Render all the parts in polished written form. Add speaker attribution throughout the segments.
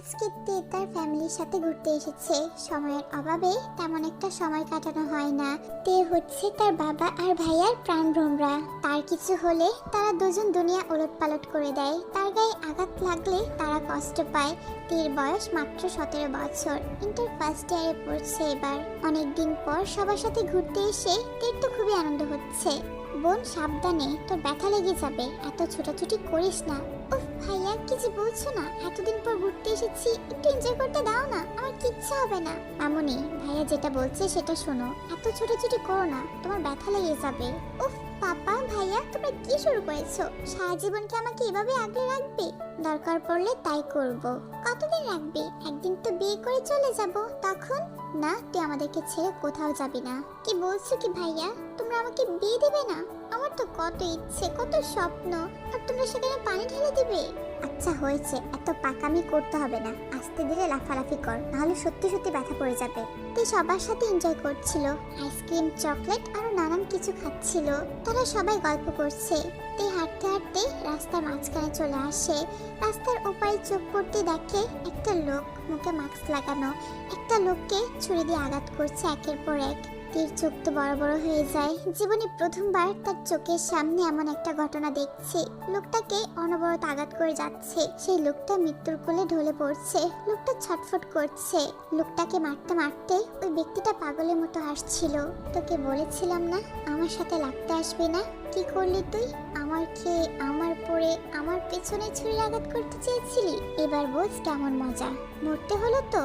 Speaker 1: আজকে তে তার ফ্যামিলির সাথে ঘুরতে এসেছে। সময়ের অভাবে তেমন একটা সময় কাটানো হয় না। তে হচ্ছে তার বাবা আর ভাইয়ার প্রাণ ভ্রমরা। তার কিছু হলে তারা দুজন দুনিয়া ওলটপালট করে দেয়। তার গায়ে আঘাত লাগলে তারা কষ্ট পায়। তের বয়স মাত্র 17 বছর, ইন্টার ফার্স্ট ইয়ারে পড়ছে এবার। অনেকদিন পর সবার সাথে ঘুরতে এসে তের তো খুবই আনন্দ হচ্ছে। বোন সাবধানে, তোর ব্যথা লেগে যাবে, এত ছোটাছুটি করিস না। উফ ভাইয়া, কি যে বলছো না, এতদিন পর ঘুরতে এসেছি, একটু এনজয় করতে দাও না, আমার কিচ্ছু হবে না। মামুনি, ভাইয়া যেটা বলছে সেটা শোনো, এত ছোটাছুটি করো না, তোমার ব্যথা লেগে যাবে। উফ পাপা ভাইয়া, তোমরা কি শুরু করেছো? সারা জীবন কি আমাকে এভাবে আগলে রাখবে? দরকার পড়লে তাই করব। কতদিন রাখবে? একদিন তো বিয়ে করে চলে যাব, তখন? না, তুই আমাদেরকে ছেড়ে কোথাও যাবি না। কি বলছো কি ভাইয়া, তোমরা আমাকে বিয়ে দেবে না? আমার তো কত ইচ্ছে, কত স্বপ্ন, আর তোমরা সেখানে পানি ঢেলে দিবে? আচ্ছা হয়েছে, এত পাকামি করতে হবে না, আস্তে ধীরে লাফালাফি কর, নাহলে সত্যি সত্যি ব্যথা পড়ে যাবে। তুই সবার সাথে এনজয় করছিল, আইসক্রিম, চকলেট আর নানান কিছু খাচ্ছিল। তারা সবাই গল্প করছে। তুই হাঁটতে হাঁটতে রাস্তার মাঝখানে চলে আসে। রাস্তার ওপারে চোখ পড়তে দেখে একটা লোক, মুখে মাস্ক লাগানো, একটা লোককে ছুরি দিয়ে আঘাত করছে একের পর এক। তীর চোখ তো বড় বড় হয়ে যায়। জীবনে প্রথমবার তার চোখের সামনে এমন একটা ঘটনা দেখছে। লোকটাকে অনবরত আঘাত করে যাচ্ছে। সেই লোকটা মৃত্যুর কোলে ঢলে পড়ছে। লোকটা ছটফট করছে। লোকটাকে মারতে মারতে ওই ব্যক্তিটা পাগলের মতো হাসছিল। তোকে বলেছিলাম না আমার সাথে লাগতে আসবি না? কি করলি তুই? আমার খেয়ে, আমার পরে, আমার পেছনে ছুরি আঘাত করতে চেয়েছিলি। এবার বোঝ কেমন মজা। মরতে হলো তো।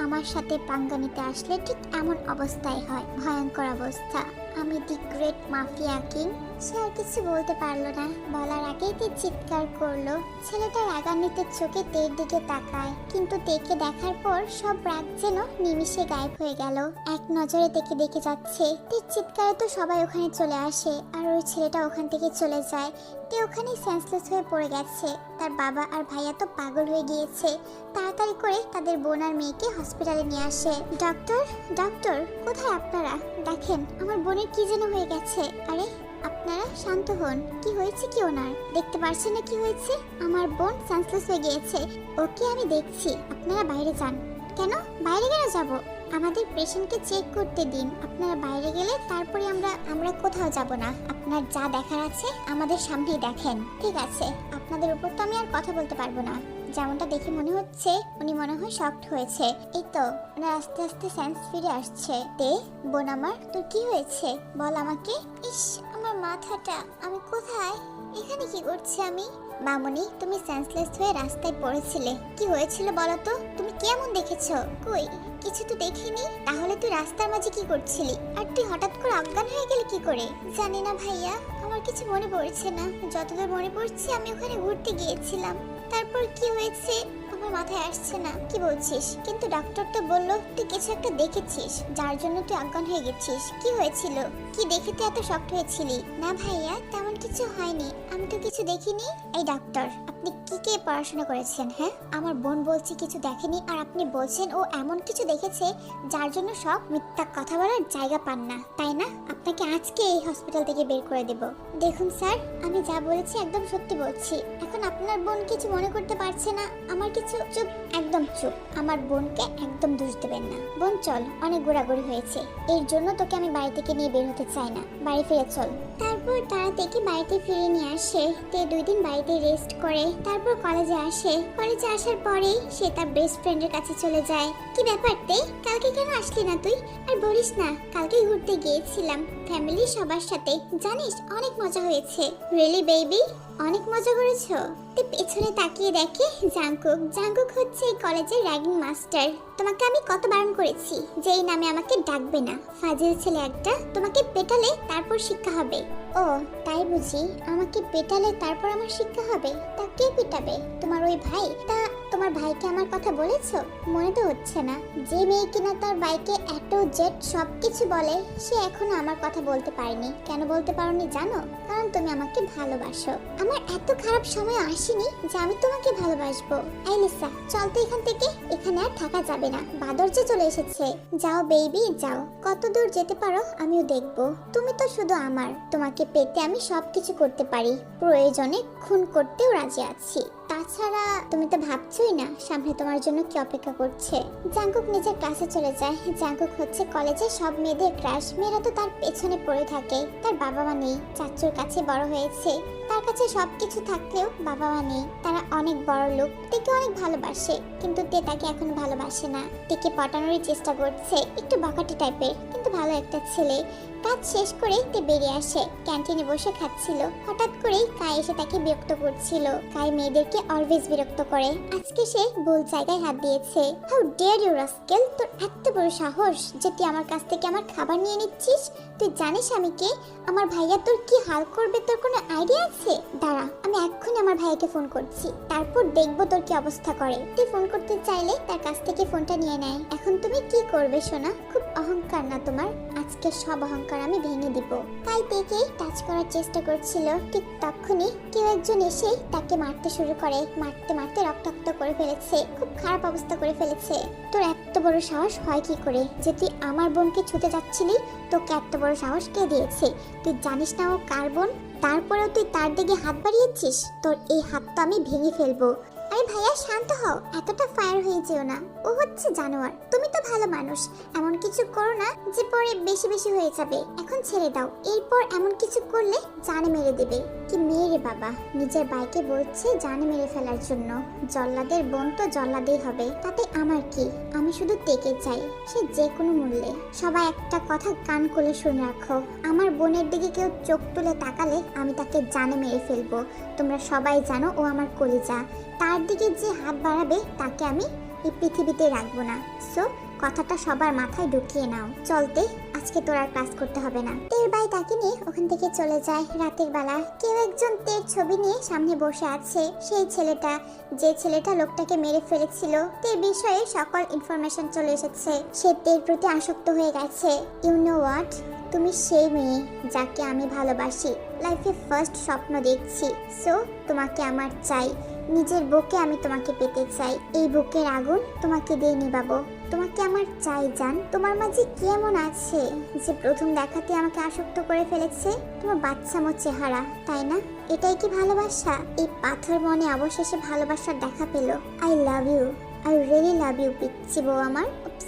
Speaker 1: আমার সাথে পাঙ্গা নিতে আসলে ঠিক এমন অবস্থায় হয়, ভয়ঙ্কর অবস্থা। আমি দি গ্রেট মাফিয়া কিং। সে আর কিছু বলতে পারলো না। বলার আগেই তে চিৎকার করলো। ছেলেটা রাগান্বিত চোখে তের দিকে তাকায়, কিন্তু তেকে দেখার পর সব রাগ যেন নিমিষে গায়েব হয়ে গেল। এক নজরে তেকে দেখে যাচ্ছে। তের চিৎকারে তো সবাই ওখানে চলে আসে, আর ওই ছেলেটা ওখান থেকে চলে যায়। তে ওখানে সেন্সলেস হয়ে পড়ে গেছে। তার বাবা আর ভাইয়া তো পাগল হয়ে গিয়েছে। তাড়াতাড়ি করে তাদের বোন আর মেয়েকে হসপিটালে নিয়ে আসে। ডক্টর, ডক্টর, কোথায় আপনারা? দেখেন আমার বোনের কি যেন হয়ে গেছে। আরে আপনারা শান্ত হন, কি হয়েছে কি ওনার? দেখতে পারছেন না কি হয়েছে? আমার বোন সেন্সলেস হয়ে গিয়েছে। ওকে আমি দেখছি, আপনারা বাইরে যান। কেন বাইরে কেন যাব? আমাদের পেশেন্টকে চেক করতে দিন। আপনারা বাইরে গেলে তারপরে আমরা কোথাও যাব না। আপনার যা দেখার আছে আমাদের সামনেই দেখেন। ঠিক আছে, আপনাদের উপর তো আমি আর কথা বলতে পারবো না। যেমনটা দেখে মনে হচ্ছে উনি মনে হয় শকড হয়েছে। এই তো ওনার আস্তে আস্তে সেন্স ফিরে আসছে। তে বোন আমার, তোর কি হয়েছে বল আমাকে। ইস, আমার মাথাটা। আমি কোথায়? এখানে কি করছি আমি? মামুনি, তুমি সেন্সলেস হয়ে রাস্তায় পড়েছিলে, কি হয়েছিল বলো তো? তুমি কেমন দেখেছো? কই, কিছু তো দেখিনি। তাহলে তুই রাস্তার মাঝে কি করছিলি? আর তুই হঠাৎ করে অজ্ঞান হয়ে গেলি কি করে? জানি না ভাইয়া, আমার কিছু মনে পড়ছে না। যতদূর মনে পড়ছে আমি ওখানে ঘুরতে গিয়েছিলাম। তারপর কি হয়েছে আমার মাথায় আসছে না। কি বলছিস? কিন্তু ডক্টর তো বললো তুই কিছু একটা দেখেছিস, যার জন্য তুই অজ্ঞান হয়ে গেছিস। কি হয়েছিল? কি দেখে তুই এত শক্ট হয়েছিলি? না ভাইয়া, তেমন কিছু হয়নি, আমি তো কিছু দেখিনি। এই ডাক্তার, আপনি কি কে পড়াশোনা করেছেন? হ্যাঁ, আমার বোন বলছে কিছু দেখেনি, আর আপনি বলছেন ও এমন কিছু দেখেছে যার জন্য সব মিথ্যা কথা বলার জায়গা পান না, তাই না? আপনাকে আজকে এই হসপিটাল থেকে বের করে দেব। দেখুন স্যার, আমি যা বলেছি একদম সত্যি বলছি। এখন আপনার বোন কিছু মনে করতে পারছে না, আমার কিছু। চুপ, একদম চুপ। আমার বোনকে একদম দোষ দেবেন না। বোন চল, অনেক ঘোরাঘুরি হয়েছে, এর জন্য তোকে আমি বাড়ি থেকে নিয়ে বের হতে চাই না। বাড়ি ফিরে চল। তারপর তারা থেকে বাড়িতে ফিরে নিয়ে আসে। তে 2 দিন বাড়িতে রেস্ট করে। তারপর কলেজে আসে। কলেজে আসার পরেই সে তার বেস্ট ফ্রেন্ডের কাছে চলে যায়। কি ব্যাপার তে, কালকে কেন আসলি না তুই? আর বলিস না, কালকে ঘুরতে গিয়েছিলাম ফ্যামিলি সবার সাথে, জানিস অনেক মজা হয়েছে। রিয়েলি বেবি, অনেক মজা করেছো? তে পেছনে তাকিয়ে দেখে জাংকুক। জাংকুক হচ্ছে এই কলেজের র্যাগিং মাস্টার। তোমাকে আমি কত বারণ করেছি যে এই নামে আমাকে ডাকবে না। ফাজিল ছেলে একটা, তোমাকে পেটালে তারপর শিক্ষা হবে। ও তাই বুঝি? আমাকে পেটালে তারপর আমার শিক্ষা হবে? তা কে পেটাবে? তোমার ওই ভাই? তা তোমার ভাইকে আমার কথা বলেছো? মনে তো হচ্ছে না। যে মেয়ে কিনা তার ভাইকে এত জেড সবকিছু বলে, সে এখনো আমার কথা বলতে পারেনি। কেন বলতে পারোনি জানো? কারণ তুমি আমাকে ভালোবাসো। আমার এত খারাপ সময় আসেনি যে আমি তোমাকে ভালোবাসবো। এই লিসা, চল তো এখান থেকে। এখানে আর থাকা যাবে না, বাদর যে চলে এসেছে। যাও বেবি যাও, কত দূর যেতে পারো আমিও দেখবো। তুমি তো শুধু আমার, তোমাকে পেতে আমি সবকিছু করতে পারি, প্রয়োজনে খুন করতেও রাজি আছি। তাছাড়া তুমি তো ভাবছোই না সামনে তোমার জন্য কি অপেক্ষা করছে। জাঙ্কুক নিজের ক্লাসে চলে যায়। জাঙ্কুক হচ্ছে কলেজে সব মেয়েদের ক্রাশ। মেয়েরা তো তার পেছনে পড়ে থাকে। তার বাবা মা নেই, চাচুর কাছে বড় হয়েছে। তার কাছে সবকিছু থাকলেও বাবা মা নেই। তারা অনেক বড় লোক, তেকে অনেক ভালোবাসে, কিন্তু তে তাকে এখন ভালোবাসে না। তেকে পটানোরই চেষ্টা করছে, একটু বকাটি টাইপের, কিন্তু ভালো একটা ছেলে। কাজ শেষ করে তে বেরিয়ে আসে, ক্যান্টিনে বসে খাচ্ছিল। হঠাৎ করেই কাই এসে তাকে বিরক্ত করছিল। কাই মেয়েদেরকে অলওয়েজ বিরক্ত করে, আজকে সে ভুল জায়গায় হাত দিয়েছে। হাউ ডেয়ার ইউ রাস্কেল, তোর এত বড় সাহস যে তুই আমার কাছ থেকে আমার খাবার নিয়ে নিচ্ছিস। তুই জানিস আমি কে? আমার ভাইয়া তোর কি হাল করবে তোর কোনো আইডিয়া আছে? দাঁড়া, আমি এক্ষুনি আমার ভাইয়াকে ফোন করছি, তারপর দেখবো তোর কি অবস্থা করে। তুই ফোন করতে চাইলে তার কাছ থেকে ফোনটা নিয়ে নেয়। এখন তুমি কি করবে সোনা? খুব অহংকার না তোমার? আজকে সব অহংকার আমি ভেঙে দিব। কাই তেকে টাচ করার চেষ্টা করছিল, ঠিক তখনই কেউ একজন এসে তাকে মারতে শুরু করে। মারতে মারতে রক্তাক্ত করে ফেলেছে, খুব খারাপ অবস্থা করে ফেলেছে। তোর এত বড় সাহস হয় কি করে যে তুই আমার বোনকে ছুতে যাচ্ছিলি? তোকে এত বড় সাহস কে দিয়েছে? তুই জানিস না ও কার বোন? তারপরেও তুই তার দিকে হাত বাড়িয়েছিস। তোর এই হাত তো আমি ভেঙে ফেলবো। আরে ভাইয়া শান্ত হও, এতটা ফায়ার হয়ে যেও না। ও হচ্ছে জানোয়ার, তুমি তো ভালো মানুষ। এমন কিছু করো না যে পরে বেশি বেশি হয়ে যাবে। এখন ছেড়ে দাও, এরপর এমন কিছু করলে জানে মেরে দেবে। কি মেয়ে রে বাবা, নিজের বাইকে বলছে জানে মেরে ফেলার জন্য। জল্লাদের বোন তো জল্লাদেই হবে, তাতে আমার কি? আমি শুধু তেকে চাই, সে যে কোনো মূল্যে। সবাই একটা কথা কান খুলে শুনে রাখো, আমার বোনের দিকে কেউ চোখ তুলে তাকালে আমি তাকে জানে মেরে ফেলবো। তোমরা সবাই জানো ও আমার কলিজা। তার দিকে যে হাত বাড়াবে তাকে আমি এই পৃথিবীতে রাখবো না। সো কথাটা সবার মাথায় ঢুকিয়ে নাও। চলতে, আজকে তোর আর ক্লাস করতে হবে না। তের ভাই তাকে নিয়ে ওখান থেকে চলে যায়। রাতের বেলা কেউ একজন তের ছবি নিয়ে সামনে বসে আছে। সেই ছেলেটা, যে ছেলেটা লোকটাকে মেরে ফেলেছিল, তের বিষয়ে সকল ইনফরমেশন চলে এসেছে। সে তের প্রতি আসক্ত হয়ে গেছে। ইউ নো হোয়াট, তুমি সেই মেয়ে যাকে আমি ভালোবাসি, লাইফে ফার্স্ট স্বপ্ন দেখছি। সো তোমাকে আমার চাই, নিজের বুকে আমি তোমাকে পেতে চাই। এই বুকের আগুন তোমাকে দিয়ে নিবাবো। তোমাকে আমার চাই জান। তোমার মাঝে কি এমন আছে যে প্রথম দেখাতে আমাকে আসক্ত করে ফেলেছে? তোমার বাচ্চামো চেহারা, তাই না? এটাই কি ভালোবাসা? এই পাথর মনে অবশেষে ভালোবাসার দেখা পেল। I love you, I really love you পিচ্চি বউ আমার।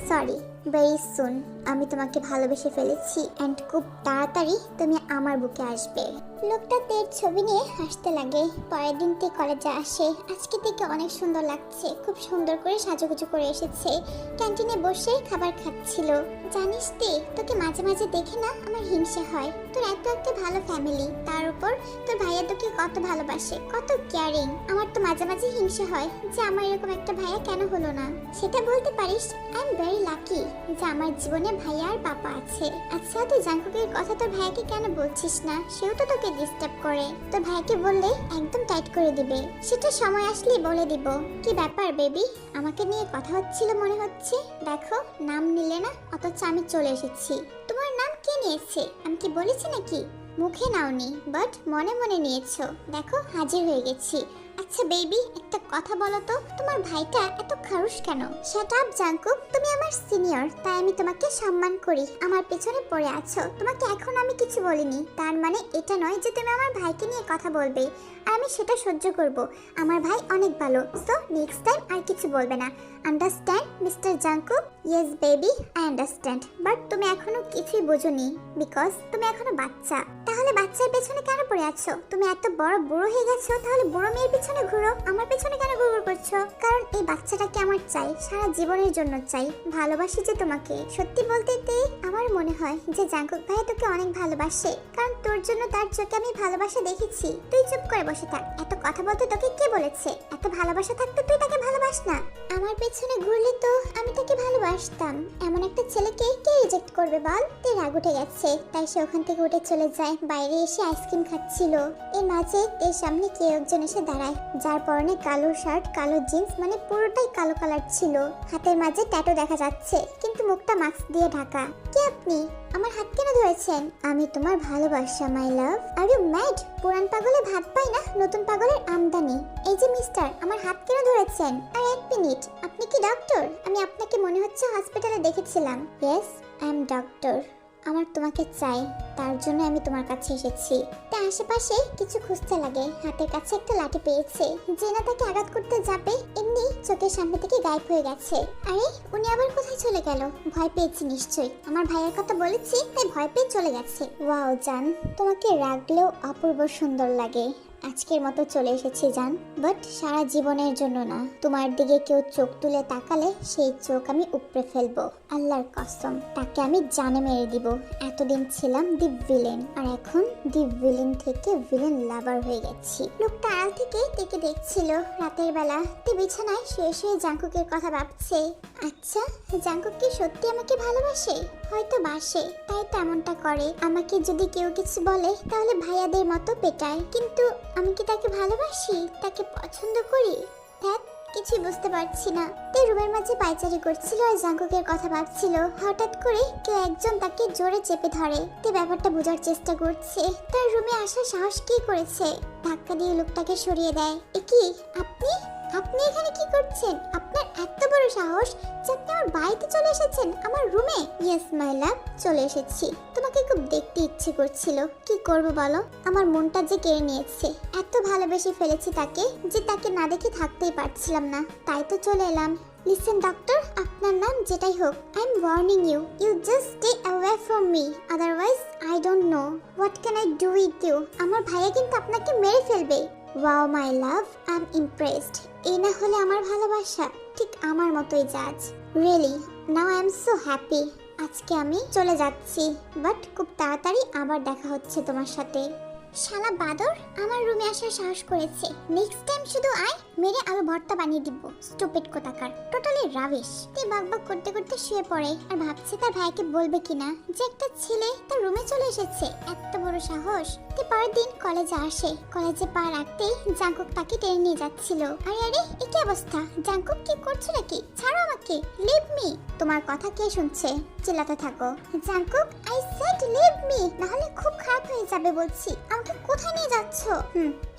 Speaker 1: সরি, ভেরি সুন আমি তোমাকে ভালোবেসে ফেলেছি, অ্যান্ড খুব তাড়াতাড়ি তুমি আমার বুকে আসবে। লোকটা তের ছবি নিয়ে হাসতে লাগে। পরের দিন তে কলেজে আসে। আজকে থেকে অনেক সুন্দর লাগছে, খুব সুন্দর করে সাজুগুজু করে এসেছে। ক্যান্টিনে বসে খাবার খাচ্ছিল। জানিস তে, তোকে মাঝে মাঝে দেখে না আমার হিংসে হয়। তোর এত একটা ভালো ফ্যামিলি, তার উপর তোর ভাইয়া তোকে কত ভালোবাসে, কত কেয়ারিং। আমার তো মাঝে মাঝে হিংসে হয় যে আমার এরকম একটা ভাইয়া কেন হলো না। সেটা বলতে পারিস আই এম ভেরি লাকি যে আমার জীবনে ভাইয়া আর পাপা আছে। আচ্ছা, তুই জাঙ্কুকের কথা তোর ভাইয়াকে কেন বলছিস না? সেও তো তোকে ডিস্টার্ব করে। তোর ভাইকে বললে একদম টাইট করে দিবে। সেটা সময় আসলেই বলে দিব। কি ব্যাপার বেবি, আমাকে নিয়ে কথা হচ্ছিল মনে হচ্ছে। দেখো, নাম নিলে না, অথচ আমি চলে এসেছি। তোমার নাম কে নিয়েছে? আমি কি বলেছি নাকি? মুখে নাওনি, বাট মনে মনে নিয়েছো। দেখো, হাজির হয়ে গেছি। আচ্ছা বেবি, একটা কথা বলো তো, তোমার ভাইটা এত খারুশ কেন? শাট আপ জাঙ্কুক, তুমি আমার সিনিয়র, তাই আমি তোমাকে সম্মান করি। আমার পেছনে পড়ে আছো, তোমাকে এখন আমি কিছু বলিনি, তার মানে এটা নয় যে তুমি আমার ভাইকে নিয়ে কথা বলবে আর আমি সেটা সহ্য করব। আমার ভাই অনেক ভালো, সো নেক্সট টাইম আর কিছু বলবে না। Understand mister Jungkook? Yes baby, I understand. But তুমি এখনো কিছুই বোঝোনি, বিকজ তুমি এখনো বাচ্চা। তাহলে বাচ্চার পেছনে কেন পড়ে আছো? তুমি এত বড় বুড়ো হয়ে গেছো, তাহলে বুড়ো মেয়ের পেছনে ঘুরো। আমার পেছনে কেন ঘুরঘুর করছো? কারণ এই বাচ্চাটাকে আমার চাই, সারা জীবনের জন্য চাই। ভালোবাসি যে তোমাকে। সত্যি বলতে তে, আমার মনে হয় যে জাঙ্কুক ভাই তোকে অনেক ভালোবাসে, কারণ তোর জন্য তার চোখে আমি ভালোবাসা দেখেছি। তুই চুপ করে বসে থাক, এত কথা বলতে তোকে কে বলেছে? এত ভালোবাসা থাকতে তুই তাকে ভালোবাস না। আমার পেছনে ঘুরলে তো আমি তাকে ভালোবাসতাম। এমন একটা ছেলেকে কে রিজেক্ট করবে বল? তে রাগ উঠে গেছে, তাই সে ওখান থেকে উঠে চলে যায়। বাইরে এসে আইসক্রিম খাচ্ছিল। এর মাঝে তের সামনে কে একজন এসে দাঁড়ায়, যার পরনে কালো শার্ট, কালো জিন্স, মানে পুরোটাই কালো কালার ছিল। হাতের মাঝে ট্যাটু দেখা যাচ্ছে, কিন্তু মুখটা মাস্ক দিয়ে ঢাকা। কে আপনি? আমার হাত কেন ধরেছেন? আমি তোমার ভালোবাসা মাই লাভ। Are you mad? পুরান পাগলে ভাত পাই না, নতুন পাগলের আমদানি। এই যে মিস্টার, আমার হাত কেন ধরেছেন? আর এক মিনিট, আপনি কি ডক্টর? আমি আপনাকে মনে হচ্ছে হসপিটালে দেখেছিলাম। Yes, I am doctor. আমার তোমাকে চাই, তার জন্য আমি তোমার কাছে এসেছি। তা আশেপাশে কিছু খুঁজতে লাগে, হাতের কাছে একটা লাঠি পেয়েছে। যে না তাকে আঘাত করতে যাবে এমনি চোখের সামনে থেকে গায়েব হয়ে গেছে। আরে উনি আবার কোথায় চলে গেল? ভয় পেয়েছি নিশ্চয়ই, আমার ভাইয়ের কথা বলেছি তাই ভয় পেয়ে চলে গেছে। ওয়াও জান, তোমাকে রাখলেও অপূর্ব সুন্দর লাগে। আজকের মতো চলে এসেছি জান, বাট সারা জীবনের জন্য না। তোমার দিকে কেউ চোখ তুলে তাকালে সেই চোখ আমি উপড়ে ফেলবো, আল্লাহর কসম। তাকে আমি জানে মেরে দিব। এতদিন ছিলাম দি ভিলেন, আর এখন দি ভিলেন থেকে ভিলেন লাভার হয়ে গেছি। লোকটা আড়াল থেকে থেকে দেখছিল। রাতের বেলা তে বিছানায় শুয়ে শুয়ে জাঙ্কুকের কথা ভাবছে। আচ্ছা, জাঙ্কুক কি সত্যি আমাকে ভালোবাসে? হয়তো বাসে, তাই তো এমনটা করে। আমাকে যদি কেউ কিছু বলে তাহলে ভাইয়াদের মতো পেটায়, কিন্তু আমি কি তাকে ভালোবাসি, তাকে পছন্দ করি? ধ্যাৎ, কিছুই বুঝতে পারছি না। তে রুমের মাঝে পায়চারি করছিল আর জাঙ্কুকের কথা ভাবছিল। হঠাৎ করে কেউ একজন তাকে জোরে চেপে ধরে। তে ব্যাপারটা বোঝার চেষ্টা করছে। তার রুমে আসার সাহস কি করেছে? ধাক্কা দিয়ে লোকটাকে সরিয়ে দেয়। এ কি, আপনি আপনি এখানে কি করছেন? আপনার এত বড় সাহস যে আপনি আমার বাড়িতে চলে এসেছেন, আমার রুমে? ইয়েস মাই লাভ, চলে এসেছি। তোমাকে খুব দেখতে ইচ্ছে করছিল, কি করব বলো? আমার মনটা যে কেড়ে নিয়েছে। এত ভালোবেসে ফেলেছি তাকে যে তাকে না দেখে থাকতেই পারছিলাম না, তাই তো চলে এলাম। লিসেন ডক্টর, আপনার নাম যেটাই হোক, I am warning you, you just stay away from me, otherwise I don't know what can I do with you. আমার ভাইয়া কিন্তু আপনাকে মেরে ফেলবে। Wow my love, I am impressed. এই না হলে আমার ভালোবাসা ঠিক আমার মতোই জাজ। Really now I am so happy. আজকে আমি চলে যাচ্ছি, বাট খুব তাড়াতাড়ি আবার দেখা হচ্ছে তোমার সাথে। শালা বাদর আমার রুমে আসার সাহস করেছে। নেক্সট টাইম শুধু আয়, মেরে আলু ভর্তা বানিয়ে দিব। স্টুপিড কোথাকার, টোটালি রাবিশ। তে বাকবাক করতে করতে শুয়ে পড়ে আর ভাবছে তার ভাইকে বলবে কিনা যে একটা ছেলে তার রুমে চলে এসেছে। এত বড় সাহস। তে পরের দিন কলেজে আসে। কলেজে পা রাখতেই জাঙ্কুক তাকে টেনে নিয়ে যাচ্ছিল। আরে আরে, এ কি অবস্থা? জাঙ্কুক কি করছো নাকি? ছাড়ো আমাকে, লিভ মি। তোমার কথা কে শুনছে? চিল্লাতে থাকো। Jungkook, I said leave me, না হলে খুব খারাপ হয়ে যাবে বলছি। আমাকে কোথায় নিয়ে যাচ্ছ?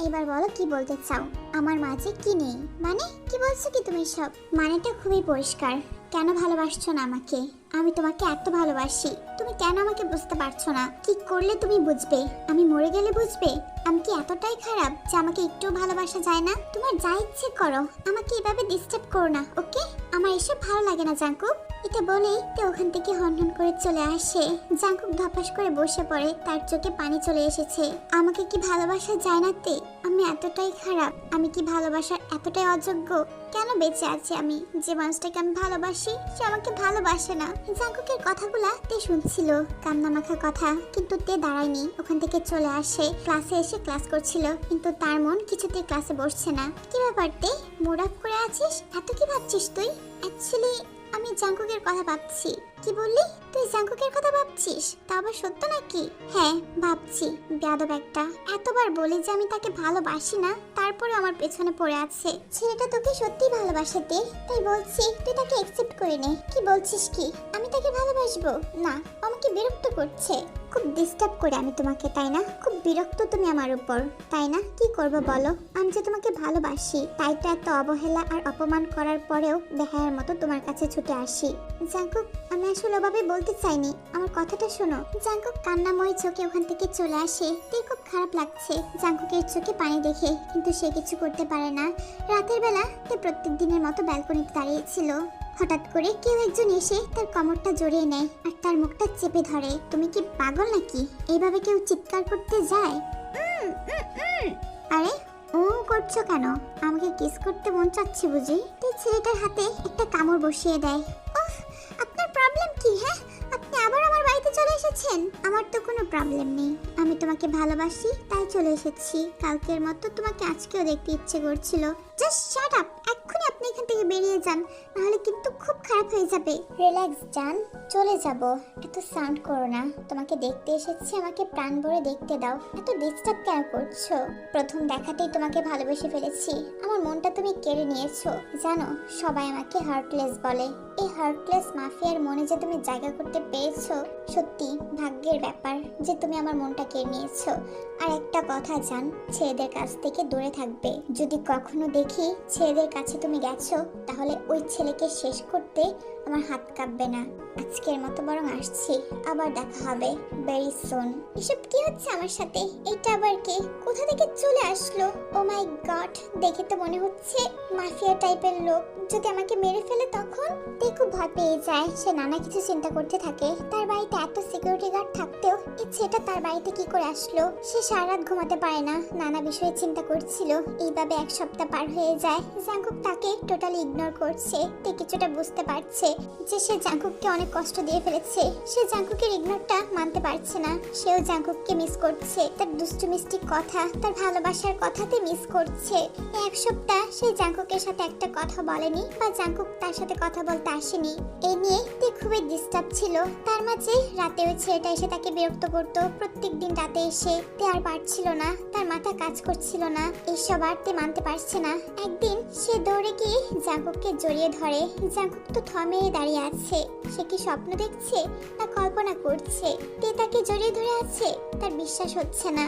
Speaker 1: এবার বলো কি বলতে চাও? আমার মাঝে কি নেই মানে? কি বলছো কি তুমি সব? মানেটা খুবই পরিষ্কার। কেন ভালোবাসছো না আমাকে? আমি তোমাকে এত ভালোবাসি, তুমি কেন আমাকে বুঝতে পারছো না? কি করলে তুমি বুঝবে? আমি মরে গেলে বুঝবে? আমি কি এতটাই খারাপ যে আমাকে একটু ভালোবাসা যায় না? তোমার যা ইচ্ছে করো, আমাকে এভাবে ডিস্টার্ব করো না, ওকে? আমার এসব ভালো লাগে না জাঙ্কুক। এটা বলেই তে ওখান থেকে হনহন করে চলে আসে। জাঙ্কুক ধপাস করে বসে পড়ে, তার চোখে পানি চলে এসেছে। আমাকে কি ভালোবাসা যায় না তে? আমি এতটাই খারাপ? আমি কি ভালোবাসার এতটাই অযোগ্য? কেন বেঁচে আছি আমি? যে মানুষটাকে আমি ভালোবাসি সে আমাকে ভালোবাসে না। জাঙ্কুকের কথাগুলা তে শুনছিল, কান্না মাখা কথা, কিন্তু তে দাঁড়ায়নি, ওখান থেকে চলে আসে। ক্লাসে এসে ক্লাস করছিল, কিন্তু তার মন কিছুতে ক্লাসে বসছে না। কি ব্যাপার তে, মুড অফ করে আছিস? এত কি ভাবছিস তুই? অ্যাকচুয়ালি আমি জাঙ্কুকের কথা ভাবছি। কি বললি? তুই জাঙ্কুকের কথা ভাবছিস? তা আবার সত্য নাকি? হ্যাঁ ভাবছি। বেয়াদব একটা। এতবার বলি যে আমি তাকে ভালোবাসি না, তারপরে আমার পেছনে পড়ে আছে। ছেলেটা তোকে সত্যি ভালোবাসে তে, তাই বলছি তুই তাকে অ্যাকসেপ্ট করে নে। কি বলছিস কি? আমি তাকে ভালোবাসবো না? আমাকে বিরক্ত করছে। খুব ডিস্টার্ব করে আমি তোমাকে, তাই না? খুব বিরক্ত তুমি আমার উপর, তাই না? কি করব বলো? আমি যে তোমাকে ভালোবাসি, তাই তো এত অবহেলা আর অপমান করার পরেও বেহায়ার মতো তোমার কাছে ছুটে আসি। জাঙ্কুক, আমি আসলে ওভাবে বলতে চাইনি, আমার কথাটা শোনো। জাঙ্কুক কান্নাময় চোখে ওখান থেকে চলে আসে। তাই খুব খারাপ লাগছে জাঙ্কুকের চোখে পানি দেখে, কিন্তু সে কিছু করতে পারে না। রাতের বেলা তে প্রত্যেক দিনের মতো ব্যালকনিতে দাঁড়িয়েছিল। হঠাৎ করে কেউ একজন এসে তার কোমরটা জড়িয়ে নেয় আর তার মুখটা চেপে ধরে। তুমি কি পাগল নাকি? এইভাবে কেউ চিৎকার করতে যায়? আরে ও করছো কেন? আমাকে কিস করতে মন চাচ্ছে বুঝি? তুই ছেলেটার হাতে একটা কামড় বসিয়ে দেয়। উফ, আপনার প্রবলেম কি? হ্যাঁ, আপনি আবার আমার বাড়িতে চলে এসেছেন। আমার তো কোনো প্রবলেম নেই, আমি তোমাকে ভালোবাসি তাই চলে এসেছি। কালকের মতো তোমাকে আজকেও দেখতে ইচ্ছে করছিল। জাস্ট শাট আপ, এক্ষুনি আপনি এখান থেকে বেরিয়ে যান, নাহলে কিন্তু খুব খারাপ হয়ে যাবে। রিল্যাক্স জান, চলে যাব। এত সাউন্ড করো না, তোমাকে দেখতে এসেছি, আমাকে প্রাণ ভরে দেখতে দাও। এত ডিস্টার্ব কেন করছো? প্রথম দেখাতেই তোমাকে ভালোবেসে ফেলেছি, আমার মনটা তুমি কেড়ে নিয়েছো। জানো সবাই আমাকে হার্টলেস বলে। এই হার্টলেস মাফিয়ার মনে যে তুমি জায়গা করতে পেরেছো, সত্যি ভাগ্যের ব্যাপার যে তুমি আমার মনটা কেড়ে নিয়েছো। আর একটা কথা জান, ছেলেদের কাছ থেকে দূরে থাকবে। যদি কখনো দেখি ছেলেদের কাছে তুমি গেছো, তাহলে ওই ছেলেকে শেষ করতে আমার হাত কাঁপবে না। আজকের মতো বরং আসছি, আবার দেখা হবে ভেরি সুন। এসব কি হচ্ছে আমার সাথে? এটা আবার কে? কোথা থেকে চলে আসলো? ও মাই গড, দেখে তো মনে হচ্ছে মাফিয়া টাইপের লোক। যদি আমাকে মেরে ফেলে তখন? খুব ভয় পেয়ে যায়। সে নানা কিছু চিন্তা করতে থাকে। তার বাড়িতে এত সিকিউরিটি গার্ড থাকতেও এই ছেলেটা তার বাড়িতে কি করে আসলো? সে সারা রাত ঘুমাতে পারে না, নানা বিষয়ে চিন্তা করছিল। এইভাবে এক সপ্তাহ পার হয়ে যায়। জাঙ্কুক তাকে টোটালি ইগনোর করছে। তে কিছুটা বুঝতে পারছে যে সে জাঙ্কুককে অনেক কষ্ট দিয়ে ফেলেছে। সে জাঙ্কুকের ইগনোরটা মানতে পারছে না। সেও জাঙ্কুককে মিস করছে। তার দুষ্টু মিষ্টি কথা, তার ভালোবাসার কথাতে মিস করছে। এক সপ্তাহ সে জাঙ্কুকের সাথে একটা কথা বলেনি বা জাঙ্কুক তার সাথে কথা বলতে আসেনি। এই নিয়ে তে খুবই ডিস্টার্ব ছিল। তার মাঝে রাতে ওই ছেলেটা এসে তাকে বিরক্ত করতো। প্রত্যেকদিন রাতে এসে তে আর পারছিল না, তার মাথা কাজ করছিল না। এইসব আর তে মানতে পারছে না। একদিন সে দৌড়ে গিয়ে জাঙ্কুককে জড়িয়ে ধরে। জাঙ্কুক তো থমে দাঁড়িয়ে আছে। সে কি স্বপ্ন দেখছে না কল্পনা করছে? তে তাকে জড়িয়ে ধরে আছে, তার বিশ্বাস হচ্ছে না।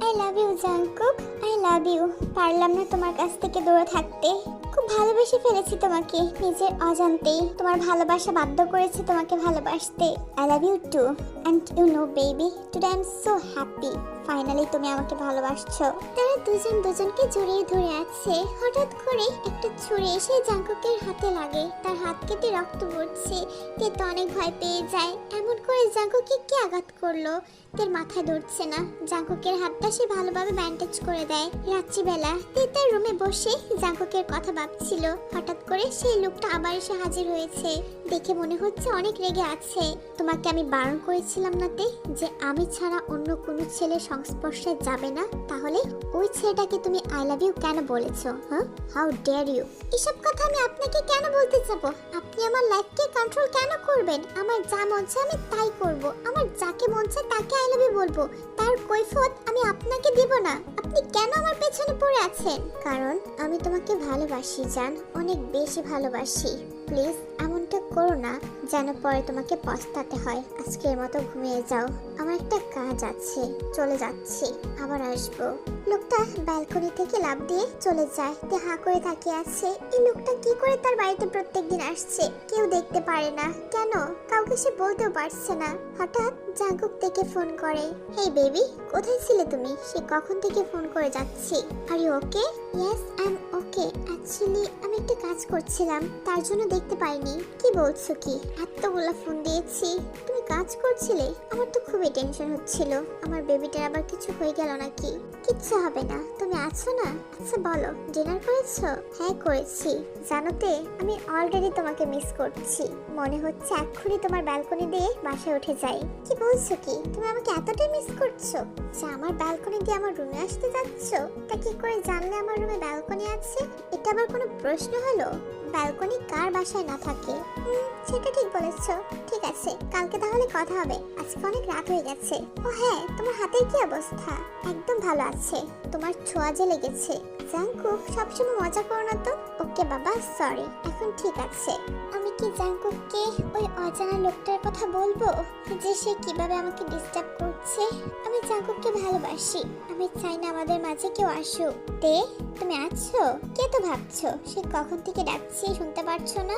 Speaker 1: I love you Jungkook, I love you. পারলাম না তোমার কাছ থেকে দূরে থাকতে। খুব ভালোবেসে ফেলেছি তোমাকে নিজের অজান্তেই। তোমার ভালোবাসা বাধ্য করেছে তোমাকে ভালোবাসতে। I love you too and you know baby, today I am so happy. Finally তুমি আমাকে ভালোবাসছো। তারা দুজন দুজনকে জড়িয়ে ধরে আছে। হঠাৎ করে একটা ছুরি এসে জাঙ্কুকের হাতে লাগে। তার হাত কেটে রক্ত পড়ছে। তে তো অনেক ভয় পেয়ে যায়। এমন করে জাঙ্কুকে কে আঘাত করলো? তের মাথায় ধরছে না। জাঙ্কুকের হাতটা সে ভালোভাবে ব্যান্ডেজ করে দেয়। রাত্রিবেলা তে তার রুমে বসে জাঙ্কুকের কথা ভাবছিল। হঠাৎ করে সেই লোকটা আবার এসে হাজির হয়েছে। দেখে মনে হচ্ছে অনেক রেগে আছে। তোমাকে আমি বারণ করেছিলাম না তে, যে আমি ছাড়া অন্য কোনো ছেলে সংস্পর্শে যাবে না? তাহলে ওই ছেলেটাকে তুমি আই লাভ ইউ কেন বলেছো? হ্যাঁ, হাউ ডেয়ার ইউ? এসব কথা আমি আপনাকে কেন বলতে যাব? আপনি আমার লাইফকে কন্ট্রোল কেন করবেন? আমার যা মন চায় আমি তাই করব। আমার যাকে মন চায় তাকে আই লাভ ইউ বলবো। তার কৈফিয়ত আমি আপনাকে দিব না। আপনি কেন আমার পেছনে পড়ে আছেন? কারণ আমি তোমাকে ভালোবাসি জান, অনেক বেশি ভালোবাসি। প্লিজ এমনটা করো না যেন পরে তোমাকে পস্তাতে হয়। আজকের মতো ঘুমিয়ে যাও, আমার একটা কাজ আছে। চলে যাচ্ছি, আবার আসবো। লোকটা ব্যালকনি থেকে লাফ দিয়ে চলে যায়। তে হাঁ করে তাকিয়ে আছে। এই লোকটা কি করে তার বাড়িতে প্রত্যেকদিন আসছে? কেউ দেখতে পারে না কেন? কাউকে সে বলতেও পারছে না। হঠাৎ জাঙ্কুক থেকে ফোন করে। হেই বেবি, কোথায় ছিলে তুমি? সে কখন থেকে ফোন করে যাচ্ছি। Are you okay? Yes I am okay. Actually আমি একটা কাজ করছিলাম, তার জন্য দেখতে পাইনি। কি বলছো কি? এতগুলো ফোন দিয়েছি, তুমি কাজ করছিলে? আমার তো খুবই টেনশন হচ্ছিল আমার বেবিটার আবার কিছু হয়ে গেল নাকি। কিচ্ছু হবে না, তুমি আছো না? আচ্ছা বলো, ডিনার করেছো? হ্যাঁ করেছি। জানোতে আমি অলরেডি তোমাকে মিস করছি। মনে হচ্ছে এক্ষুনি তোমার ব্যালকনি দিয়ে বাসায় উঠে যাই। কি বলছো কি? তুমি আমাকে এতটাই মিস করছো যে আমার ব্যালকনি দিয়ে আমার রুমে আসতে যাচ্ছো? তা কি করে জানলে আমার রুমে ব্যালকনি আছে? এটা আবার কোনো প্রশ্ন হলো? ব্যালকনি কার বাসায় না থাকে? সেটা ঠিক বলেছো। ঠিক আছে, কালকে তাহলে কথা হবে। আজকে অনেক রাত হয়ে গেছে। ও হ্যাঁ, তোমার হাতের কি অবস্থা? একদম ভালো আছে। তোমার ছোঁয়া যে লেগেছে। জাঙ্কুক, সবসময় মজা করো না তো। ওকে বাবা, সরি। এখন ঠিক আছে। আমি কি জাঙ্কুককে ওই অজানা লোকটার কথা বলবো যে সে কিভাবে আমাকে ডিস্টার্ব করছে? আমি জাঙ্কুককে ভালোবাসি। আমি চাই না আমাদের মাঝে কেউ আসুক। তে, তুমি আছো? কে তো ভাবছো? সে কখন থেকে ডাকছে, শুনতে পারছো না?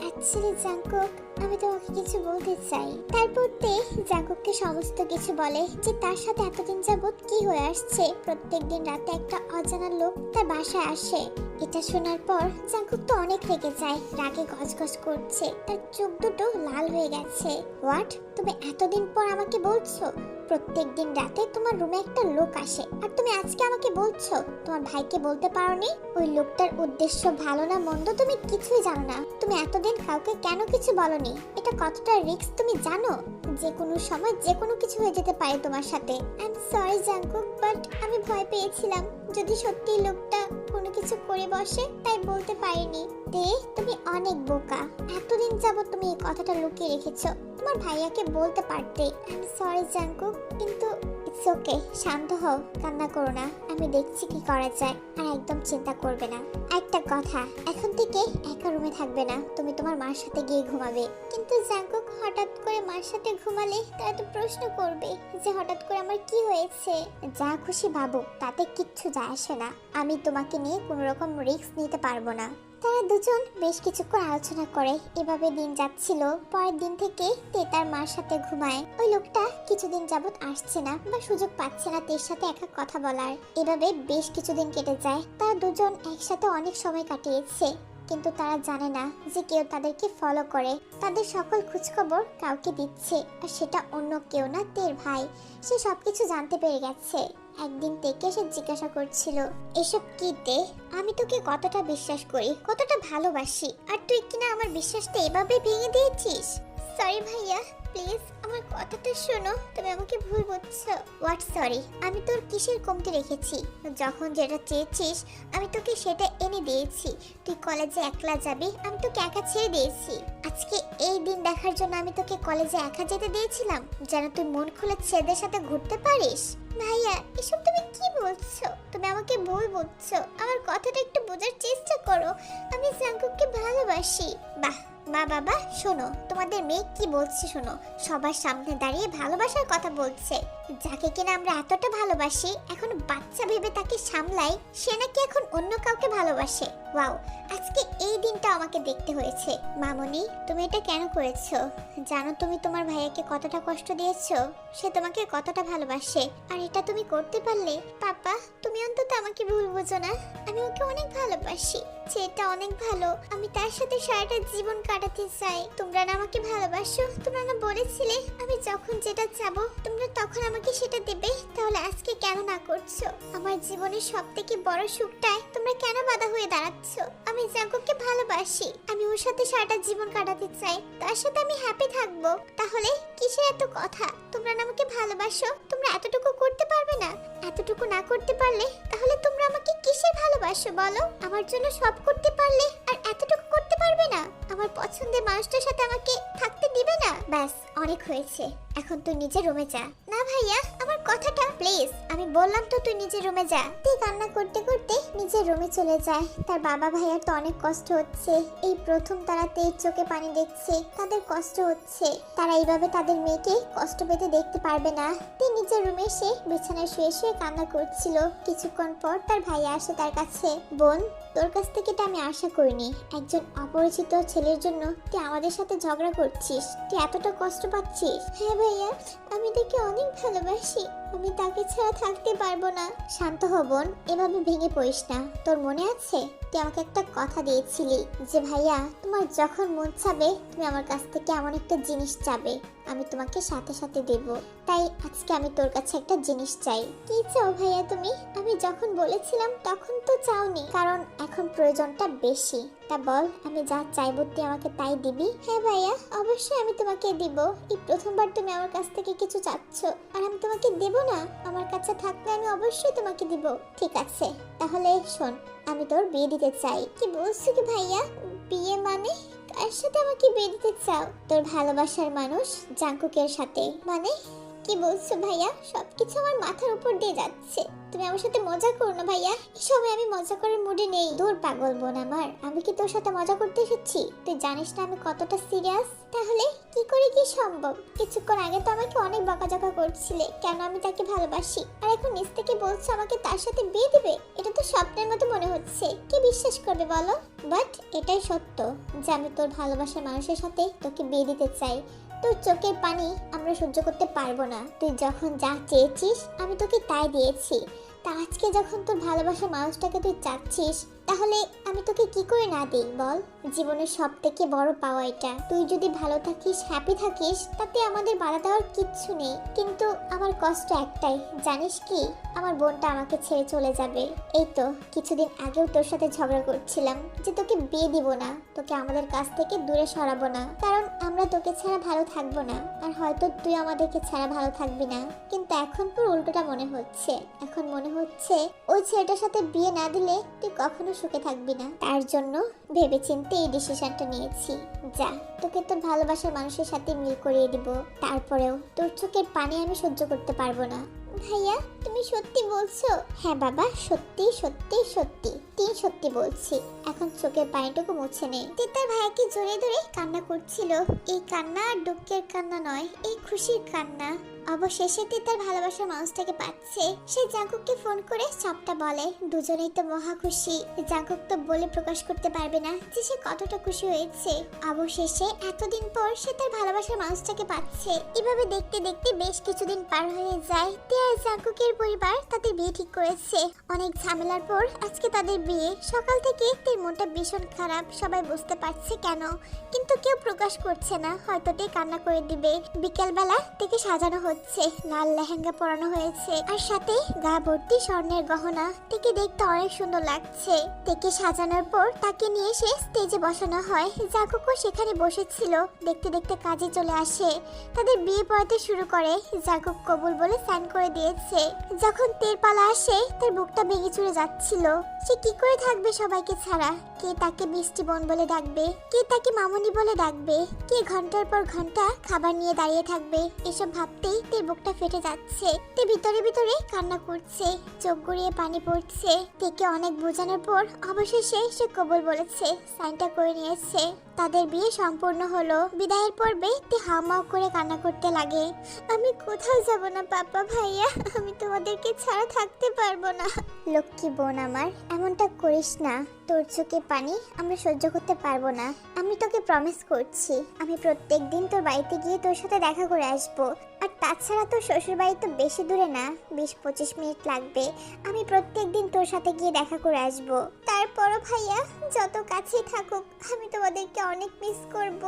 Speaker 1: অ্যাকচুয়ালি জাঙ্কুক, আমি তোমাকে কিছু বলতে চাই। তারপর তে জাঙ্কুককে সমস্ত কিছু বলে যে তার সাথে এতদিন যাবত কি হয়ে আসছে। প্রত্যেকদিন রাতে একটা অজানা লোক তার বাসায় আসে। এটা শোনার পর জাঙ্কুক তো অনেক রেগে যায়, রাগে গজগজ করছে, তার চোখ দুটো লাল হয়ে গেছে। হোয়াট? তুমি এতদিন পর আমাকে বলছো প্রত্যেকদিন রাতে তোমার রুমে একটা লোক আসে, আর তুমি আজকে আমাকে বলছো তোমার ভাইকে বলতে পারোনি? ওই লোকটার উদ্দেশ্য ভালো না মন্দ তুমি কিছুই জানো না। তুমি এতদিন কাউকে কেন কিছু বলনি? এটা কতটা রিস্ক তুমি জানো? যে কোনো সময় যে কোনো কিছু হয়ে যেতে পারে তোমার সাথে। I am sorry Jungkook, but আমি ভয় পেয়েছিলাম যদি সত্যি লোকটা কোনো কিছু করে বসে, তাই বলতে পারিনি। তে, তুমি অনেক বোকা। এতদিন যাবত তুমি এই কথাটা লুকিয়ে রেখেছো। তোমার ভাইয়াকে বলতে পারতে। আই এম সরি জাঙ্কুক, কিন্তু ইটস ওকে। শান্ত হও, কান্না করো না। আমি দেখছি কি করা যায়। আর একদম চিন্তা করবে না। একটা কথা, এখন থেকে একা রুমে থাকবে না, তুমি তোমার মার সাথে গিয়ে ঘুমাবে। কিন্তু জাঙ্কুক, হঠাৎ করে মার সাথে ঘুমালে তারা তো প্রশ্ন করবে যে হঠাৎ করে আমার কি হয়েছে। যা খুশি ভাবো, তাতে কিচ্ছু যায় আসে না। আমি তোমাকে নিয়ে কোনো রকম রিস্ক নিতে পারবো না। তারা দুজন বেশ কিছুক্ষণ আলোচনা করে। এভাবে দিন যাচ্ছিল। পরের দিন থেকে তে তার মার সাথে ঘুমায়। ওই লোকটা কিছুদিন যাবত আসছে না বা সুযোগ পাচ্ছে না তের সাথে একা কথা বলার। এভাবে বেশ কিছুদিন কেটে যায়। তারা দুজন একসাথে অনেক সময় কাটিয়েছে, কিন্তু তারা জানে না যে কেউ তাদেরকে ফলো করে, তাদের সকল খোঁজখবর কাউকে দিচ্ছে, আর সেটা অন্য কেউ না, তের ভাই। সে সবকিছু জানতে পেরে গেছে। একদিন তেকে সে জিজ্ঞাসা করছিল, এসব কি তে? আমি তোকে কতটা বিশ্বাস করি, কতটা ভালোবাসি, আর তুই কিনা আমার বিশ্বাসটা এভাবে ভেঙে দিয়েছিস। সরি ভাইয়া, প্লিজ আমার কথাটা শোনো, তুমি আমাকে ভুল বুঝছো। What sorry? আমি তোর কিসের কমতি রেখেছি? যখন যেটা চেয়েছিস আমি তোকে সেটা এনে দিয়েছি। তুই কলেজে একলা যাবি, আমি তোকে একা ছেড়ে দিয়েছি। আজকে এই দিন দেখার জন্য আমি তোকে কলেজে একা যেতে দিয়েছিলাম, যেন তুই মন খুলে ছেলেদের সাথে ঘুরতে পারিস। ভাইয়া, এসব তুমি কি বলছো? তুমি আমাকে ভুল বুঝছো। আমার কথাটা একটু বোঝার চেষ্টা করো। আমি জাঙ্কুককে ভালোবাসি। বাহ মা বাবা, শোনো তোমাদের মেয়ে কি বলছে শোনো। সবার সামনে দাঁড়িয়ে ভালোবাসার কথা বলছে। যাকে কিনা আমরা এতটা ভালোবাসি, এখন বাচ্চা ভেবে তাকে সামলাই, সে নাকি এখন অন্য কাউকে ভালোবাসে। ওয়াও, আজকে এই দিনটা আমাকে দেখতে হয়েছে। মামনি, তুমি এটা কেন করেছো? জানো তুমি তোমার ভাইয়াকে কতটা কষ্ট দিয়েছো? সে তোমাকে কতটা ভালোবাসে, আর এটা তুমি করতে পারলে? পাপা, তুমি অন্তত আমাকে ভুল বুঝো না। আমি ওকে অনেক ভালোবাসি, সেটা অনেক ভালো। আমি তার সাথে সারাটা জীবন কাটাতে চাই। তোমরা না আমাকে ভালোবাসো? তোমরা না বলেছিলে আমি যখন যেটা চাবো তোমরা তখন আমাকে সেটা দেবে? তাহলে আজকে কেন না করছো? আমার জীবনের সবথেকে বড় সুখটায় তোমরা কেন বাধা হয়ে দাঁড়াচ্ছো? আমি জাঙ্কুককে ভালোবাসি, আমি ওর সাথে সারাটা জীবন কাটাতে চাই, তার সাথে আমি হ্যাপি থাকবো। তাহলে কিসের এত কথা? তোমরা না আমাকে ভালোবাসো, তোমরা এতটুকু করতে পারবে না? এতটুকু না করতে পারলে তাহলে তোমরা আমাকে কিসের ভালোবাসো বলো? আমার জন্য সব করতে পারলে আর এতটুকু করতে পারবে না? আমার পছন্দের মানুষটার সাথে আমাকে থাকতে দিবে না? ব্যাস, অনেক হয়েছে, এখন তুই নিজের রুমে যা। না ভাইয়া, আমার কথাটা প্লিজ, আমি বললাম তো তুই নিজের রুমে যা। তুই কান্না করতে করতে নিজের রুমে চলে যায়। তার বাবা ভাইয়ার তো অনেক কষ্ট হচ্ছে। এই প্রথম তারা তের চোখে পানি দেখছে, তাদের কষ্ট হচ্ছে। তারা এইভাবে তাদের মেয়েকে কষ্ট পেতে দেখতে পারবে না। তে নিজের রুমে এসে বিছানায় শুয়ে শুয়ে কান্না করছিল। কিছুক্ষণ পর তার ভাইয়া আসে তার কাছে। বোন, তোর কাছ থেকে এটা আমি আশা করিনি। একজন অপরিচিত ছেলের জন্য তুই আমাদের সাথে ঝগড়া করছিস, তুই এতটা কষ্ট পাচ্ছিস। হ্যাঁ ভাইয়া, আমি তাকে অনেক ভালোবাসি, আমি তাকে ছাড়া থাকতে পারবো না। শান্ত হ বোন, এভাবে ভেঙে পড়িস না। তোর মনে আছে তুই আমাকে একটা কথা দিয়েছিলি যে ভাইয়া তোমার যখন মন চাবে তুমি আমার কাছ থেকে এমন একটা জিনিস চাবে, আমি তোমাকে সাথে সাথে দেব। তাই আজকে আমি তোর কাছে একটা জিনিস চাই। কি চাও ভাইয়া তুমি? আমি যখন বলেছিলাম তখন তো চাওনি, কারণ এখন প্রয়োজনটা বেশি। তা বল, আমি যা চাইবো তুই আমাকে তাই দিবি? হ্যাঁ ভাইয়া, অবশ্যই আমি তোমাকে দিব। এই প্রথমবার তুমি আমার কাছ থেকে কিছু চাচ্ছ আর আমি তোমাকে দেব না? আমার কাছে থাকলে আমি অবশ্যই তোমাকে দিব। ঠিক আছে, তাহলে শোন, আমি তোর বিয়ে দিতে চাই। কি বলছো কি ভাইয়া? বিয়ে মানে? কার সাথে আমাকে বিয়ে দিতে চাও? তোর ভালোবাসার মানুষ জাঙ্কুকের সাথে। মানে কি বলছো ভাইয়া? সবকিছু আমার মাথার উপর দিয়ে যাচ্ছে। তুমি আমার সাথে মজা করো না ভাইয়া, এই সময় আমি মজা করার মুডে নেই। দূর পাগল বোন আমার, আমি কি তোর সাথে মজা করতে এসেছি? তুই জানিস না আমি কতটা সিরিয়াস। তাহলে কি করে কি সম্ভব? কিছুক্ষণ আগে তো আমাকে অনেক বকাঝকা করছিলে কেন আমি তাকে ভালোবাসি, আর এখন নিজ থেকে বলছো আমাকে তার সাথে বিয়ে দিবে। এটা তো স্বপ্নের মতো মনে হচ্ছে, কে বিশ্বাস করবে বলো? বাট এটাই সত্য যে আমি তোর ভালোবাসার মানুষের সাথে তোকে বিয়ে দিতে চাই। তোর চোখের পানি আমরা সহ্য করতে পারবো না। তুই যখন যা চেয়েছিস আমি তোকে তাই দিয়েছি। তা আজকে যখন তোর ভালোবাসার মানুষটাকে তুই চাচ্ছিস, তাহলে আমি তোকে কি করে না দিই বল? জীবনের সব থেকে বড় পাওয়া এটা। তুই যদি ভালো থাকিস, হ্যাপি থাকিস, তাতে আমাদের বাধা দেওয়ার কিচ্ছু নেই। কিন্তু আমার কষ্ট একটাই, জানিস কি? আমার বোনটা আমাকে ছেড়ে চলে যাবে। এই তো কিছুদিন আগেও তোর সাথে ঝগড়া করছিলাম যে তোকে বিয়ে দিব না, তোকে আমাদের কাছ থেকে দূরে সরাবো না, কারণ আমরা তোকে ছাড়া ভালো থাকবো না, আর হয়তো তুই আমাদেরকে ছাড়া ভালো থাকবি না। কিন্তু এখন পুরো উল্টোটা মনে হচ্ছে। এখন মনে হচ্ছে ওই ছেলেটার সাথে বিয়ে না দিলে তুই কখনো সুখে থাকবি না। তার জন্য ভেবেচিন্তে এই ডিসিশনটা নিয়েছি। যা, তোকে তোর ভালোবাসার মানুষের সাথে মিল করিয়ে দিব। তারপরেও তোর চোখের পানি আমি সহ্য করতে পারবো না। ভাইয়া, তুমি সত্যি বলছো? হ্যাঁ বাবা, সত্যি সত্যি সত্যি, সত্যি বলছি। এখন চোখের পানিটুকু মুছে নে। তিতার ভাইকে জড়িয়ে ধরে কান্না করছিল। এই কান্না আর দুঃখের কান্না নয়, এই খুশির কান্না। অবশেষে তিতার ভালোবাসার মানুষটাকে পাচ্ছে। সে জাঙ্কুককে ফোন করে সবটা বলে। দুজনেই তো মহা খুশি। জাঙ্কুক তো বলে প্রকাশ করতে পারবে না যে সে কতটা খুশি হয়েছে। অবশেষে এতদিন পর সে তার ভালোবাসার মানুষটাকে পাচ্ছে। এভাবে দেখতে দেখতে বেশ কিছুদিন পার হয়ে যায়। তে আর জাঙ্কুকের পরিবার তাদের বিয়ে ঠিক করেছে। অনেক ঝামেলার পর আজকে তাদের বিয়ে। সকাল থেকে তের মনটা ভীষণ খারাপ, সবাই বুঝতে পারছে কেন, কিন্তু কেউ প্রকাশ করছে না। হয়তো তে কান্না করে দিবে। বিকেলবেলা থেকে সাজানো হচ্ছে, লাল লেহেঙ্গা পরানো হয়েছে আর সাথে গা ভর্তি স্বর্ণের গহনা। তেকে দেখতে অনেক সুন্দর লাগছে। তেকে সাজানোর পর তাকে নিয়ে এসে স্টেজে বসানো হয়। জাঙ্কুকও সেখানে বসেছিল। দেখতে দেখতে কাজে চলে আসে। তাদের বিয়ে পড়াতে শুরু করে। জাঙ্কুক কবুল বলে সাইন করে দিয়েছে। যখন তের পালা আসে, তার বুকটা ভেঙে চুরে যাচ্ছিল। সে কি করে থাকবে সবাইকে ছাড়া? কে তাকে মিষ্টি বোন বলে ডাকবে, কে তাকে মামুনি বলে ডাকবে, কে ঘন্টার পর ঘন্টা খাবার নিয়ে দাঁড়িয়ে থাকবে? এসব ভাবতেই তের বুকটা ফেটে যাচ্ছে। তে ভিতরে ভিতরে কান্না করছে, চোখ গড়িয়ে পানি পড়ছে। তেকে অনেক বোঝানোর পর অবশেষে সে কবুল বলেছে, সাইনটা করে নিয়েছে। তাদের বিয়ে সম্পূর্ণ হলো। বিদায়ের পর্বে তে হাউমাউ করে কান্না করতে লাগে। আমি কোথাও যাব না পাপা ভাইয়া, আমি তোমাদেরকে ছাড়া থাকতে পারবো না। লক্ষ্মী বোন আমার, এমনটা করিস না। তোর চোখে পানি আমরা সহ্য করতে পারবো না। আমি তোকে প্রমিস করছি, আমি প্রত্যেক দিন তোর বাড়িতে গিয়ে তোর সাথে দেখা করে আসবো। আর তাছাড়া তোর শ্বশুর বাড়ি তো বেশি দূরে না, 20-25 মিনিট লাগবে। আমি প্রত্যেক দিন তোর সাথে গিয়ে দেখা করে আসবো। তারপরও ভাইয়া, যত কাছেই থাকুক, আমি তোমাদেরকে অনেক মিস করব।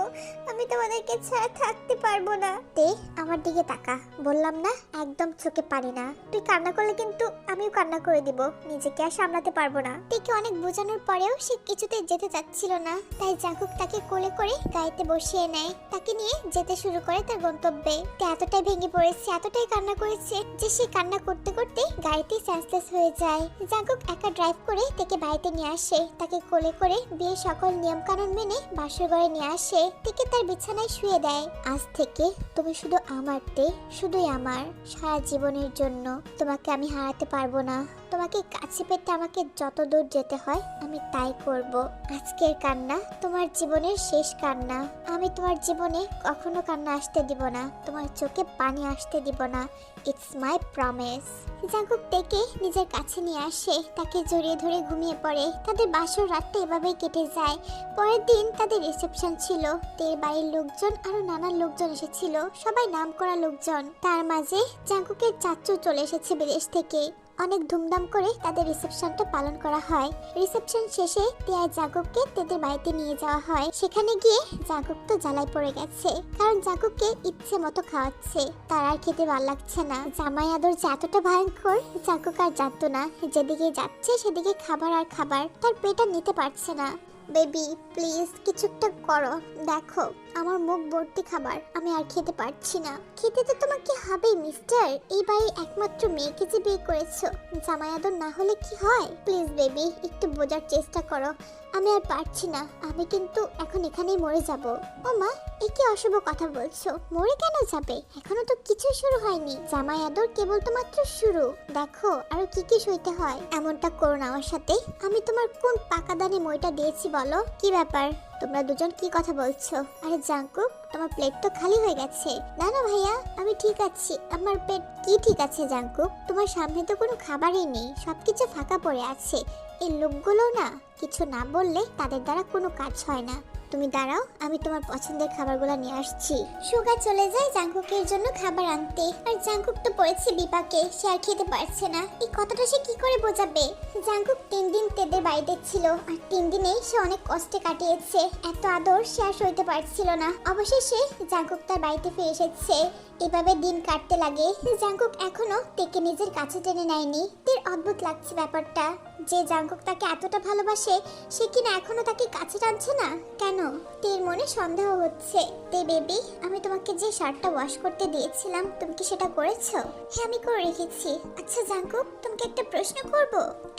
Speaker 1: আমি তোমাদেরকে ছাড়া থাকতে পারবো না। তে আমার দিকে তাকা, বললাম না একদম চোখে পানি না। তুই কান্না করলে কিন্তু আমিও কান্না করে দিব। নিজেকে আর সামলাতে পারবো না। তেকে অনেক বোঝানোর পরেও সে কিছুতে যেতে চাচ্ছিল না। তাই জাঙ্কুক তাকে কোলে করে গাড়িতে বসিয়ে নেয়। তাকে নিয়ে যেতে শুরু করে তার গন্তব্যে। তে এতটাই ভেঙে পড়েছে, এতটাই কান্না করেছে যে সে কান্না করতে করতে গাড়িতেই সেন্সলেস হয়ে যায়। জাঙ্কুক একা ড্রাইভ করে তাকে বাড়িতে নিয়ে আসে। তাকে কোলে করে বিয়ের সকল নিয়ম কানুন মেনে বাসর ঘরে নিয়ে আসে। তাকে তার বিছানায় শুয়ে দেয়। আজ থেকে তুমি শুধু আমার তে, শুধুই আমার। সারা জীবনের জন্য তোমাকে আমি হারাতে পারবো না। তোমাকে কাছে পেতে আমাকে যত দূর যেতে হয় আমি তাই করব। আজকের কান্না তোমার জীবনের শেষ কান্না। আমি তোমার জীবনে কখনো কান্না আসতে দিব না, তোমার চোখে পানি আসতে দিব না। It's my promise. জাঙ্কুক তেকে নিজের কাছে নিয়ে আসে, তাকে জড়িয়ে ধরে ঘুমিয়ে পড়ে। তাদের বাসর রাতটা এভাবেই কেটে যায়। পরের দিন তাদের রিসেপশন ছিল। তের বাড়ির লোকজন আরো নানান লোকজন এসেছিল, সবাই নামকরা লোকজন। তার মাঝে জাঙ্কুকের চাচু চলে এসেছে বিদেশ থেকে। অনেক ধুমধাম করে তাদের রিসেপশনটা পালন করা হয়। রিসেপশন শেষে তিয়া জাঙ্কুককে তেদের বাড়িতে নিয়ে যাওয়া হয়। সেখানে গিয়ে জাঙ্কুক তো জ্বালায় পড়ে গেছে, কারণ জাঙ্কুককে ইচ্ছে মতো খাওয়াচ্ছে। তার আর খেতে ভালো লাগছে না। জামাই আদর যে এতটা ভয়ঙ্কর জাঙ্কুক আর জানতো না। যেদিকে যাচ্ছে সেদিকে খাবার আর খাবার, তার পেট আর নিতে পারছে না। বেবি প্লিজ কিছু একটা করো, দেখো আমার মুখ ভর্তি খাবার, আমি আর খেতে পারছি না। খেতে তো তোমাকে হবেই মিস্টার, এই বাড়ির একমাত্র মেয়েকে যে বিয়ে করেছো, জামাই আদর না হলে কি হয়? প্লিজ বেবি একটু বোঝার চেষ্টা করো, আমি আর পারছি না। আমি কিন্তু এখন এখানেই মরে যাব। ও মা, এ কি অশুভ কথা বলছো? মরে কেন যাবে? এখনো তো কিছু শুরু হয়নি। জামাই আদর কেবল তো মাত্র শুরু, দেখো আরো কি কি সইতে হয়। এমনটা করো না আমার সাথে। আমি তোমার কোন পাকা দানে মইটা দিয়েছি বলো? কি ব্যাপার, তোমরা দুজন কি কথা বলছো? আরে জাঙ্কুক, তোমার প্লেট তো খালি হয়ে গেছে। না না ভাইয়া, আমি ঠিক আছি। আমার পেট কি ঠিক আছে জাঙ্কুক? তোমার সামনে তো কোনো খাবারই নেই, সবকিছু ফাঁকা পড়ে আছে। এই লোকগুলো না কিছু না বললে তাদের দ্বারা কোনো কাজ হয় না। তুমি দাঁড়াও, আমি তোমার পছন্দের খাবারগুলো নিয়ে আসছি। সুগা চলে যায় জাঙ্কুকের জন্য খাবার আনতে। আর জাঙ্কুক তো পড়েছে বিপাকে, সে আর খেতে পারছে না। এই কথাটা সে কি করে বোঝাবে? জাঙ্কুক 3 দিন তেদের বাড়িতে ছিল, আর 3 দিনেই সে অনেক কষ্টে কাটিয়েছে। এত আদর সে আর সইতে পারছিল না। অবশেষে জাঙ্কুক তার বাড়িতে ফিরে এসেছে। এভাবে দিন কাটতে লাগে। জাঙ্কুক এখনো তেকে নিজের কাছে টেনে নেয়নি। তের অদ্ভুত লাগছে ব্যাপারটা, যে জাঙ্কুক তাকে এতটা ভালোবাসে সে কিনা এখনো তাকে কাছে টানছে না। কেন? তের মনে সন্দেহ হচ্ছে। তে বেবি, আমি তোমাকে যে শার্টটা ওয়াশ করতে দিয়েছিলাম, তুমি কি সেটা করেছো? হ্যাঁ আমি করে রেখেছি। আচ্ছা জাঙ্কুক, তোমাকে একটা প্রশ্ন করব।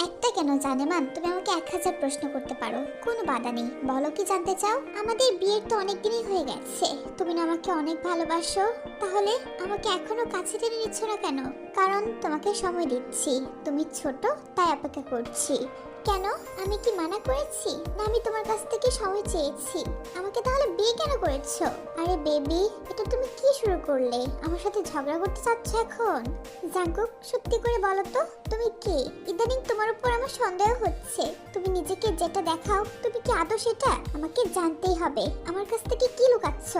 Speaker 1: একটা বাধা কেন জানেমান? তুমি আমাকে 1000 প্রশ্ন করতে পারো, কোনো বাধা নেই। বলো কি জানতে চাও? আমাদের বিয়ের তো অনেক দিনই হয়ে গেছে, তুমি না আমাকে অনেক ভালোবাসো, তাহলে আমাকে এখনো কাছে টেনে নিচ্ছ না কেন? কারণ তোমাকে সময় দিচ্ছি, তুমি ছোট তাই অপেক্ষা করছি। কেন, আমি কি মানা করেছি? না আমি তোমার কাছ থেকে সময় চেয়েছি? আমাকে তাহলে বিয়ে কেন করেছো? আরে বেবি, এটা তুমি কি শুরু করলে? আমার সাথে ঝগড়া করতে চাচ্ছ এখন? জাঙ্কুক, সত্যি করে বলো তো তুমি কে? ইদানিং তোমার উপর আমার সন্দেহ হচ্ছে। তুমি নিজেকে যেটা দেখাও, তুমি কি আদৌ সেটা? আমাকে জানতেই হবে, আমার কাছ থেকে কি লুকাচ্ছ?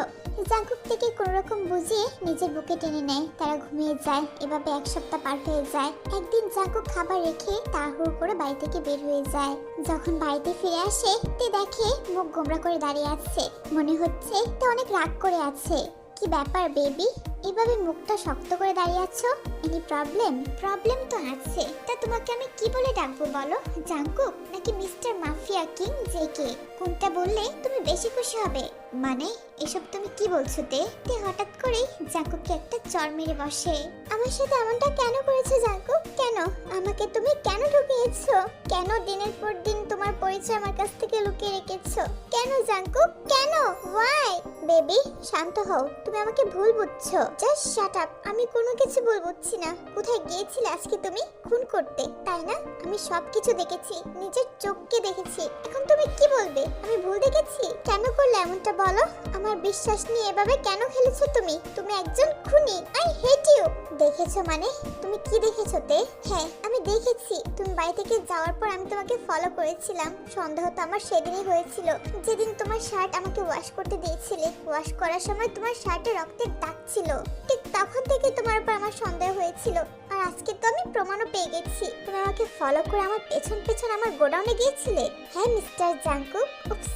Speaker 1: জাঙ্কুক থেকে কোনো রকম বুঝিয়ে নিজের বুকে টেনে নেয়। তারা ঘুমিয়ে যায়। এভাবে 1 সপ্তাহ পার হয়ে যায়। একদিন জাঙ্কুক খাবার রেখে তাড়াহুড়ো করে বাড়ি থেকে বের হয়ে যায়। যখন বাড়িতে ফিরে আসে, তে দেখে মুখ গোমড়া করে দাঁড়িয়ে আছে। মনে হচ্ছে তে অনেক রাগ করে আছে। কি ব্যাপার বেবি, এভাবে মুখটা শক্ত করে দাঁড়িয়ে আছো? Any problem? প্রবলেম তো আছে, তা তোমাকে আমি কি বলে ডাকবো বলো? জাঙ্কুক নাকি মিস্টার মাফিয়া কিং জেকে? কোনটা বললে তুমি বেশি খুশি হবে? মানে এসব তুমি কি বলছো তে? হঠাৎ করেই জাঙ্কুককে একটা চড় মেরে বসে। আমার সাথে এমনটা কেন করেছো জাঙ্কুক? কেন আমাকে তুমি কেন ঢুকিয়েছো? কেন দিনের পর দিন তোমার পরিচয় আমার কাছ থেকে লুকিয়ে রেখেছো? কেন জাঙ্কুক, কেন? ওয়াই? বেবি শান্ত হও, তুমি আমাকে ভুল বুঝছো। Just shut up. আমি কোনো কিছু ভুল বুঝছি না। কোথায় গিয়েছিলে আজকে তুমি? খুন করতে, তাই না? আমি সবকিছু দেখেছি, নিজের চোখকে দেখেছি। এখন তুমি কি বলবে আমি ভুল দেখেছি? কেন করলে এমনটা বলো? আমার বিশ্বাস নিয়ে এভাবে কেন খেলেছো তুমি? তুমি একজন খুনি। I hate you. দেখেছো মানে? তুমি কি দেখেছো তে? হ্যাঁ আমি দেখেছি, তুমি বাড়ি থেকে যাওয়ার পর আমি তোমাকে ফলো করেছিলাম। সন্দেহ তো আমার সেদিনই হয়েছিল, যেদিন তোমার শার্ট আমাকে ওয়াশ করতে দিয়েছিলে। ওয়াশ করার সময় তোমার শার্টে রক্তের দাগ ছিল, ঠিক তখন থেকে তোমার উপর আমার সন্দেহ হয়েছিল। আর আজকে তো আমি প্রমাণও পেয়ে গেছি। তুমি আমাকে ফলো করে আমার পেছন পেছন আমার গোডাউনে গিয়েছিলে। হ্যাঁ mister Jungkook,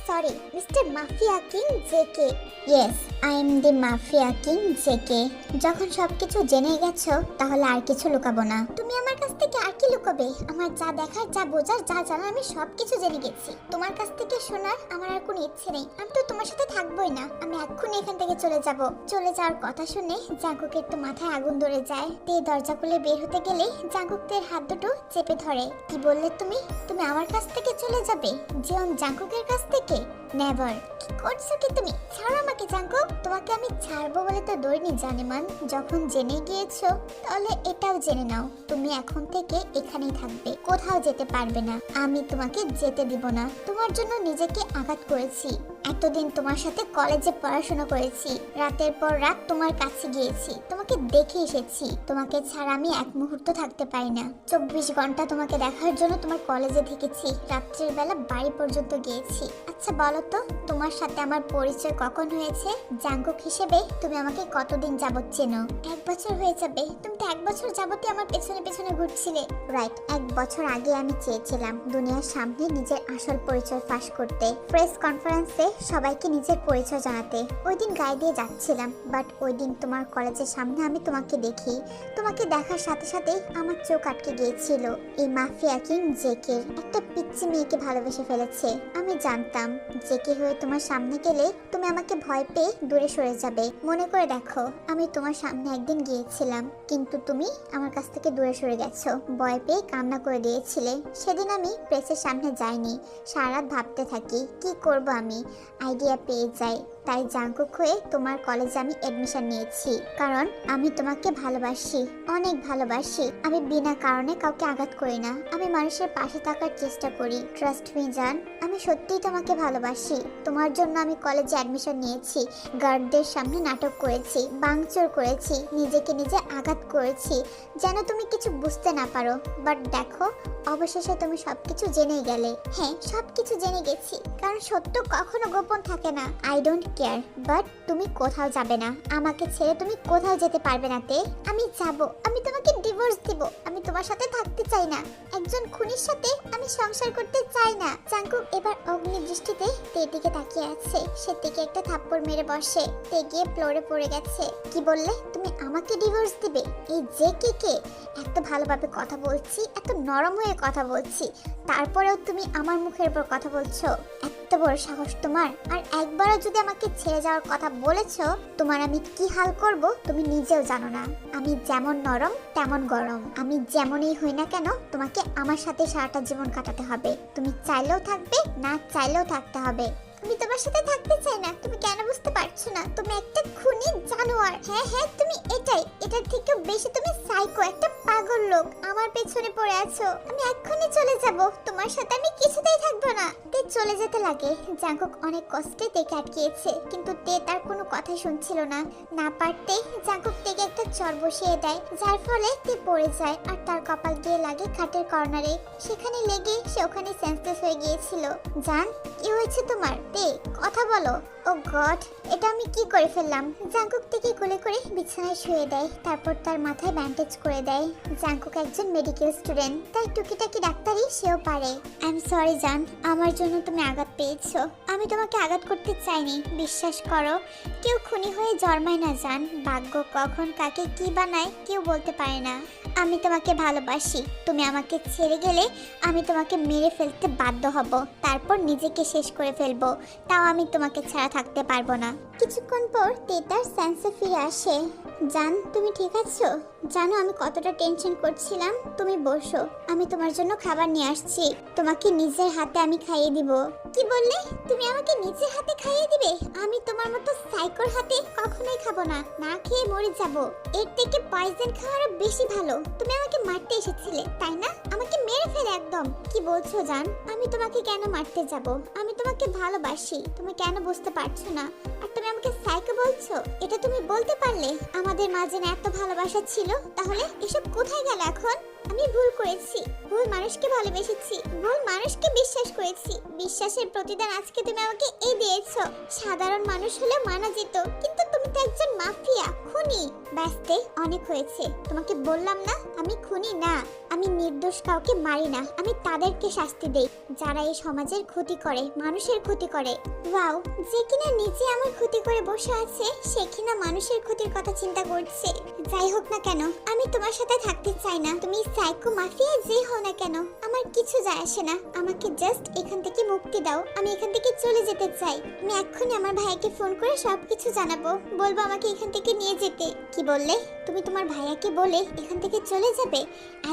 Speaker 1: sorry mister mafia king JK. Yes, I am the mafia king JK. যখন সবকিছু জেনে গেছো, তাহলে আর কিছু লুকাবো না। তুমি আমার কাছ থেকে আর কি লুকাবে? আমার যা দেখার, যা বোঝার, যা জানার আমি সবকিছু জেনে গেছি। তোমার কাছ থেকে শোনার আমার আর কোনো ইচ্ছে নেই। আমি তো তোমার সাথে থাকবোই না। আমি এক্ষুনি এখান থেকে চলে যাব। চলে যাওয়ার কথা শুনে জাঙ্কুকের তো মাথায় আগুন ধরে যায়। তে দরজা খুলে বের হতে গেলে জাঙ্কুকের হাত দুটো চেপে ধরে। কি বললে তুমি? তুমি আমার কাছ থেকে চলে যাবে? জিয়ন জাঙ্কুকের কাছ থেকে? নেভার। কি করছো কি তুমি? ছাড়ো আমাকে জাঙ্কুক। তোমাকে আমি ছাড়বো বলে তো দৌড়নি জানেমান। যখন জেনে গিয়েছো, তাহলে এটাও জেনে নাও, তুমি এখন থেকে এখানেই থাকবে, কোথাও যেতে পারবে না। আমি তোমাকে যেতে দিব না। তোমার জন্য নিজেকে আঘাত করেছি। এতদিন তোমার সাথে কলেজে পড়াশোনা করেছি, রাতের পর রাত তোমার কাছে গিয়েছি, তোমাকে দেখে এসেছি। তোমাকে ছাড়া আমি এক মুহূর্ত থাকতে পারি না। 24 ঘন্টা তোমাকে দেখার জন্য তোমার কলেজে থেকেছি, রাত্রের বেলা বাড়ি পর্যন্ত গিয়েছি। আচ্ছা বলো তো, তোমার সাথে আমার পরিচয় কখন হয়েছে? জাঙ্কুক হিসেবে তুমি আমাকে কতদিন যাবত চেনো? 1 বছর হয়ে যাবে। তুমি তো 1 বছর যাবতই আমার পেছনে পেছনে ঘুরছিলে। রাইট, 1 বছর আগে আমি চেয়েছিলাম দুনিয়ার সামনে নিজের আসল পরিচয় ফাঁস করতে, প্রেস কনফারেন্সে সবাইকে নিজের পরিচয় জানাতে। ওই দিন গায়ে দিয়ে যাচ্ছিলাম, বাট ওই দিন তোমার কলেজের সামনে আমি তোমাকে দেখি। তোমাকে দেখার সাথে সাথেই আমার চোখ আটকে গিয়েছিল। এই মাফিয়া কিং জেকে একটা পিচ্চি মেয়েকে ভালোবেসে ফেলেছে। আমি জানতাম জেকে হয়ে তোমার সামনে গেলে তুমি আমাকে ভয় পেয়ে দূরে সরে যাবে। মনে করে দেখো, আমি তোমার সামনে একদিন গিয়েছিলাম, কিন্তু তুমি আমার কাছ থেকে দূরে সরে গেছো। ভয় পেয়ে কান্না করে দিয়েছিলে। সেদিন আমি প্রেসের সামনে যাইনি, সারা রাত ভাবতে থাকি কি করব আমি। আইডিয়া পেয়ে যাই, তাই জাঙ্কুক হয়ে তোমার কলেজে আমি এডমিশন নিয়েছি। কারণ আমি তোমাকে ভালোবাসি, অনেক ভালোবাসি। আমি বিনা কারণে কাউকে আঘাত করি না। আমি মানুষের পাশে থাকার চেষ্টা করি। ট্রাস্ট মি জান, আমি সত্যিই তোমাকে ভালোবাসি। তোমার জন্য আমি কলেজে অ্যাডমিশন নিয়েছি, গার্ডদের সামনে নাটক করেছি, ভাঙচুর করেছি, নিজেকে নিজে আঘাত করেছি, যেন তুমি কিছু বুঝতে না পারো। বাট দেখো, অবশেষে তুমি সবকিছু জেনে গেলে। হ্যাঁ, সবকিছু জেনে গেছি, কারণ সত্য কখনো গোপন থাকে না। আই ডোন্ট কেয়ার, বাট তুমি কোথাও যাবে না। আমাকে ছেড়ে তুমি কোথাও যেতে পারবে না তে। আমি যাব, আমি তোমাকে ডিভোর্স দিব। আমি তোমার সাথে থাকতে চাই না। একজন খুনির সাথে আমি সংসার করতে চাই না। জাঙ্কুক এবার অগ্নি দৃষ্টিতে তের দিকে তাকিয়ে আছে। সে থেকে একটা থাপ্পড় মেরে বসে। তে গিয়ে ফ্লোরে পড়ে গেছে। কি বললে? তুমি আমাকে ডিভোর্স দিবে? এই জেকে কে? এত ভালোভাবে কথা বলছি, এত নরম হয়ে কথা বলছি, তারপরেও তুমি আমার মুখের উপর কথা বলছো। এত বড় সাহস তোমার! আর একবারও যদি আমাকে ছেড়ে যাওয়ার কথা বলেছো, তোমার আমি কি হাল করব তুমি নিজেও জানো না। আমি যেমন নরম তেমন গরম, আমি যেমনই হই না কেন তোমাকে আমার সাথে সারাটা জীবন কাটাতে হবে। তুমি চাইলেও থাকবে, না চাইলেও থাকতে হবে। আমি তোমার সাথে থাকতে চাই না, তুমি কেন বুঝতে পারছো না? তুমি একটা খুনি জানোয়ার। হ্যাঁ হ্যাঁ, তুমি এটার থেকে বেশি তুমি সাইকো, একটা পাগল লোক। আমার পেছনে পড়ে আছো। আমি এক্ষুনি চলে যাব, তোমার সাথে আমি কিছুতেই থাকবো না। তে চলে যেতে লাগে। জাঙ্কুক অনেক কষ্টে তেকে আটকিয়েছে, কিন্তু তে তার কোনো কথা শুনছিল না। না পারতে জাঙ্কুক তেকে একটা চর বসিয়ে দেয়, যার ফলে তে পড়ে যায় আর তার কপাল গিয়ে লাগে খাটের কর্নারে। সেখানে লেগে সে ওখানে সেন্সলেস হয়ে গিয়েছিল। জান, কি হয়েছে তোমার? তে, কথা বলো। ও গড, এটা আমি কি করে ফেললাম? জাঙ্কুক থেকে কোলে করে বিছানায় শুয়ে দেয়, তারপর তার মাথায় ব্যান্ডেজ করে দেয়। জাঙ্কুক একজন মেডিকেল স্টুডেন্ট, তাই টুকিটাকি ডাক্তারি সেও পারে। আই এম সরি জান, আমার জন্য তুমি আঘাত পেয়েছো। আমি তোমাকে আঘাত করতে চাইনি, বিশ্বাস করো। কেউ খুনি হয়ে জন্মায় না জান। ভাগ্য কখন কাকে কি বানায় কেউ বলতে পারে না। আমি তোমাকে ভালোবাসি। তুমি আমাকে ছেড়ে গেলে আমি তোমাকে মেরে ফেলতে বাধ্য হব, তারপর নিজেকে শেষ করে ফেলবো। তাও আমি তোমাকে ছাড়া থাকতে পারবো না। কিছুক্ষণ পর তেতার সেন্সে ফিরে আসে। জান, তুমি ঠিক আছো? জানো আমি কতটা টেনশন করছিলাম। তুমি বসো, আমি তোমার জন্য খাবার নিয়ে আসছি। তোমাকে নিজের হাতে আমি খাইয়ে দিব। কি বললে? তুমি আমাকে নিজের হাতে খাইয়ে দিবে? আমি তোমার মতো সাইকোর হাতে কখনোই খাবো না, না খেয়ে মরে যাব। এর থেকে পয়জন খাওয়ার বেশি ভালো। তুমি আমাকে মারতে এসেছিলে তাই না? আমাকে মেরে ফেলে একদম। কি বলছো জান? আমি তোমাকে কেন মারতে যাব? আমি তোমাকে ভালোবাসি, তুমি কেন বুঝতে পারছো না? আর তুমি আমাকে সাইকো বলছো? এটা তুমি বলতে পারলে? আমাদের মাঝে না এত ভালোবাসা ছিল, তাহলে এসব কোথায় গেল এখন? আমি ভুল করেছি, ভুল মানুষকে ভালোবেসেছি, ভুল মানুষকে বিশ্বাস করেছি। বিশ্বাসের প্রতিদান আজকে তুমি আমাকে এই দিয়েছো। সাধারণ মানুষ হলে মানা যেত, কিন্তু তুমি তো একজন মাফিয়া, খুনি। ব্যস্তে অনেক হয়েছে। তোমাকে বললাম না আমি খুনি না। আমি নির্দোষ কাউকে মারি না, আমি তাদেরকে শাস্তি দেই যারা এই সমাজের ক্ষতি করে, মানুষের ক্ষতি করে। ওয়াও, যে কিনা নিজে আমার ক্ষতি করে বসে আছে, সে কিনা মানুষের ক্ষতির কথা চিন্তা করছে। যাই হোক না কেন, আমি তোমার সাথে থাকতে চাই না। তুমি সাইকো মাফিয়া যে হও না কেন, আমার কিছু যায় আসে না। আমাকে জাস্ট এখান থেকে মুক্তি দাও, আমি এখান থেকে চলে যেতে চাই। আমি এক্ষুনি আমার ভাইয়াকে ফোন করে সবকিছু জানাবো, বলবো আমাকে এখান থেকে নিয়ে যেতে। কি বললে? তুমি তোমার ভাইয়াকে বলে এখান থেকে চলে যাবে?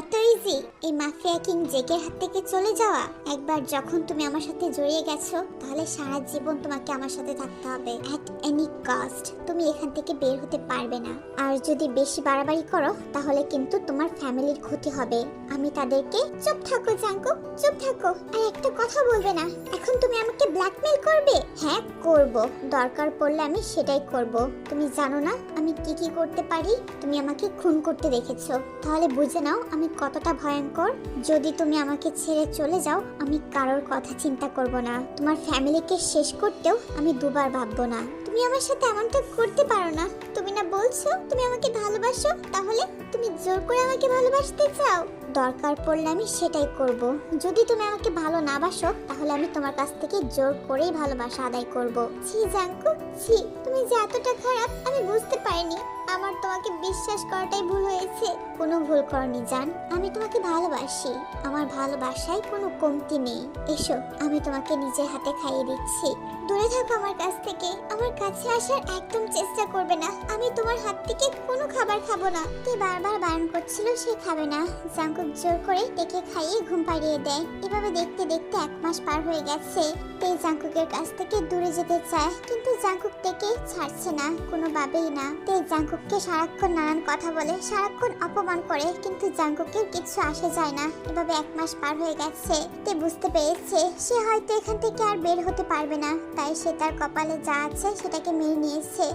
Speaker 1: এত ইজি এই মাফিয়া কিং জেকের হাত থেকে চলে যাওয়া? একবার যখন তুমি আমার সাথে জড়িয়ে গেছো, তাহলে সারা জীবন তোমাকে আমার সাথে থাকতে হবে, এট এনি কস্ট। তুমি এখান থেকে বের হতে পারবে না। আর যদি বেশি বাড়াবাড়ি করো, তাহলে কিন্তু তোমার ফ্যামিলির ক্ষতি হবে। আমি তাদেরকে... চুপ থাকো জাঙ্কুক, চুপ থাকো। আর একটা কথা বলবে না। এখন তুমি আমাকে ব্ল্যাকমেল করবে? হ্যাঁ করব, দরকার পড়লে আমি সেটাই করব। তুমি জানো না আমি কি কি করতে পারি? তুমি আমাকে খুন করতে দেখেছো, তাহলে বুঝে নাও আমি কতটা ভয়ঙ্কর। যদি তুমি আমাকে ছেড়ে চলে যাও, আমি কারোর কথা চিন্তা করব না। তোমার ফ্যামিলিকে শেষ করতেও আমি দুবার ভাববো না। তুমি আমার সাথে এমনটা করতে পারো না। তুমি না বলছো তুমি আমাকে ভালোবাসো, তাহলে তুমি জোর করে আমাকে ভালোবাসতে চাও? দরকার পড়লে আমি সেটাই করব। যদি তুমি আমাকে ভালো না বাসো, তাহলে আমি তোমার কাছ থেকে জোর করেই ভালোবাসা আদায় করব। ছি জাঙ্কুক, ছি, তুমি যে এতটা খারাপ আমি বুঝতে পারিনি। আমার তোমাকে বিশ্বাস করাটাই ভুল হয়েছে। কোনো ভুল করনি জান, আমি তোমাকে ভালোবাসি। আমার ভালোবাসায় কোনো কমতি নেই। এসো, আমি তোমাকে নিজের হাতে খাইয়ে দিচ্ছি। দূরে থাকো আমার কাছ থেকে, আমার কাছে আসার একদম চেষ্টা করবে না। আমি তোমার হাত থেকে কোনো খাবার খাবো না। তে বারবার বারণ করছিল সে খাবে না। জাঙ্কুক জোর করে তেকে খাইয়ে ঘুম পাড়িয়ে দেয়। এভাবে দেখতে দেখতে 1 মাস পার হয়ে গেছে। তে জাঙ্কুকের কাছ থেকে দূরে যেতে চায়, কিন্তু জাঙ্কুক তেকে ছাড়ছে না, কোনোভাবেই না। তে জাঙ্কুককে সারাক্ষণ নানান কথা বলে, সারাক্ষণ অপমান করে, কিন্তু জাঙ্কুকের কিছু আসে যায় না। এভাবে 1 মাস পার হয়ে গেছে। তে বুঝতে পেরেছে সে হয়তো এখান থেকে আর বের হতে পারবে না, তাই সে তার কপালে যা আছে সেটাকে মেনে নিয়েছে।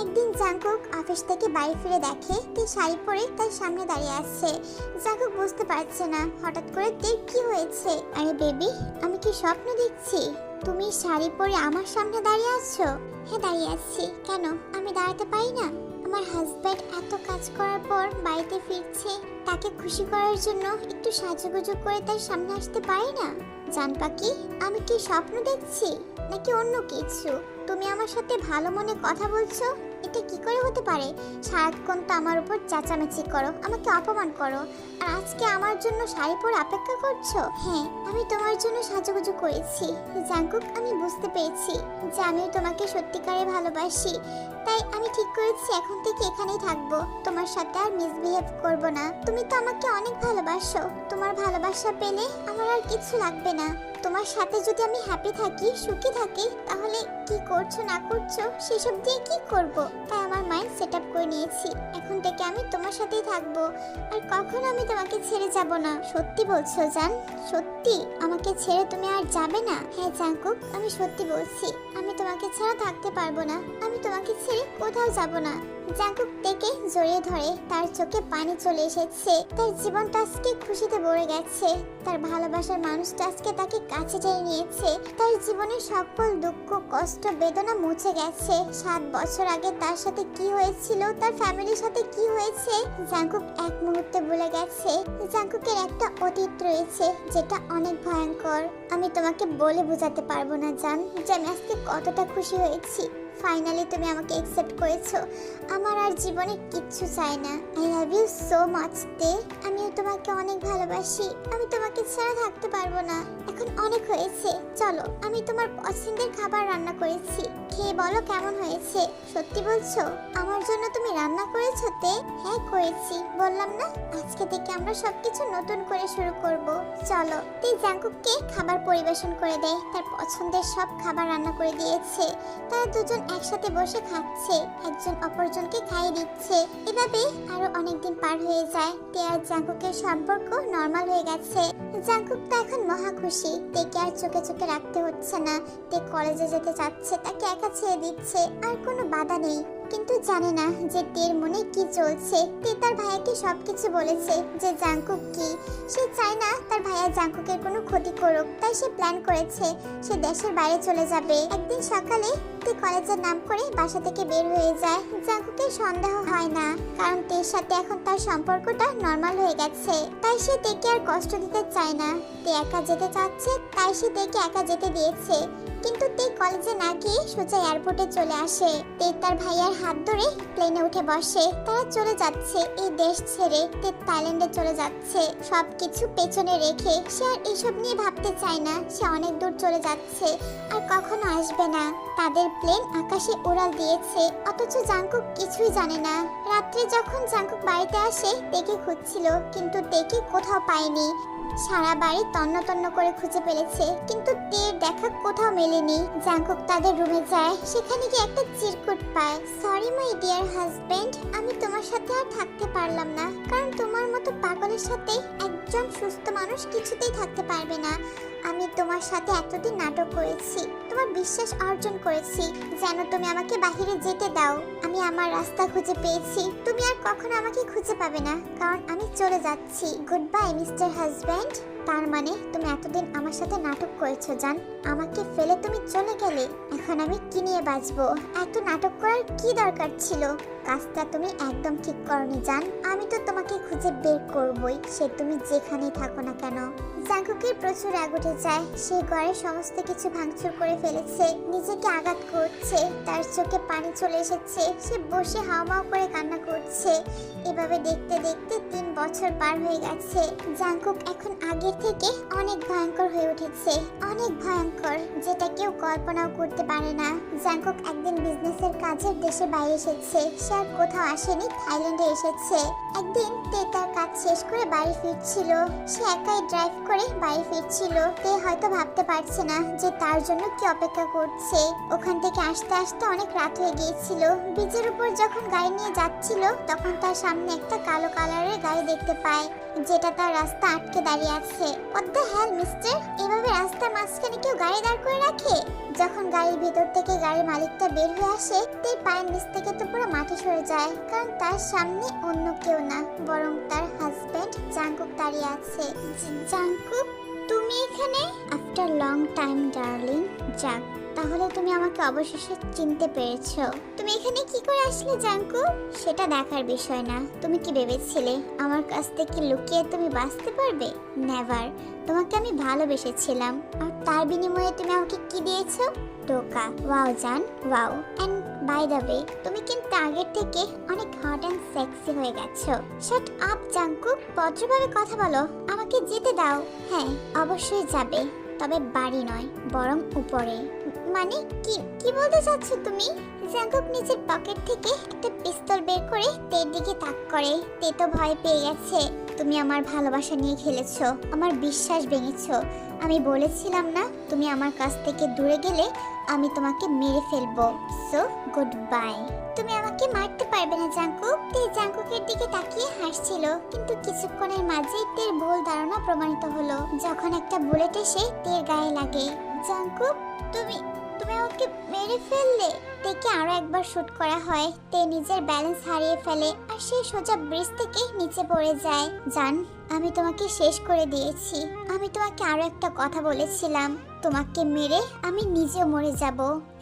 Speaker 1: একদিন জাঙ্কুক অফিস থেকে বাড়ি ফিরে দেখে তে শাড়ি পরে তার সামনে দাঁড়িয়ে আছে। জাঙ্কুক বুঝতে পারছে না হঠাৎ করে তের কি হয়েছে। আরে বেবি, আমি কি স্বপ্ন দেখছি? তুমি শাড়ি পরে আমার সামনে দাঁড়িয়ে আছো? হ্যাঁ দাঁড়িয়ে আছি। কেন, আমি দাঁড়াতে পারি না? আমার হাজব্যান্ড এত কাজ করার পর বাড়িতে ফিরছে, তাকে খুশি করার জন্য একটু সাজুগুজু করে তার সামনে আসতে পারি না? জান পাখি, আমি কি স্বপ্ন দেখছি নাকি অন্য কিছু? তুমি আমার সাথে ভালো মনে কথা বলছো, এটা কি করে হতে পারে? সারাক্ষণ তো আমার উপর চেঁচামেচি করো, আমাকে অপমান করো, আর আজকে আমার জন্য শাড়ি পরে অপেক্ষা করছো? হ্যাঁ, আমি তোমার জন্য সাজুগুজু করেছি জাঙ্কুক। আমি বুঝতে পেরেছি যে আমিও তোমাকে সত্যিকারে ভালোবাসি, তাই আমি ঠিক করেছি এখন থেকে এখানেই থাকবো, তোমার সাথে আর মিসবিহেভ করব না। তুমি তো আমাকে অনেক ভালোবাসো, তোমার ভালোবাসা পেলে আমার আর কিছু লাগবে না। তোমার সাথে যদি আমি হ্যাপি থাকি, সুখী থাকি, তাহলে কি করছো না করছো সেসব দিয়ে কি করব? তাই আমার মাইন্ড সেট আপ করে নিয়েছি, এখন থেকে আমি তোমার সাথেই থাকবো, আর কখনো আমি তোমাকে ছেড়ে যাব না। সত্যি বলছো জান? সত্যি আমাকে ছেড়ে তুমি আর যাবে না? হ্যাঁ জাঙ্কুক, আমি সত্যি বলছি, আমি তোমাকে ছাড়া থাকতে পারবো না, আমি তোমাকে ছেড়ে কোথাও যাব না। জাঙ্কুক থেকে জড়িয়ে ধরে, তার চোখে পানি চলে এসেছে। তার জীবনটা আজকে খুশিতে ভরে গেছে, তার ভালোবাসার মানুষটা আজকে তাকে কাছে টেনে নিয়েছে। তার জীবনের সকল দুঃখ কষ্ট বেদনা মুছে গেছে। 7 বছর আগে তার সাথে কি হয়েছিল, তার ফ্যামিলির সাথে কি হয়েছে, জাঙ্কুক এক মুহূর্তে ভুলে গেছে। জাঙ্কুকের একটা অতীত রয়েছে যেটা অনেক ভয়ঙ্কর। আমি তোমাকে বলে বোঝাতে পারবো না জান, যে আমি আজকে কতটা খুশি হয়েছি। ফাইনালি তুমি আমাকে অ্যাকসেপ্ট করেছো, আমার আর জীবনে কিচ্ছু চাই না। I love you so much তে, আমিও তোমাকে অনেক ভালোবাসি, আমি তোমাকে ছাড়া থাকতে পারবো না। এখন অনেক হয়েছে, চলো, আমি তোমার পছন্দের খাবার রান্না করেছি, খেয়ে বলো কেমন হয়েছে। সত্যি বলছো আমার জন্য তুমি রান্না করেছো তে? হ্যাঁ করেছি, বললাম না আজকে থেকে আমরা সবকিছু নতুন করে শুরু করব। চলো। তে জাঙ্কুককে খাবার পরিবেশন করে দেয়, তার পছন্দের সব খাবার রান্না করে দিয়েছে। তারা দুজন একসাথে বসে খাচ্ছে, একজন অপরজনকে খাইয়ে দিচ্ছে। এভাবে আরো অনেকদিন পার হয়ে যায়। তে আর জাঙ্কুকের সম্পর্ক নরমাল হয়ে গেছে। জাঙ্কুক তো এখন মহা খুশি, তেকে আর চোখে চোখে রাখতে হচ্ছে না। তে কলেজে যেতে চাচ্ছে, তাকে একা ছেড়ে দিচ্ছে, আর কোনো বাধা নেই। কিন্তু জানে না যে তের মনে কি চলছে। তে তার ভাইয়াকে সবকিছু বলেছে যে জাঙ্কুক কি, সে চায় না তার ভাইয়া জাঙ্কুকের কোনো ক্ষতি করুক, তাই সে প্ল্যান করেছে সে দেশের বাইরে চলে যাবে। একদিন সকালে তে কলেজের নাম করে বাসা থেকে বের হয়ে যায়। জাঙ্কুকের সন্দেহ হয় না, কারণ তের সাথে এখন তার সম্পর্কটা নরমাল হয়ে গেছে, তাই সে তেকে আর কষ্ট দিতে চায় না। তে একা যেতে চাচ্ছে, তাই সে তেকে একা যেতে দিয়েছে। কিন্তু তে কলেজে না গিয়ে সোজা এয়ারপোর্টে চলে আসে। তে তার ভাইয়ার হাত ধরে প্লেনে উঠে বসে। তারা চলে যাচ্ছে এই দেশ ছেড়ে। তে থাইল্যান্ডে চলে যাচ্ছে, সবকিছু পেছনে রেখে। সে আর এসব নিয়ে ভাবতে চায় না, সে অনেক দূর চলে যাচ্ছে আর কখনো আসবে না। তাদের প্লেন আকাশে উড়াল দিয়েছে, অথচ জাঙ্কুক কিছুই জানে না। রাত্রে যখন জাঙ্কুক বাড়িতে আসে, তেকে খুঁজছিল, কিন্তু তেকে কোথাও পায়নি। সারা বাড়ি তন্ন তন্ন করে খুঁজে ফেলেছে, কিন্তু তের দেখা কোথাও মেলেনি। জাঙ্কুক তাদের রুমে যায়, সেখানে গিয়ে একটা চিরকুট পায়। সরি মাই ডিয়ার হাজবেন্ড, আমি তোমার সাথে আর থাকতে পারলাম না, কারণ তোমার মতো পাগলের সাথে একজন সুস্থ মানুষ কিছুতেই থাকতে পারবে না। আমি তোমার সাথে এতদিন নাটক করেছি, তোমার বিশ্বাস অর্জন করেছি যেন তুমি আমাকে বাহিরে যেতে দাও। আমি আমার রাস্তা খুঁজে পেয়েছি, তুমি আর কখনো আমাকে খুঁজে পাবে না, কারণ আমি চলে যাচ্ছি। Good bye mister husband. তার মানে তুমি এতদিন আমার সাথে নাটক করেছো জান, আমাকে ফেলে তুমি চলে গেলে। এখন আমি কি নিয়ে বাঁচবো? এত নাটক করার কি দরকার ছিল? কাজটা তুমি একদম ঠিক করনি জান, আমি তো তোমাকে খুঁজে বের করবই, সে তুমি যেখানেই থাকো না কেন। জাঙ্কুকের প্রচুর রাগ উঠে যায়, সে ঘরে সমস্ত কিছু ভাঙচুর করে ফেলেছে, নিজেকে আঘাত করছে, তার চোখে পানি চলে এসেছে, সে বসে হাওমাও করে কান্না করছে। এভাবে দেখতে দেখতে 3 বছর পার হয়ে গেছে। জাঙ্কুক এখন আগের থেকে অনেক ভয়ঙ্কর হয়ে উঠেছে, অনেক ভয়ঙ্কর, যেটা কেউ কল্পনাও করতে পারে না। জাঙ্কুক একদিন বিজনেসের কাজে দেশে বাইরে এসেছে, সে আর কোথাও আসেনি, থাইল্যান্ডে এসেছে। একদিন তে তার কাজ শেষ করে বাড়ি ফিরছিল, সে একাই ড্রাইভ করে বাড়ি ফিরছিল। তে হয়তো ভাবতে পারছে না যে তার জন্য কি অপেক্ষা করছে। ওখান থেকে আসতে আসতে অনেক রাত হয়ে গিয়েছিল। ব্রিজের উপর যখন গাড়ি নিয়ে যাচ্ছিল, তখন তার সামনে একটা কালো কালারের গাড়ি দেখতে পায়, যেটা তার রাস্তা আটকে দাঁড়িয়ে আছে। হোয়াট দ্য হেল মিস্টার, এভাবে রাস্তার মাঝখানে কেউ গাড়ি দাঁড় করে রাখে? যখন গাড়ির ভিতর থেকে গাড়ির মালিকটা বের হয়ে আসে, তার পায়ের নিচ থেকে তো পুরো মাটি সরে যায়, কারণ তার সামনে অন্য কেউ না, বরং তার হাজবেন্ড জাঙ্কুক দাঁড়িয়ে আছে। জাঙ্কুক, তুমি এখানে? After long time darling. যাক, তাহলে তুমি আমাকে অবশেষে চিনতে পেরেছো। তুমি এখানে কি করে আসলে জাঙ্কুক? সেটা দেখার বিষয় না। তুমি কি ভেবেছিলে আমার কাছ থেকে লুকিয়ে তুমি বাঁচতে পারবে? নেভার। তোমাকে আমি ভালোবেসেছিলাম, আর তার বিনিময়ে তুমি আমাকে কি দিয়েছো? টোকা। ওয়াও জান, wow. And by the way, তুমি কিন্তু আগের থেকে অনেক হট এন্ড সেক্সি হয়ে গেছো। শাট আপ জাঙ্কুক, ভদ্রভাবে কথা বলো। আমাকে যেতে দাও। হ্যাঁ, অবশ্যই যাবে, তবে বাড়ি নয়, বরং উপরে। মানে কি কি বলতে চাচ্ছ তুমি? জাঙ্কুক নিজের পকেট থেকে একটা পিস্তল বের করে তের দিকে তাক করে। তে তো ভয় পেয়ে গেছে। তুমি আমার ভালোবাসা নিয়ে খেলেছো, আমার বিশ্বাস ভেঙেছো। আমি বলেছিলাম না, তুমি আমার কাছ থেকে দূরে গেলে আমি তোমাকে মেরে ফেলবো। So good bye. তুমি আমাকে মারতে পারবে না জাঙ্কুক। তে জাঙ্কুকের দিকে তাকিয়ে হাসছিল, কিন্তু কিছুক্ষণের মাঝেই তের ভুল ধারণা প্রমাণিত হলো যখন একটা বুলেট এসে তের গায়ে লাগে। জাঙ্কুক, তুমি তুমি আমাকে মেরে ফেললে। তেকে আরো একবার শুট করা হয়। তে নিজের ব্যালেন্স হারিয়ে ফেলে আর সে সোজা ব্রিজ থেকে নিচে পড়ে যায়। জান, আমি তোমাকে শেষ করে দিয়েছি। আমি তোমাকে আরো একটা কথা বলেছিলাম, তোমাকে মেরে আমি নিজেও মরে যাব।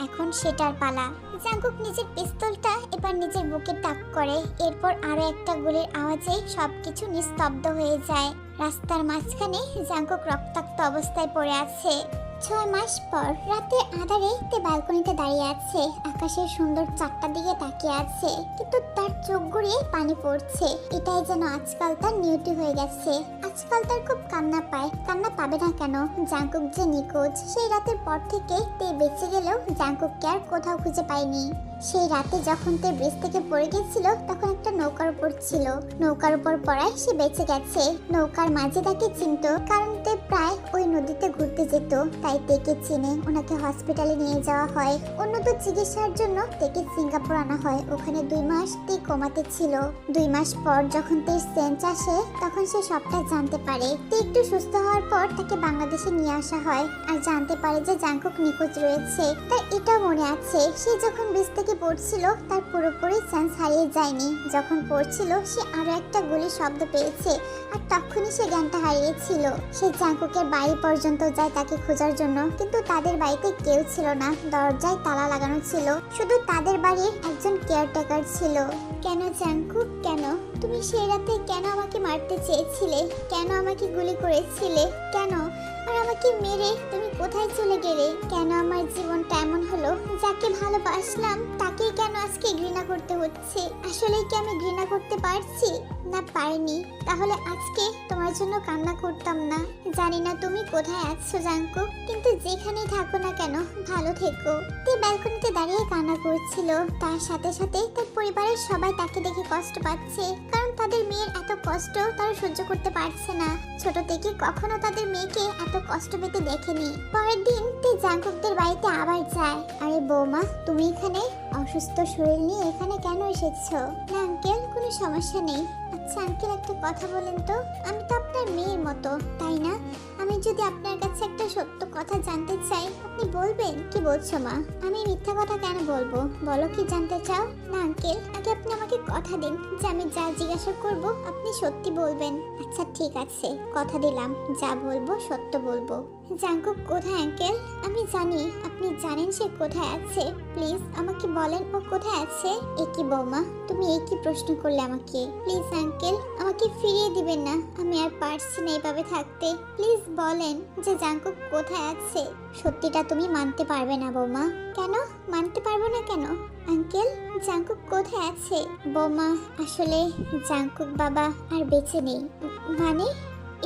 Speaker 1: এখন সেটার পালা। জাঙ্কুক নিজের পিস্তলটা এবার নিজের বুকে তাক করে। এরপর আরো একটা গুলির আওয়াজে সবকিছু নিস্তব্ধ হয়ে যায়। রাস্তার মাঝখানে জাঙ্কুক রক্তাক্ত অবস্থায় পড়ে আছে। 6 মাস পর রাতে আঁধারে তে ব্যালকনিতে দাঁড়িয়ে আছে। আকাশের সুন্দর চারটার দিকে তাকিয়ে আছে, কিন্তু তার চোখ গড়িয়ে পানি পড়ছে। এটাই যেন আজকাল তার নিয়তি হয়ে গেছে। আজকাল তার খুব কান্না পায়। কান্না পাবে না কেন? জাঙ্কুক যে নিখোঁজ, সেই রাতের পর থেকে তে বেঁচে গেলেও জাঙ্কুককে আর কোথাও খুঁজে পায়নি। সেই রাতে যখন তে ব্রিজ থেকে পড়ে গেছিল, তখন একটা নৌকার উপর ছিল। নৌকার উপর পড়ায় সে বেঁচে গেছে। নৌকার মাঝে তাকে চিনত, কারণ তে প্রায় ওই নদীতে ঘুরতে যেত। তাই তেকে চিনে। ওনাকে হসপিটালে নিয়ে যাওয়া হয়। উন্নত চিকিৎসার জন্য তেকে সিঙ্গাপুর আনা হয়। ওখানে 2 মাস তে কোমাতে ছিল। 2 মাস পর যখন তের সেন্স আসে, তখন সে সবটা জানতে পারে। তে একটু সুস্থ হওয়ার পর তাকে বাংলাদেশে নিয়ে আসা হয় আর জানতে পারে যে জাঙ্কুক নিখোঁজ রয়েছে। তার এটাও মনে আছে, সে যখন ব্রিজ থেকে পড়ছিল তার পুরোপুরি সেন্স হারিয়ে যায়নি। যখন পড়ছিল সে আরো একটা গুলির শব্দ পেয়েছে, আর তখনই সে জ্ঞানটা হারিয়েছিল। সে জাঙ্কুকের বাড়ি পর্যন্ত যায় তাকে খোঁজার জন্য, কিন্তু তাদের বাড়িতে কেউ ছিল না। দরজায় তালা লাগানো ছিল। শুধু তাদের বাড়ির একজন কেয়ারটেকার ছিল। কেন জাঙ্কুক, কেন? তুমি সেই রাতে কেন আমাকে মারতে চেয়েছিলে? কেন আমাকে গুলি করেছিলে? কেন? আর আমাকে মেরে তুমি কোথায় চলে গেলে? কেন আমার জীবনটা এমন হলো? যাকে ভালোবাসলাম তাকে কেন আজকে ঘৃণা করতে হচ্ছে? আসলে কি আমি ঘৃণা করতে পারছি? না, পারিনি। তাহলে আজকে তোমার জন্য কান্না করতাম না। জানি না তুমি কোথায় আছো জাঙ্কুক, কিন্তু যেখানেই থাকো না কেন, ভালো থেকো। তে ব্যালকনিতে দাঁড়িয়ে কান্না করছিল। তার সাথে সাথে তার পরিবারের সবাই তাকে দেখে কষ্ট পাচ্ছে, কারণ তাদের মেয়ের এত কষ্ট তারা সহ্য করতে পারছে না। ছোট থেকে কখনো তাদের মেয়েকে এত কষ্ট পেতে দেখেনি। পরের দিন তে জাঙ্কুকদের বাড়িতে আবার যায়। আরে বৌমা, তুমি এখানে? অসুস্থ শরীর নিয়ে এখানে কেন এসেছো? না আঙ্কেল, কোনো সমস্যা নেই। আচ্ছা আঙ্কেল, একটা কথা বলেন তো, আমি তো আপনার মেয়ের মতো, তাই না? আমি যদি আপনার কাছে একটা সত্য কথা জানতে চাই, আপনি বলবেন? কি বলছো মা? আমি মিথ্যা কথা কেন বলবো? বলো, কি জানতে চাও? না আঙ্কেল, আগে আপনি আমাকে কথা দিন যে আমি যা জিজ্ঞাসা করব আপনি সত্যি বলবেন। আচ্ছা ঠিক আছে, কথা দিলাম, যা বলবো সত্য বলবো। জাঙ্কুক কোথায় আঙ্কেল? আমি জানি আপনি জানেন সে কোথায় আছে। প্লিজ আমাকে বলেন ও কোথায় আছে। একই বৌমা, তুমি একই প্রশ্ন করলে আমাকে। প্লিজ আঙ্কেল, আমাকে ফিরিয়ে দিবেন না। আমি আর পারছি না এইভাবে থাকতে। প্লিজ বলেন যে জাঙ্কুক কোথায় আছে। সত্যিটা তুমি মানতে পারবে না বৌমা। কেন মানতে পারবো না কেন? আঙ্কেল, জাঙ্কুক কোথায় আছে? বৌমা, আসলে জাঙ্কুক বাবা আর বেঁচে নেই। মানে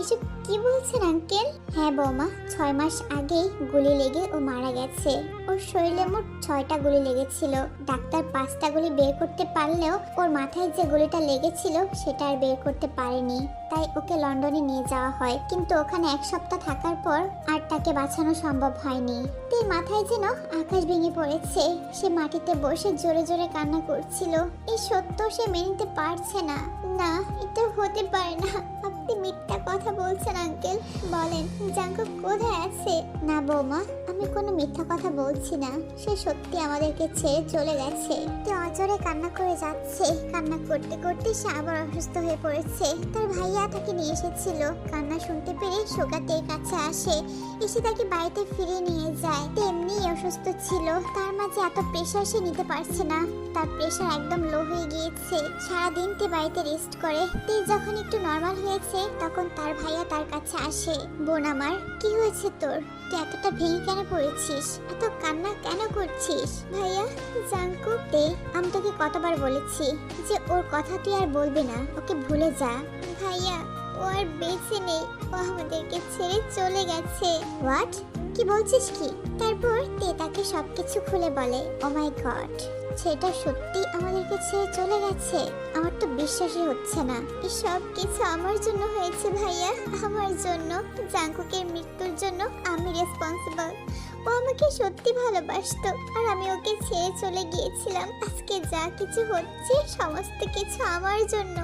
Speaker 1: এসব কি বলছেন আঙ্কেল? হ্যাঁ বৌমা, 6 মাস আগেই গুলি লেগে ও মারা গেছে। ওর শরীরে মোট 6টা গুলি লেগেছিল। ডাক্তার 5টা গুলি বের করতে পারলেও ওর মাথায় যে গুলিটা লেগেছিল সেটা আর বের করতে পারেনি। তাই ওকে লন্ডনে নিয়ে যাওয়া হয়, কিন্তু ওখানে 1 সপ্তাহ থাকার পর আর তাকে বাঁচানো সম্ভব হয়নি। তার মাথায় যেন আকাশ ভেঙে পড়েছে। সে মাটিতে বসে জোরে জোরে কান্না করছিল। এই সত্য সে মেনে নিতে পারছে না। না, এটা হতে পারে না। আপনি মিথ্যা কথা কথা বলছেন আঙ্কেল? বলেন জাঙ্কুক কোথায় আছে? না বৌমা, আমি কোনো মিথ্যা কথা বলছি না। সে সত্যি আমাদেরকে ছেড়ে চলে গেছে। তে অজরে কান্না করে যাচ্ছে। কান্না করতে করতে সে আবার অসুস্থ হয়ে পড়েছে। তার ভাইয়া তাকে নিয়ে এসেছিল। কান্না শুনতে পেরে সোগাতের কাছে আসে, এসে তাকে বাড়িতে ফিরিয়ে নিয়ে যায়। তেমনি অসুস্থ ছিল, তার মাঝে এত প্রেশার সে নিতে পারছে না। তার প্রেশার একদম লো হয়ে গিয়েছে। সারাদিন তে বাড়িতে রেস্ট করে। তে যখন একটু নর্মাল হয়েছে তখন তার ভাইয়া তার কাছে আসে। বোন আমার, কি হয়েছে তোর? তুই এতটা ভেঙে কেন পড়েছিস? এত কান্না কেন করছিস? ভাইয়া, জাঙ্কুক তে আমি তোকে কতবার বলেছি যে ওর কথা তুই আর বলবি না, ওকে ভুলে যা। ভাইয়া, ও আর বেঁচে নেই, ও আমাদেরকে ছেড়ে চলে গেছে। হোয়াট? কি বলছিস কি? তারপর তে তাকে সবকিছু খুলে বলে। ও মাই গড, সেটা সত্যি আমাদেরকে ছেড়ে চলে গেছে? আমার তো বিশ্বাসই হচ্ছে না। এই সব কিছু আমার জন্য হয়েছে ভাইয়া, আমার জন্য। জাঙ্কুকের মৃত্যুর জন্য আমি রেসপন্সিবল। ও আমাকে সত্যি ভালোবাসতো আর আমি ওকে ছেড়ে চলে গিয়েছিলাম। আজকে যা কিছু হচ্ছে সমস্ত কিছু আমার জন্য।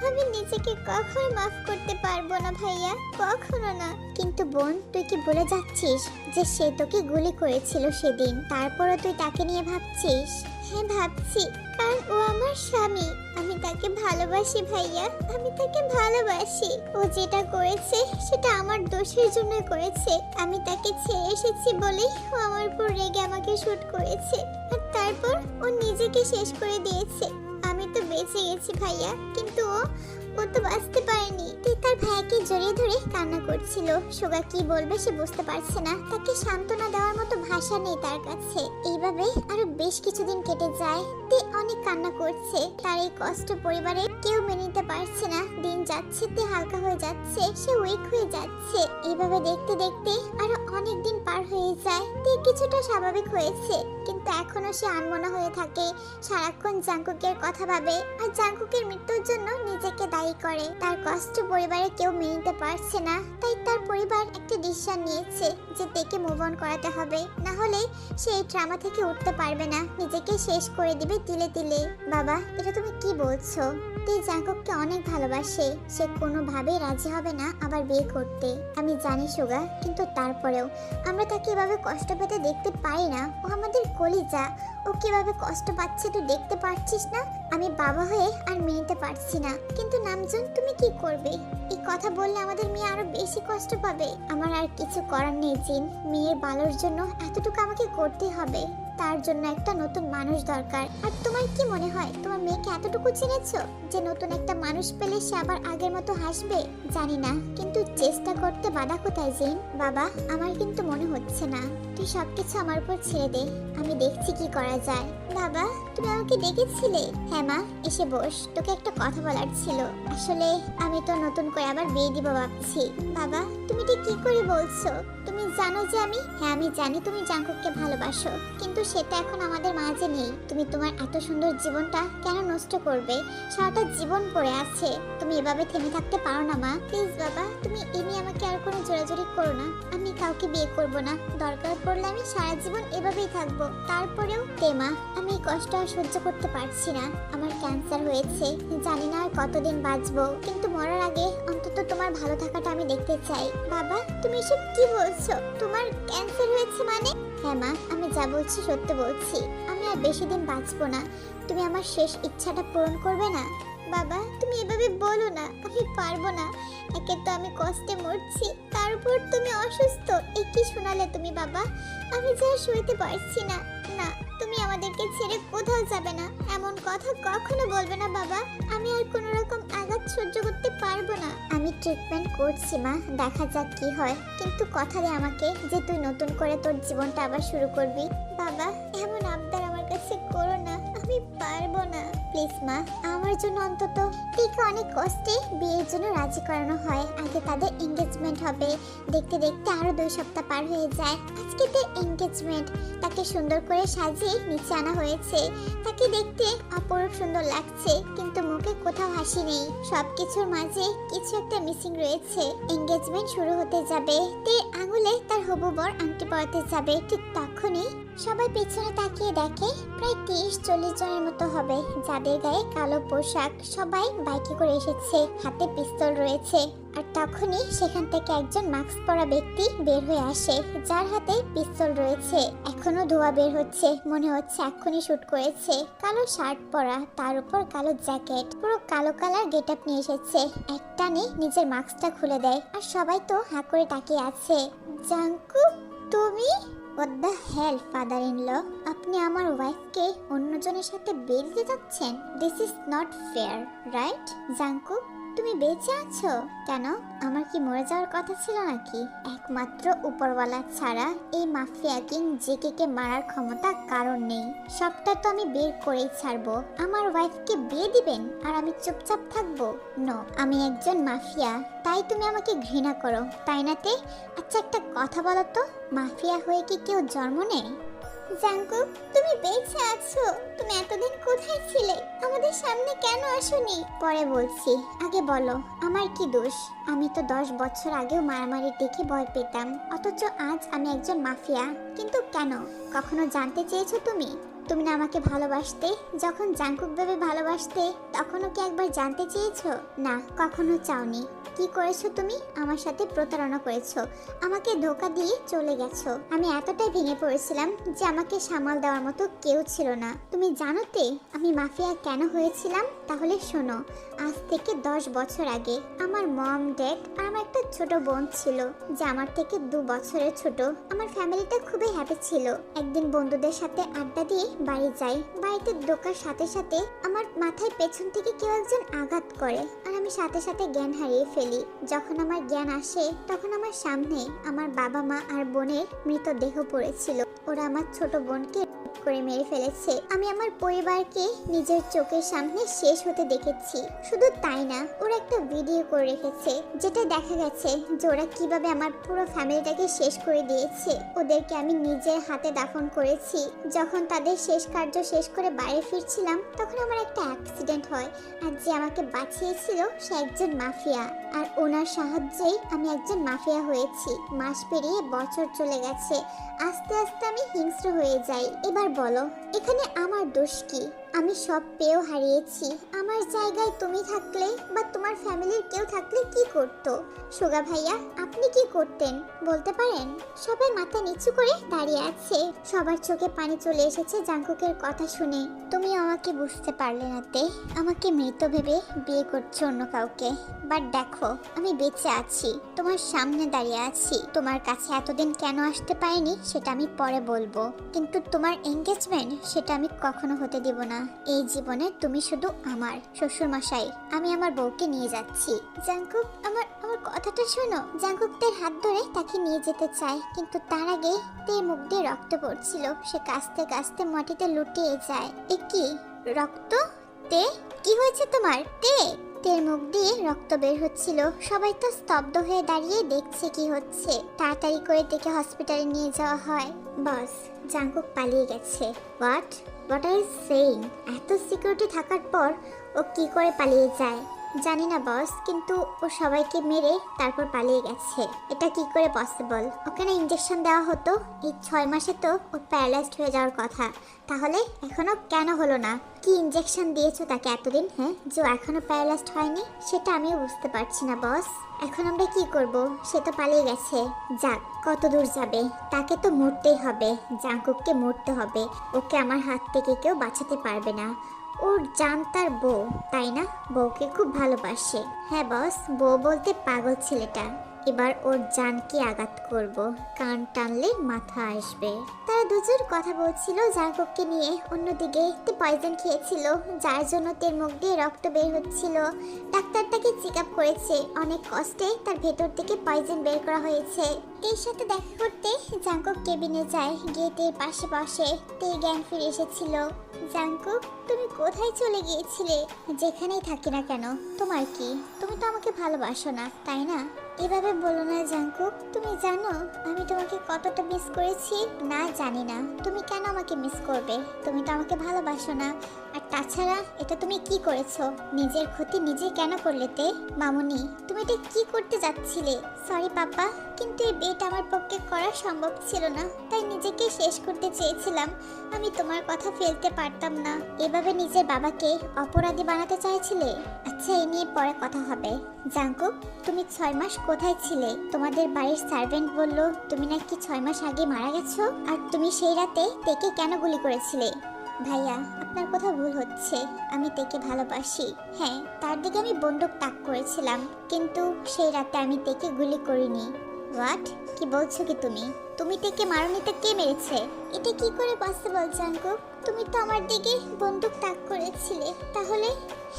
Speaker 1: আমি নিজেকে কখনো মাফ করতে পারবো না ভাইয়া, কখনো না। কিন্তু বোন, তুই কি ভুলে যাচ্ছিস যে সে তোকে গুলি করেছিল সেদিন? তারপরও তুই তাকে নিয়ে ভাবছিস? হ্যাঁ ভাবছি, কারণ ও আমার স্বামী। আমি তাকে ভালোবাসি ভাইয়া, আমি তাকে ভালোবাসি। ও যেটা করেছে সেটা আমার দোষের জন্য করেছে। আমি তাকে ছেড়ে এসেছি বলেই ও আমার উপর রেগে আমাকে শুট করেছে, আর তারপর ও নিজেকে শেষ করে দিয়েছে। আমি তো বেঁচে গেছি ভাইয়া, কিন্তু ও তো বাঁচতে পারেনি। তার ভাইকে জড়িয়ে ধরে কান্না করছিল। সোগা কি বলবে সে বুঝতে পারছে না। তাকে সান্ত্বনা দেওয়ার মতো ভাষা নেই তার কাছে। এইভাবে আরো বেশ কিছুদিন কেটে যায়। তে অনেক কান্না করছে। তার এই কষ্ট পরিবারে কেউ মেনে নিতে পারছে না। দিন যাচ্ছে, তে হালকা হয়ে যাচ্ছে, সে উইক হয়ে যাচ্ছে। এইভাবে দেখতে দেখতে আরো অনেক দিন পার হয়ে যায়। তে কিছুটা স্বাভাবিক হয়েছে, কিন্তু এখনো সে আনমনা হয়ে থাকে। সারাক্ষণ জাঙ্কুকের কথা ভাবে আর জাঙ্কুকের মৃত্যুর জন্য নিজেকে দায়ী করে। তার কষ্ট পরিবারে কেউ মেনে নিতে পারছে না, তাই তার পরিবার একটা ডিসিশন নিয়েছে যে তেকে মুভ অন করাতে হবে, না হলে সে এই ট্রামা থেকে উঠতে পারবে না, নিজেকে শেষ করে দিবে তিলে তিলে। বাবা, এটা তুমি কি বলছো? তে জাঙ্কুককে অনেক ভালোবাসে, সে কোনোভাবেই রাজি হবে না আবার বিয়ে করতে। আমি জানি সোগা, কিন্তু তারপরেও আমরা তাকে এভাবে কষ্ট পেতে দেখতে পারি না। ও আমাদের কলিজা, ও কিভাবে কষ্ট পাচ্ছে তুই দেখতে পারছিস না? আমি বাবা হয়ে আর মেনে পারছি না। কিন্তু নামজুন, তুমি কি করবে? এই কথা বললে আমাদের মেয়ে আরো বেশি কষ্ট পাবে। আমার আর কিছু করার নেই জিন। মেয়ের ভালোর জন্য এতটুকু আমাকে করতে হবে। তার জন্য একটা নতুন মানুষ দরকার। আর তোমার কি মনে হয় তোমার মেয়েকে এতটুকু চিনেছো যে নতুন একটা মানুষ পেলে সে আবার আগের মতো হাসবে? জানি না, কিন্তু চেষ্টা করতে বাধা কোথায় জিন? বাবা, আমার কিন্তু মনে হচ্ছে না। তুই সবকিছু আমার উপর ছেড়ে দে, আমি দেখছি কি করা যায়। বাবা, তুমি আমাকে ডেকেছিলে? হ্যাঁ মা, এসে বস, তোকে একটা কথা বলার ছিল। আসলে আমি তো নতুন করে আবার বিয়ে দিব ভাবছি। বাবা, তুমি ঠিক কি করে বলছো? তুমি জানো যে হ্যাঁ আমি জানি তুমি জাঙ্কুককে ভালোবাসো, কিন্তু সেটা এখন আমাদের মাঝে নেই। তুমি তোমার এত সুন্দর জীবনটা কেন নষ্ট করবে? সারাটা জীবন পড়ে আছে, তুমি এভাবে থেমে থাকতে পারো না মা। প্লিজ বাবা, তুমি এমনি আমাকে আর কোনো জোরাজোরি করো না। আমি কাউকে বিয়ে করব না, দরকার পড়লে আমি সারা জীবন এভাবেই থাকবো। তারপরেও তেমা, আমি এই কষ্ট আর সহ্য করতে পারছি না। আমার ক্যান্সার হয়েছে, জানি না আর কতদিন বাঁচবো, কিন্তু মরার আগে অন্তত তোমার ভালো থাকাটা আমি দেখতে চাই। বাবা, তুমি এসব কি বলছো? তোমার ক্যান্সার হয়েছে মানে? হ্যাঁ মা, আমি যা বলছি সত্য বলছি। আমি আর বেশি দিন বাঁচবো না। তুমি আমার শেষ ইচ্ছাটা পূরণ করবে না? বাবা, তুমি এভাবে বলো না, আমি পারবো না। একে তো আমি কষ্টে মরছি, তার উপর তুমি অসুস্থ। এ কি শোনালে তুমি বাবা? আমি যা সইতে পারছি না। না, তুমি আমাদেরকে ছেড়ে কোথাও যাবে না, এমন কথা কখনো বলবে না বাবা। আমি আর কোনো রকম আঘাত সহ্য করতে পারবো না। আমি ট্রিটমেন্ট করছি মা, দেখা যাক কি হয়, কিন্তু কথা দে আমাকে যে তুই নতুন করে তোর জীবনটা আবার শুরু করবি। বাবা, এমন আবদার আমার কাছে করো না, আমি পারবো না। প্লিজ মা, আমার জন্য অন্তত। ঠিক অনেক কষ্টে বিয়ের জন্য রাজি করানো হয়। আগে তাদের এঙ্গেজমেন্ট হবে, দেখতে দেখতে আরো 2 সপ্তাহ পার হয়ে যায়। আজকে তো এঙ্গেজমেন্ট, তাকে সুন্দর করে সাজিয়ে নিচে আনা হয়েছে। তাকে দেখতে অপরূপ সুন্দর লাগছে, কিন্তু মুখে কোথাও হাসি নেই। সবকিছুর মাঝে কিছু একটা মিসিং রয়েছে। এঙ্গেজমেন্ট শুরু হতে যাবে, তে আঙুলে তার হবু বর আংটি পরাতে যাবে। ঠিক তখনই সবাই পেছনে তাকিয়ে দেখে প্রায় 30-40 জনের মতো হবে, যাদের গায়ে কালো পোশাক। সবাই বাইকে করে এসেছে, হাতে পিস্তল রয়েছে। আর তখনই সেখান থেকে একজন মাস্ক পরা ব্যক্তি বের হয়ে আসে, যার হাতে পিস্তল রয়েছে। এখনো ধোঁয়া বের হচ্ছে, মনে হচ্ছে এক্ষুনি শুট করেছে। কালো শার্ট পরা, তার উপর কালো জ্যাকেট, পুরো কালো কালার গেট আপ নিয়ে এসেছে। এক টানে নিজের মাস্কটা খুলে দেয়, আর সবাই তো হাঁ করে তাকিয়ে আছে। জাঙ্কুক, তুমি? What the hell, father in law? আপনি আমার ওয়াইফকে অন্যজনের সাথে বিয়ে দিতে যাচ্ছেন? This is not fair, right? Jungkook, তুমি বেঁচে আছো কেন? আমার কি মরে যাওয়ার কথা ছিল নাকি? একমাত্র উপরওয়ালা ছাড়া এই মাফিয়া কিং জেকে মারার ক্ষমতা কারণ নেই। সবটা তো আমি বের করেই ছাড়বো। আমার ওয়াইফকে বিয়ে দিবেন আর আমি চুপচাপ থাকবো? নো, আমি একজন মাফিয়া, তাই তুমি আমাকে ঘৃণা করো, তাই নাতে? আচ্ছা, একটা কথা বলো তো, মাফিয়া হয়ে কি কেউ জন্ম নেয়? জাঙ্কুক, তুমি বেঁচে আছো? তুমি এতদিন কোথায় ছিলে? আমাদের সামনে কেন আসোনি? পরে বলছি, আগে বলো আমার কি দোষ? আমি তো 10 বছর আগেও মারামারি দেখে ভয় পেতাম, অথচ আজ আমি একজন মাফিয়া। কিন্তু কেন? কখনো জানতে চেয়েছো তুমি? তুমি না আমাকে ভালোবাসতে? যখন জাঙ্কুক ভেবে ভালোবাসতে, তখনও কি একবার জানতে চেয়েছো? না, কখনো চাওনি। কি করেছো তুমি? আমার সাথে প্রতারণা করেছো, আমাকে ধোঁকা দিয়ে চলে গেছো। আমি এতটাই ভেঙে পড়েছিলাম যে আমাকে সামাল দেওয়ার মতো কেউ ছিল না। তুমি জানোতে আমি মাফিয়া কেন হয়েছিলাম? তাহলে শোনো, আজ থেকে 10 বছর আগে আমার মম, ড্যাড আর আমার একটা ছোট বোন ছিল, যে আমার থেকে 2 বছরের ছোট। আমার ফ্যামিলিটা খুবই হ্যাপি ছিল। একদিন বন্ধুদের সাথে আড্ডা দিয়ে বাড়ি যাই। বাড়িতে ঢোকার সাথে সাথে আমার মাথায় পেছন থেকে কেউ একজন আঘাত করে, আর আমি সাথে সাথে জ্ঞান হারিয়ে ফেলি। যখন আমার জ্ঞান আসে, তখন আমার সামনে আমার বাবা মা আর বোনের মৃতদেহ পড়েছিল। ওরা আমার ছোট বোনকে করে মেরে ফেলেছে। আমি আমার পরিবারকে নিজের চোখের সামনে শেষ হতে দেখেছি। শুধু তাই না, ওরা একটা ভিডিও করে রেখেছে, যেটা দেখা গেছে যে ওরা কিভাবে আমার পুরো ফ্যামিলিটাকে শেষ করে দিয়েছে। ওদেরকে আমি নিজের হাতে দাফন করেছি। যখন তাদের শেষ কার্য শেষ করে বাইরে ফিরছিলাম, তখন আমার একটা অ্যাক্সিডেন্ট হয়, আর যে আমাকে বাঁচিয়েছিল সে একজন মাফিয়া, আর ওনার সাহায্যেই আমি একজন মাফিয়া হয়েছি। মাস পেরিয়ে বছর চলে গেছে, আস্তে আস্তে আমি হিংস্র হয়ে যাই। এবার বলো, এখানে আমার দোষ কি? আমি সব পেয়েও হারিয়েছি। আমার জায়গায় তুমি থাকলে বা তোমার ফ্যামিলির কেউ থাকলে কি করতো? সুগা ভাইয়া, আপনি কি করতেন বলতে পারেন? সবাই মাথা নিচু করে দাঁড়িয়ে আছে। সবার চোখে পানি চলে এসেছে জাঙ্কুকের কথা শুনে। তুমি আমাকে বুঝতে পারলে না তে, আমাকে মৃত ভেবে বিয়ে করছো অন্য কাউকে। বাট দেখো, আমি বেঁচে আছি, তোমার সামনে দাঁড়িয়ে আছি। তোমার কাছে এতদিন কেন আসতে পারিনি সেটা আমি পরে বলবো, কিন্তু তোমার এঙ্গেজমেন্ট সেটা আমি কখনো হতে দেব না। এই জীবনে তুমি শুধু আমার। শ্বশুর মশাই, আমি আমার বউকে নিয়ে যাচ্ছি। জাঙ্কুক, আমার আমার কথাটা শোনো। জাঙ্কুক তার হাত ধরে তাকে নিয়ে যেতে চায়, কিন্তু তার আগে তার মুখ দিয়ে রক্ত পড়ছিল। সে কাঁচতে কাঁচতে মাটিতে লুটিয়ে যায়। এ কি রক্ত? তে, কি হয়েছে তোমার? তে, তের মুখ দিয়ে রক্ত বের হচ্ছিল। সবাই তো স্তব্ধ হয়ে দাঁড়িয়ে দেখছে কি হচ্ছে। তাড়াতাড়ি করে দেখে হসপিটালে নিয়ে যাওয়া হয়। বস, জাঙ্কুক পালিয়ে গেছে। What what are you saying? এত সিকিউরিটি থাকার পর ও কি করে পালিয়ে যায়? জানি না বস, কিন্তু ও সবাইকে মেরে তারপর পালিয়ে গেছে। এটা কি করে পসিবল? ওখানে ইঞ্জেকশন দেওয়া হতো। এই 6 মাসে তো ও প্যারালাইজড হয়ে যাওয়ার কথা। তাহলে এখনো কেন হলো না? কি ইঞ্জেকশন দিয়েছো তাকে এতদিন, হ্যাঁ, যে ও এখনো প্যারালাইজড হয়নি? সেটা আমিও বুঝতে পারছি না বস। এখন আমরা কি করব? সে তো পালিয়ে গেছে। যাক, কত দূর যাবে? তাকে তো মরতেই হবে। জাঙ্কুককে মরতে হবে। ওকে আমার হাত থেকে কেউ বাঁচাতে পারবে না। ওর জান তার বউ, তাই না? বউকে খুব ভালোবাসে। হ্যাঁ বস, বউ বলতে পাগল ছেলেটা। এবার ওর জানকে আঘাত করব, কান টানলে মাথা আসবে। তারা দুজন কথা বলছিল জাঙ্কুককে নিয়ে। অন্যদিকে তে পয়জন খেয়েছিল, যার জন্য তের মুখ দিয়ে রক্ত বের হচ্ছিল। ডাক্তার তাকে চেক আপ করেছে। অনেক কষ্টে তার ভেতর থেকে পয়জন বের করা হয়েছে। তের সাথে দেখা করতে জাঙ্কুক কেবিনে যায়। গিয়ে তের পাশে বসে। তে জ্ঞান ফিরে এসেছিল। জাঙ্কুক, তুমি কোথায় চলে গিয়েছিলে? যেখানেই থাকি না কেন তোমার কি? তুমি তো আমাকে ভালোবাসো না, তাই না? এভাবে বলো না জাঙ্কুক। তুমি জানো আমি তোমাকে কতটা মিস করেছি? না, জানি না। তুমি কেন আমাকে মিস করবে? তুমি তো আমাকে ভালোবাসো না। আর তাছাড়া এটা তুমি কি করেছো? নিজের ক্ষতি নিজে কেন করলে তে? মামুনি, তুমি এটা কি করতে যাচ্ছিলে? সরি পাপা, কিন্তু এই বিয়েটা আমার পক্ষে করা সম্ভব ছিল না, তাই নিজেকে শেষ করতে চেয়েছিলাম। আমি তোমার কথা ফেলতে পারতাম না। এভাবে নিজের বাবাকে অপরাধী বানাতে চাইছিলে? আচ্ছা, এই নিয়ে পরে কথা হবে। জাঙ্কুক, তুমি 6 মাস কোথায় ছিলে? তোমাদের বাড়ির সার্ভেন্ট বলল তুমি নাকি 6 মাস আগে মারা গেছো। আর তুমি সেই রাতে তেকে কেন গুলি করেছিলে? ভাইয়া, আপনার কথা ভুল হচ্ছে। আমি তেকে ভালোবাসি। হ্যাঁ, তার দিকে আমি বন্দুক তাক করেছিলাম, কিন্তু সেই রাতে আমি তেকে গুলি করিনি। হোয়াট? কি বলছো কি তুমি? তুমি তেকে মারনি তো কে মেরেছে? এটা কি করে পসিবল জাঙ্কুক? তুমি তো আমার দিকে বন্দুক তাক করেছিলে। তাহলে?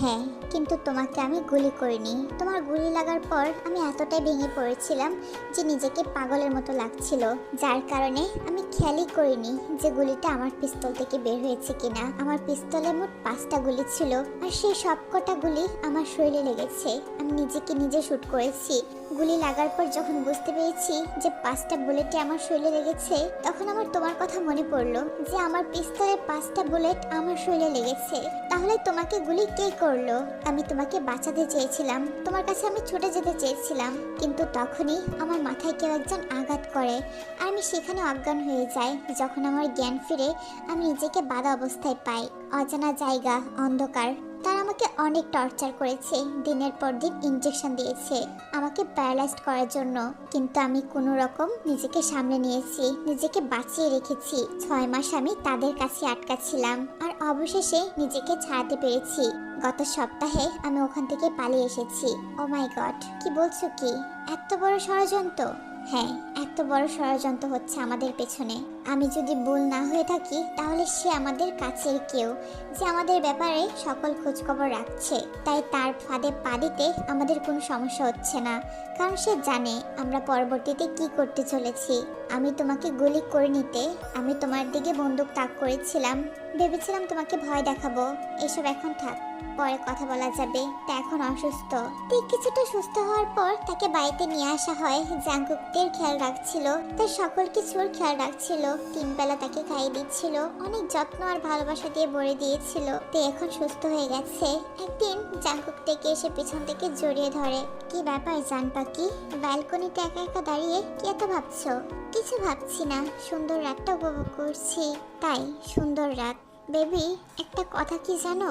Speaker 1: হ্যাঁ, কিন্তু তোমাকে আমি গুলি করিনি। তোমার গুলি লাগার পর আমি এতটাই ভেঙে পড়েছিলাম যে নিজেকে পাগলের মতো লাগছিল, যার কারণে আমি খেয়ালই করিনি যে গুলিটা আমার পিস্তল থেকে বের হয়েছে কিনা। আমার পিস্তলে মোট 5টা গুলি ছিল, আর সেই সবকটা গুলি আমার শরীরে লেগেছে। আমি নিজেকে নিজে শুট করেছি। গুলি লাগার পর যখন বুঝতে পেরেছি যে 5টা বুলেটে আমার শরীরে লেগেছে, তখন আমার তোমার কথা মনে পড়লো যে আমার পিস্তলের 5টা বুলেট আমার শরীরে লেগেছে। তাহলে তোমাকে গুলি কে করলো? আমি তোমাকে বাঁচাতে চেয়েছিলাম, তোমার কাছে আমি ছুটে যেতে চেয়েছিলাম, কিন্তু তখনই আমার মাথায় কেউ একজন আঘাত করে আর আমি সেখানে অজ্ঞান হয়ে যাই। যখন আমার জ্ঞান ফিরে, আমি নিজেকে বাঁধা অবস্থায় পাই। অজানা জায়গা, অন্ধকার। তারা আমাকে অনেক টর্চার করেছে, দিনের পর দিন ইনজেকশন দিয়েছে আমাকে প্যারালাইজড করার জন্য, কিন্তু আমি কোনো রকম নিজেকে সামলে নিয়েছি, নিজেকে বাঁচিয়ে রেখেছি। 6 মাস আমি তাদের কাছে আটকা ছিলাম, আর অবশেষে নিজেকে ছাড়াতে পেরেছি। গত সপ্তাহে আমি ওখান থেকে পালিয়ে এসেছি। ও মাই গড, কি বলছো কি? এত বড় ষড়যন্ত্র? হ্যাঁ, এত বড় ষড়যন্ত্র হচ্ছে আমাদের পেছনে। আমি যদি ভুল না হয়ে থাকি, তাহলে সে আমাদের কাছের কেউ, যে আমাদের ব্যাপারে সকল খোঁজখবর রাখছে। তাই তার ফাঁদে পা দিতে আমাদের কোনো সমস্যা হচ্ছে না, কারণ সে জানে আমরা পরবর্তীতে কি করতে চলেছি। আমি তোমাকে গুলি করে নিতে, আমি তোমার দিকে বন্দুক তাক করেছিলাম, ভেবেছিলাম তোমাকে ভয় দেখাবো। এসব এখন থাক, পরে কথা বলা যাবে। তা এখন অসুস্থ। ঠিক কিছুটা সুস্থ হওয়ার পর তাকে বাড়িতে নিয়ে আসা হয়। জাঙ্কুকদের খেয়াল রাখছিল, তার সকল কিছুর খেয়াল রাখছিল, 3 বেলা তাকে খাইয়ে দিচ্ছিল, অনেক যত্ন আর ভালোবাসা দিয়ে ভরে দিয়েছিল। তে এখন সুস্থ হয়ে গেছে। একদিন জাঙ্কুক থেকে এসে পিছন থেকে জড়িয়ে ধরে। কি ব্যাপার জান পাখি? ব্যালকনিতে একা একা দাঁড়িয়ে কি এত ভাবছো? কিছু ভাবছি না, সুন্দর রাতটা উপভোগ করছি। তাই? সুন্দর রাত। বেবি, একটা কথা কি জানো?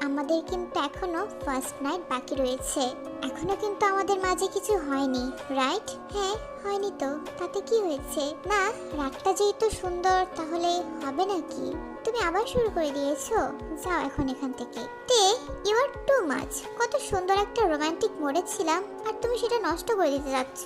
Speaker 1: আমাদের কিন্তু এখনো ফার্স্ট নাইট বাকি রয়েছে। এখনো কিন্তু আমাদের মাঝে কিছু হয়নি, রাইট? হ্যাঁ, হয়নি তো, তাতে কি হয়েছে? না, রাতটা যেহেতু সুন্দর, তাহলে হবে নাকি? তুমি আবার শুরু করে দিয়েছো? যাও এখন এখান থেকে। তে, ইউ আর টু মাচ। কত সুন্দর একটা রোমান্টিক মোডে ছিলাম, আর তুমি সেটা নষ্ট করে দিতে যাচ্ছ।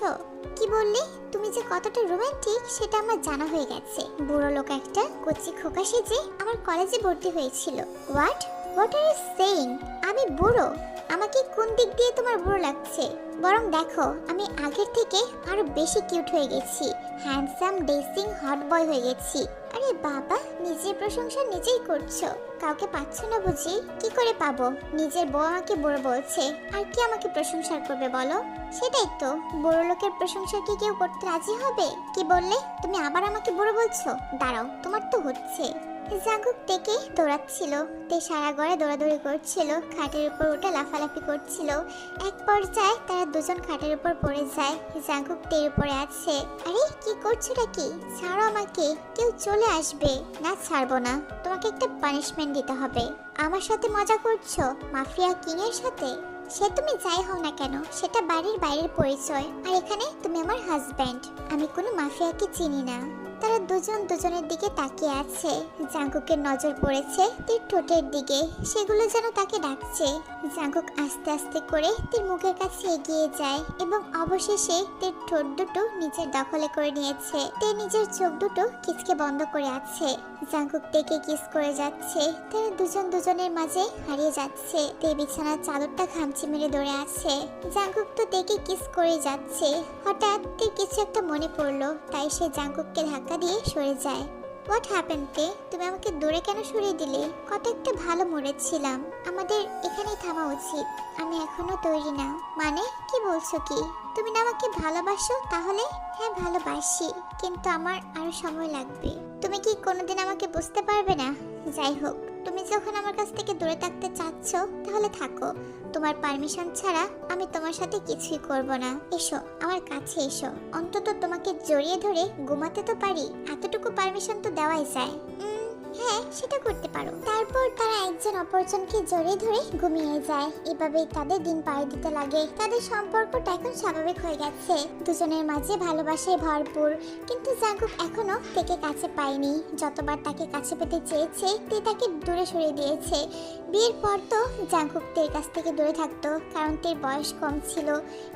Speaker 1: কি বললি? তুমি যে কতটা রোমান্টিক সেটা আমার জানা হয়ে গেছে। বুড়ো লোক একটা কচি খোকা সেজে আমার কলেজে ভর্তি হয়েছিল। What what are you saying? আমি বুড়ো? আমাকে কোন দিক দিয়ে তোমার বুড়ো লাগছে? বরং দেখো, আমি আগের থেকে আরো বেশি কিউট হয়ে গেছি, হ্যান্ডসাম ডেসিং হট বয় হয়ে গেছি। আরে বাবা, নিজের প্রশংসা নিজেই করছো, কাউকে পাচ্ছ না বুঝি? কি করে পাবো? নিজের বউ আমাকে বুড়ো বলছে, আর কি আমাকে প্রশংসা করবে বলো? সেটাই তো, বুড়ো লোকের প্রশংসা কি কেউ করতে রাজি হবে? কি বললে? তুমি আবার আমাকে বুড়ো বলছো? দাঁড়াও, তোমার তো হচ্ছে। জাঙ্কুক থেকে দৌড়াচ্ছিল, তে সারা ঘরে দৌড়াদৌড়ি করছিল, খাটের উপর উঠে লাফালাফি করছিল। এক পর্যায়ে তারা দুজন খাটের উপর পড়ে যায়। জাঙ্কুক তের উপরে আছে। আরে কি করছোটা কি? ছাড়ো আমাকে, কেউ চলে আসবে। না, ছাড়বো না, তোমাকে একটা পানিশমেন্ট দিতে হবে। আমার সাথে মজা করছো? মাফিয়া কিং এর সাথে? সে তুমি যাই হও না কেন, সেটা বাড়ির বাইরের পরিচয়, আর এখানে তুমি আমার হাজব্যান্ড। আমি কোনো মাফিয়াকে চিনি না। তারা দুজন দুজনের দিকে তাকিয়ে আছে। জাঙ্কুকের নজর পড়েছে তীর ঠোঁটের দিকে, সেগুলো যেন তাকে ডাকছে। জাঙ্কুক আস্তে আস্তে করে তীর মুখের কাছে এগিয়ে যায় এবং অবশেষে তীর ঠোঁট দুটো নিজের দখলে করে নিয়েছে। তে নিজের চোখ দুটো কিচকে বন্ধ করে আছে। জাঙ্কুক তেকে কিস করে যাচ্ছে। তারা দুজন দুজনের মাঝে হারিয়ে যাচ্ছে। তে বিছানার চাদরটা খামচি মেরে ধরে আছে। জাঙ্কুক তো তেকে কিস করে যাচ্ছে। হঠাৎ তে কিছু একটা মনে পড়লো, তাই সে জাঙ্কুককে ধাক্কা দিয়ে সরে যায়। হোয়াট হ্যাপেন তে? তুমি আমাকে দূরে কেন সরিয়ে দিলে? কত একটা ভালো মোড়ে ছিলাম। আমাদের এখানেই থামা উচিত। আমি এখনো তৈরি না। মানে কি বলছো কি? তুমি না আমাকে ভালোবাসো তাহলে? হ্যাঁ, ভালোবাসি, কিন্তু আমার আরো সময় লাগবে। তুমি কি কোনোদিন আমাকে বুঝতে পারবে না? যাই হোক, তুমি যখন আমার কাছ থেকে দূরে থাকতে চাচ্ছ তাহলে থাকো। তোমার পারমিশন ছাড়া আমি তোমার সাথে কিছুই করব না। এসো আমার কাছে এসো, অন্তত তোমাকে জড়িয়ে ধরে ঘুমাতে তো পারি, এতটুকু পারমিশন তো দেওয়াই যায়। হ্যাঁ, সেটা করতে পারো। তারপর তারা একজন অপরজনকে জড়িয়ে ধরে ঘুমিয়ে যায়। এভাবেই তাদের দিন পাড়ি দিতে লাগে। তাদের সম্পর্কটা এখন স্বাভাবিক হয়ে গেছে, দুজনের মাঝে ভালোবাসায় ভরপুর। কিন্তু জাঙ্কুক এখনো তেকে কাছে পায়নি। যতবার তাকে কাছে পেতে চেয়েছে তে তাকে দূরে সরিয়ে দিয়েছে। বিয়ের পর তো জাঙ্কুক তের কাছ থেকে দূরে থাকতো, কারণ তের বয়স কম ছিল।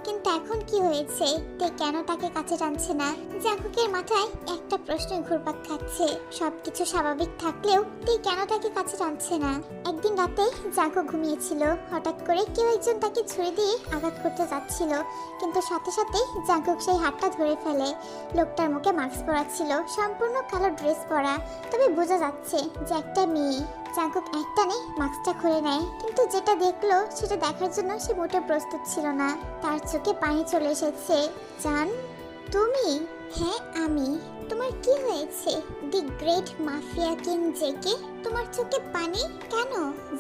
Speaker 1: কিন্তু এখন কি হয়েছে, তে কেন তাকে কাছে টানছে না? জাঙ্কুকের মাথায় একটা প্রশ্ন ঘুরপাক খাচ্ছে। সবকিছু স্বাভাবিক থাকলেও তে কেন তাকে কাছে টানছে না? একদিন রাতে জাঙ্কুক ঘুমিয়েছিল, হঠাৎ করে কেউ একজন তাকে ছুরি দিয়ে আঘাত করতে যাচ্ছিল। কিন্তু সাথে সাথে জাঙ্কুক সেই হাতটা ধরে ফেলে। লোকটার মুখে মাস্ক পরা ছিল, সম্পূর্ণ কালো ড্রেস পরা, তবে বোঝা যাচ্ছে যে একটা মেয়ে। জাঙ্কুক একটানে মাস্কটা খুলে নেয়, কিন্তু যেটা দেখলো সেটা দেখার জন্য সে মোটেও প্রস্তুত ছিল না। তার চোখে পানি চলে এসেছে। জান, তুমি? হ্যাঁ আমি। তোমার কি হয়েছে? The great mafia king JK, তোমার চোখে পানি কেন?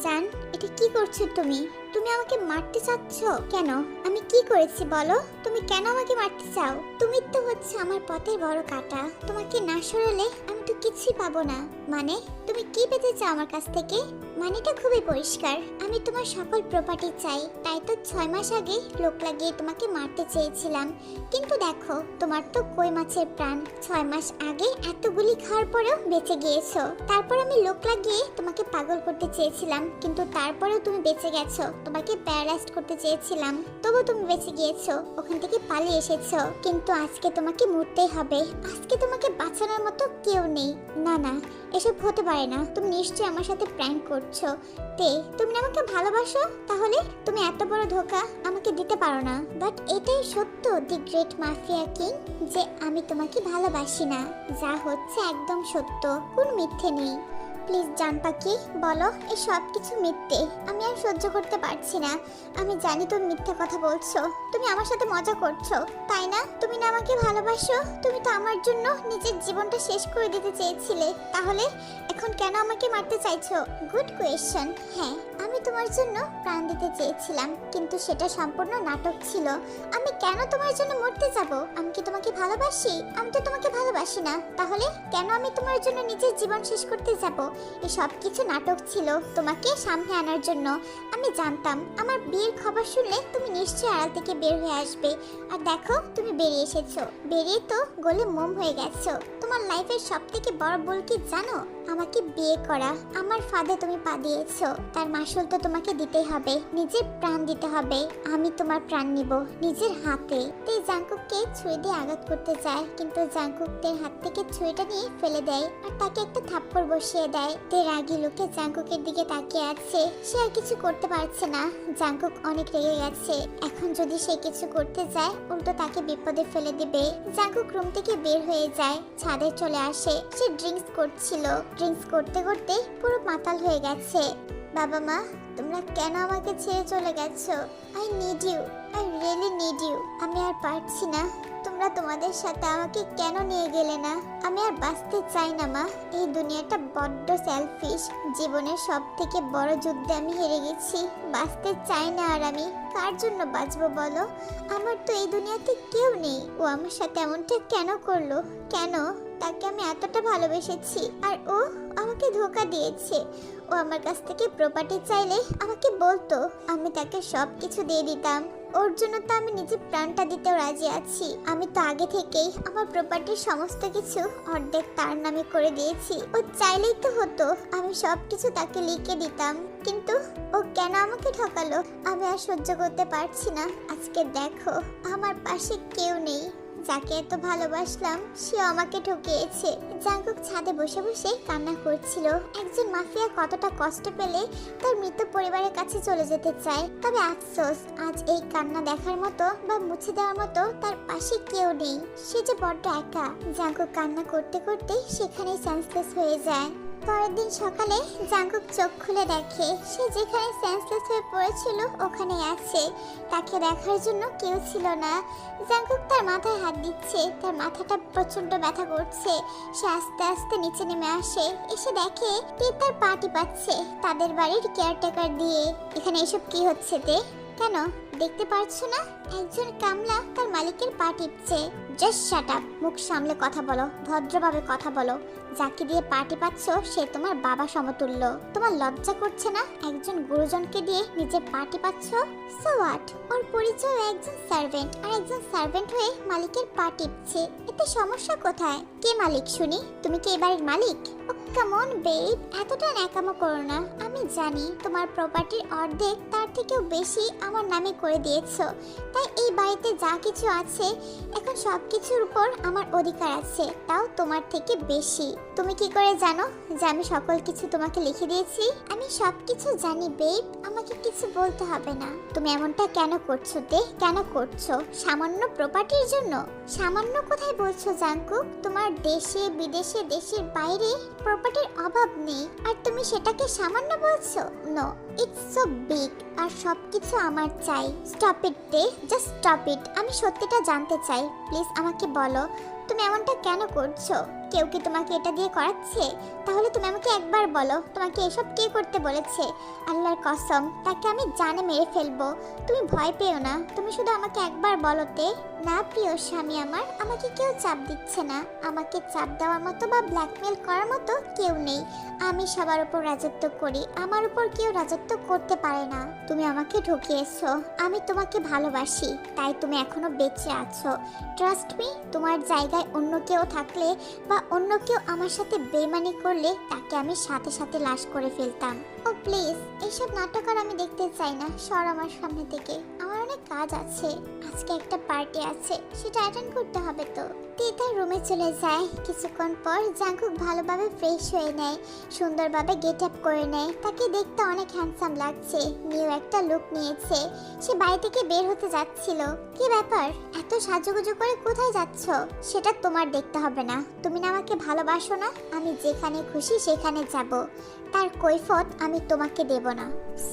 Speaker 1: জান, এটা কি করছো তুমি? তুমি আমাকে মারতে চাচ্ছ কেন? আমি কি করেছি বলো? তুমি কেন আমাকে মারতে চাও? তুমি তো হচ্ছে আমার পথের বড় কাঁটা। তোমাকে না সরালে আমি তো কিছুই পাবো না। মানে তুমি কি পেতে চাও আমার কাছ থেকে? মানেটা খুবই পরিষ্কার, আমি তোমার সকল প্রপার্টি চাই। তাই তো 6 মাস আগে লোক লাগিয়ে তোমাকে মারতে চেয়েছিলাম। কিন্তু দেখো, তোমার তো কই মাছের প্রাণ। 6 মাস আগে এতগুলি খাওয়ার পরেও বেঁচে গিয়েছো। তারপর আমি লোক লাগিয়ে তোমাকে পাগল করতে চেয়েছিলাম, কিন্তু তারপরেও তুমি বেঁচে গেছো। তোমাকে প্যারালাইজড করতে চেয়েছিলাম, তবু তুমি বেঁচে গিয়েছো, ওখান থেকে পালিয়ে এসেছো। কিন্তু আজকে তোমাকে মরতেই হবে। আজকে তোমাকে বাঁচানোর মতো কেউ নেই। না না, এসব হতে পারে না। তুমি নিশ্চয়ই আমার সাথে প্র্যাঙ্ক করছো। তে, তুমি না আমাকে ভালোবাসো? তাহলে তুমি এত বড় ধোঁকা আমাকে দিতে পারো না। বাট এটাই সত্য, দি গ্রেট মাফিয়া কিং, যে আমি তোমাকে ভালোবাসি না। যা হচ্ছে একদম সত্য, কোনো মিথ্যে নেই। প্লিজ জান পাখি, বলো এই সব কিছু মিথ্যে। আমি আর সহ্য করতে পারছি না। আমি জানি তুমি মিথ্যে কথা বলছো, তুমি আমার সাথে মজা করছো, তাই না? তুমি না আমাকে ভালোবাসো? তুমি তো আমার জন্য নিজের জীবনটা শেষ করে দিতে চেয়েছিলে, তাহলে এখন কেন আমাকে মারতে চাইছো? Good question. হ্যাঁ, আমি তোমার জন্য প্রাণ দিতে চেয়েছিলাম, কিন্তু সেটা সম্পূর্ণ নাটক ছিল। আমি কেন তোমার জন্য মরতে যাব? আমি কি তোমাকে ভালোবাসি? আমি তো তোমাকে ভালোবাসি না। তাহলে কেন আমি তোমার জন্য নিজের জীবন শেষ করতে যাব? এই সব কিছু নাটক ছিল তোমাকে সামনে আনার জন্য। আমি জানতাম আমার বিয়ের খবর শুনলে তুমি নিশ্চয়ই আড়াল থেকে বের হয়ে আসবে। আর দেখো, তুমি বেরিয়ে এসেছো। বেরিয়ে তো গলে মোম হয়ে গেছো। তোমার লাইফের সব থেকে বড় ভুল কি জানো? আমাকে বিয়ে করা। আমার ফাঁদে তুমি পা দিয়েছো, তার মাসুল তো তোমাকে দিতেই হবে। নিজের প্রাণ দিতে হবে। আমি তোমার প্রাণ নিব নিজের হাতে। তে জাঙ্কুককে ছুরি দিয়ে আঘাত করতে চায়, কিন্তু জাঙ্কুক তের হাত থেকে ছুরিটা নিয়ে ফেলে দেয় আর তাকে একটা থাপ্পড় বসিয়ে দেয়। তে রাগী লোকে জাঙ্কুকের দিকে তাকিয়ে আছে। সে আর কিছু করতে পারছে না। জাঙ্কুক অনেক রেগে গেছে। এখন যদি সে কিছু করতে যায়, উল্টো তাকে বিপদে ফেলে দিবে। জাঙ্কুক রুম থেকে বের হয়ে যায়, ছাদে চলে আসে। সে ড্রিঙ্কস করছিল। ড্রিঙ্কস করতে করতে পুরো মাতাল হয়ে গেছে। বাবা মা, তোমরা কেন আমাকে ছেড়ে চলে গেছো? I need you, I really need you. আমি আর পারছি না। তোমরা তোমাদের সাথে আমাকে কেন নিয়ে গেলে না? আমি আর বাঁচতে চাই না মা। এই দুনিয়াটা বড্ড সেলফিশ। জীবনের সব থেকে বড় যুদ্ধে আমি হেরে গেছি। বাঁচতে চাই না আর আমি। কার জন্য বাঁচবো বলো? আমার তো এই দুনিয়াতে কেউ নেই। ও আমার সাথে এমনটা কেন করলো? কেন? তাকে আমি এতটা ভালোবেসেছি, আর ও আমাকে ধোঁকা দিয়েছে। ও আমার কাছ থেকে প্রপার্টি চাইলে আমাকে বলতো, আমি তাকে সব কিছু দিয়ে দিতাম। ওর জন্য তো আমি নিজের প্রাণটা দিতেও রাজি আছি। আমি তো আগে থেকেই আমার প্রপার্টির সমস্ত কিছু অর্ধেক তার নামে করে দিয়েছি। ও চাইলেই তো হতো, আমি সব কিছু তাকে লিখে দিতাম। কিন্তু ও কেন আমাকে ঠকালো? আমি আর সহ্য করতে পারছি না। আজকে দেখো, আমার পাশে কেউ নেই। যাকে এত ভালোবাসলাম সে আমাকে ঠকিয়েছে। জাঙ্কুক ছাদে বসে বসে কান্না করছিল। একজন মাফিয়া কতটা কষ্ট পেলে তার মৃত পরিবারের কাছে চলে যেতে চায়। তবে আফসোস, আজ এই কান্না দেখার মতো বা মুছে দেওয়ার মতো তার পাশে কেউ নেই। সে যে বড্ড একা। জাঙ্কুক কান্না করতে করতে সেখানেই সেন্সলেস হয়ে যায়। পরের দিন সকালে জাঙ্কুক চোখ খুলে দেখে সে যেখানে সেন্সলেস হয়ে পড়েছিল ওখানে আছে। তাকে দেখার জন্য কেউ ছিল না। জাঙ্কুক তার মাথায় হাত দিচ্ছে, তার মাথাটা প্রচন্ড ব্যথা করছে। সে আস্তে আস্তে নিচে নেমে আসে, এসে দেখে তে তার পা টিপাচ্ছে তাদের বাড়ির কেয়ারটেকার দিয়ে। এখানে এসব কি হচ্ছে তে? কেন দেখতে পারছো না একজন কামলা তার মালিকের পা টিপছে? জাস্ট শাট আপ, মুখ সামলে কথা বলো, ভদ্রভাবে কথা বলো। যাকে দিয়ে পা টিপাচ্ছ সে তোমার বাবা সমতুল্য। তোমার লজ্জা করছে না একজন গুরুজনকে দিয়ে নিজে পা টিপাচ্ছ? সো হোয়াট, ওর পরিচয় একজন সার্ভেন্ট, আর একজন সার্ভেন্ট হয়ে মালিকের পা টিপছে, এতে সমস্যা কোথায়? কে মালিক শুনি? তুমি কি এই বাড়ির মালিক? ও কাম অন বেব, এতটা ন্যাকামো করো না। আমি জানি তোমার প্রপার্টির অর্ধেক তার থেকেও বেশি আমার নামে করে দিয়েছো, তাই এই বাড়িতে যা কিছু আছে এখন সব কিছুর উপর আমার অধিকার আছে, তাও তোমার থেকে বেশি। তুমি কি করে জানো যে আমি সকল কিছু তোমাকে লিখে দিয়েছি? আমি সব কিছু জানি বেব, আমাকে কিছু বলতে হবে না। তুমি এমনটা কেন করছো তে? কেন করছো? সামান্য প্রপার্টির জন্য? সামান্য কোথায় বলছো জাঙ্কুক? তোমার দেশে বিদেশে দেশের বাইরে প্রপার্টির অভাব নেই, আর তুমি সেটাকে সামান্য বলছো? নো, ইটস সো বিগ, আর সবকিছু আমার চাই। স্টপ ইট তে, জাস্ট স্টপ ইট। আমি সত্যিটা জানতে চাই, প্লিজ আমাকে বলো তুমি এমনটা কেন করছো? কেউ কি তোমাকে এটা দিয়ে করাচ্ছে? তাহলে তুমি আমাকে একবার বলো তোমাকে এসব কে করতে বলেছে? আল্লাহর কসম তাকে আমি জানে মেরে ফেলবো। তুমি ভয় পেও না, তুমি শুধু আমাকে একবার বলোতে। না প্রিয় স্বামী আমার, আমাকে কেউ চাপ দিচ্ছে না। আমাকে চাপ দেওয়ার মতো বা ব্ল্যাকমেল করার মতো কেউ নেই। আমি সবার উপর রাজত্ব করি, আমার উপর কেউ রাজত্ব করতে পারে না। তুমি আমাকে ঠকিয়েছো, আমি তোমাকে ভালোবাসি, তাই তুমি এখনো বেঁচে আছো। ট্রাস্ট মি, তোমার জায়গায় অন্য কেউ থাকলে বা অন্য কেউ আমার সাথে বেইমানি করলে তাকে আমি সাথে সাথে লাশ করে ফেলতাম। ও প্লিজ, এইসব নাটক আর আমি দেখতে চাই না, সর আমার সামনে থেকে। আমার অনেক কাজ আছে, আজকে একটা পার্টি আছে, সেটা অ্যাটেন্ড করতে হবে তো। তার রুমে চলে যায়। কিছুক্ষণ পর জাঙ্কুক ভালোভাবে ফ্রেশ হয়ে নেয়, সুন্দরভাবে গেট আপ করে নেয়। তাকে দেখতে অনেক হ্যান্ডসাম লাগছে, নিউ একটা লুক নিয়েছে। সে বাড়ি থেকে বের হতে যাচ্ছিল। কি ব্যাপার, এত সাজুগুজু করে কোথায় যাচ্ছ? সেটা তোমার দেখতে হবে না। তুমি না আমাকে ভালোবাসো না? আমি যেখানে খুশি সেখানে যাব, তার কৈফত আমি তোমাকে দেব না।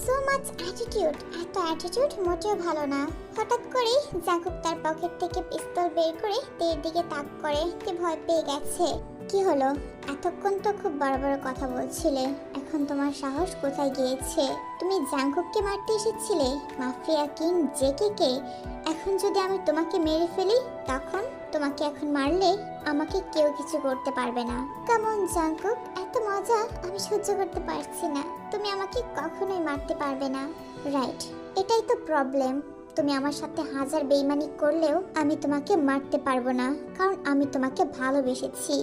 Speaker 1: সো মাচ অ্যাটিটিউড, এত অ্যাটিটিউড মোটেও ভালো না। হঠাৎ করেই জাঙ্কুক তার পকেট থেকে পিস্তল বের করে তের দিকে তাক করে। তে ভয় পেয়ে গেছে। কি হলো? এতক্ষণ তো খুব বড় বড় কথা বলছিলে, এখন তোমার সাহস কোথায় গিয়েছে? তুমি জাঙ্কুককে মারতে এসেছিলে, মাফিয়া কিং জেকে। এখন যদি আমি তোমাকে মেরে ফেলি তখন? তোমাকে এখন মারলে আমাকে কেউ কিছু করতে পারবে না। কেমন জাঙ্কুক, এত মজা আমি সহ্য করতে পারছি না। তুমি আমাকে কখনোই মারতে পারবে না, রাইট? এটাই তো প্রবলেম। তুমি আমার সাথে হাজার বেইমানি করলেও আমি তোমাকে মারতে পারবো না, কারণ আমি তোমাকে ভালোবেসেছি।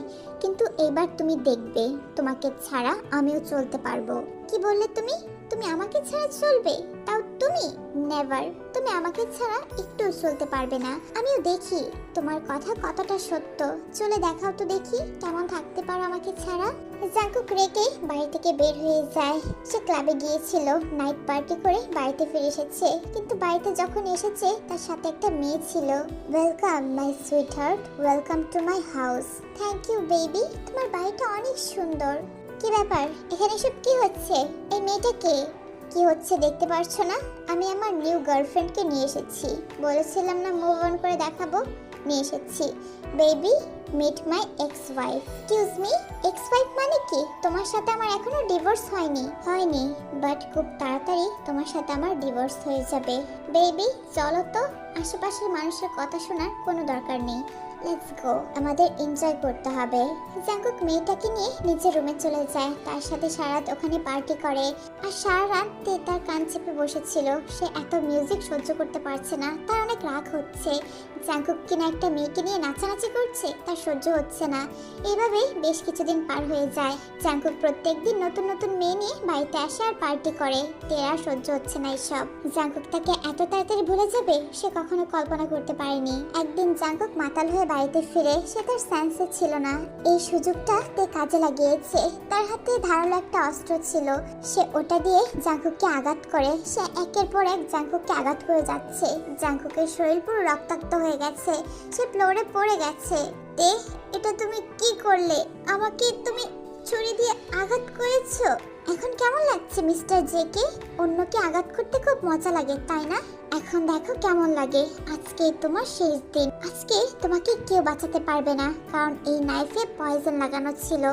Speaker 1: কিন্তু এবার তুমি দেখবে তোমাকে ছাড়া আমিও চলতে পারবো। কি বললে তুমি? তুমি আমাকে ছাড়া চলবে? তাও তুমি? নেভার। তুমি আমাকে ছাড়া একটু চলতে পারবে না। আমিও দেখি তোমার কথা কতটা সত্য। চলে দেখাও তো দেখি কেমন থাকতে পারো আমাকে ছাড়া। জাঙ্কুক রেগে বাড়ি থেকে বের হয়ে যায়। সে ক্লাবে গিয়েছিল, নাইট পার্টি করে বাড়িতে ফিরে এসেছে। কিন্তু বাড়িতে যখন এসেছে তার সাথে একটা মেয়ে ছিল। Welcome my sweetheart, welcome to my house. Thank you baby, তোমার বাড়িটা অনেক সুন্দর। কি ব্যাপার, এখানে সব কি হচ্ছে? এই মেয়েটা কে? কি হচ্ছে দেখতে পারছো না? আমি আমার নিউ গার্লফ্রেন্ডকে নিয়ে এসেছি। বলেছিলাম না মুভ অন করে দেখাবো, নিয়ে এসেছি। Baby, meet my ex wife. Excuse me, ex wife মানে কি? তোমার সাথে আমার এখনো ডিভোর্স হয়নি, বাট খুব তাড়াতাড়ি তোমার সাথে আমার ডিভোর্স হয়ে যাবে। বেবি চলো তো, আশেপাশের মানুষের কথা শোনার কোনো দরকার নেই। লেটস গো, আমাদের এনজয় করতে হবে। জাঙ্কুক মেয়েটাকে নিয়ে নিজের রুমে চলে যায়। তার সাথে সারা রাত ওখানে পার্টি করে। আর সারা রাত তার কান চেপে বসেছিল। সে এত মিউজিক সহ্য করতে পারছে না, তার অনেক রাগ হচ্ছে। জাঙ্কুক কিনা একটা মেয়েকে নিয়ে নাচানাচি করছে, তার সহ্য হচ্ছে না। এভাবেই বেশ কিছুদিন পার হয়ে যায়। জাঙ্কুক প্রত্যেকদিন নতুন নতুন মেয়ে নিয়ে বাড়িতে আসে আর পার্টি করে। তেরা সহ্য হচ্ছে না এসব। জাঙ্কুক তাকে এত তাড়াতাড়ি ভুলে যাবে সে কখনো কল্পনা করতে পারেনি। একদিন জাঙ্কুক মাতাল হয়ে বাড়িতে ফিরে, সে তার সেন্সে ছিল না। এই সুযোগটা তে কাজে লাগিয়েছে। তার হাতে ধারালো একটা অস্ত্র ছিল, সে ওটা দিয়ে জাঙ্কুককে আঘাত করে। সে একের পর এক জাঙ্কুককে আঘাত করে যাচ্ছে। জাঙ্কুকের শরীর পুরো রক্তাক্ত হয়ে গেছে, সে ফ্লোরে পড়ে গেছে। তে, এটা তুমি কি করলে? আমাকে তুমি ছুরি দিয়ে আঘাত করেছো। এখন কেমন লাগছে মিস্টার জেকে? অন্যকে আঘাত করতে খুব মজা লাগে, তাই না? এখন দেখো কেমন লাগে। আজকে তোমার শেষ দিন। আজকে তোমাকে কেউ বাঁচাতে পারবে না, কারণ এই নাইফে পয়জন লাগানো ছিল।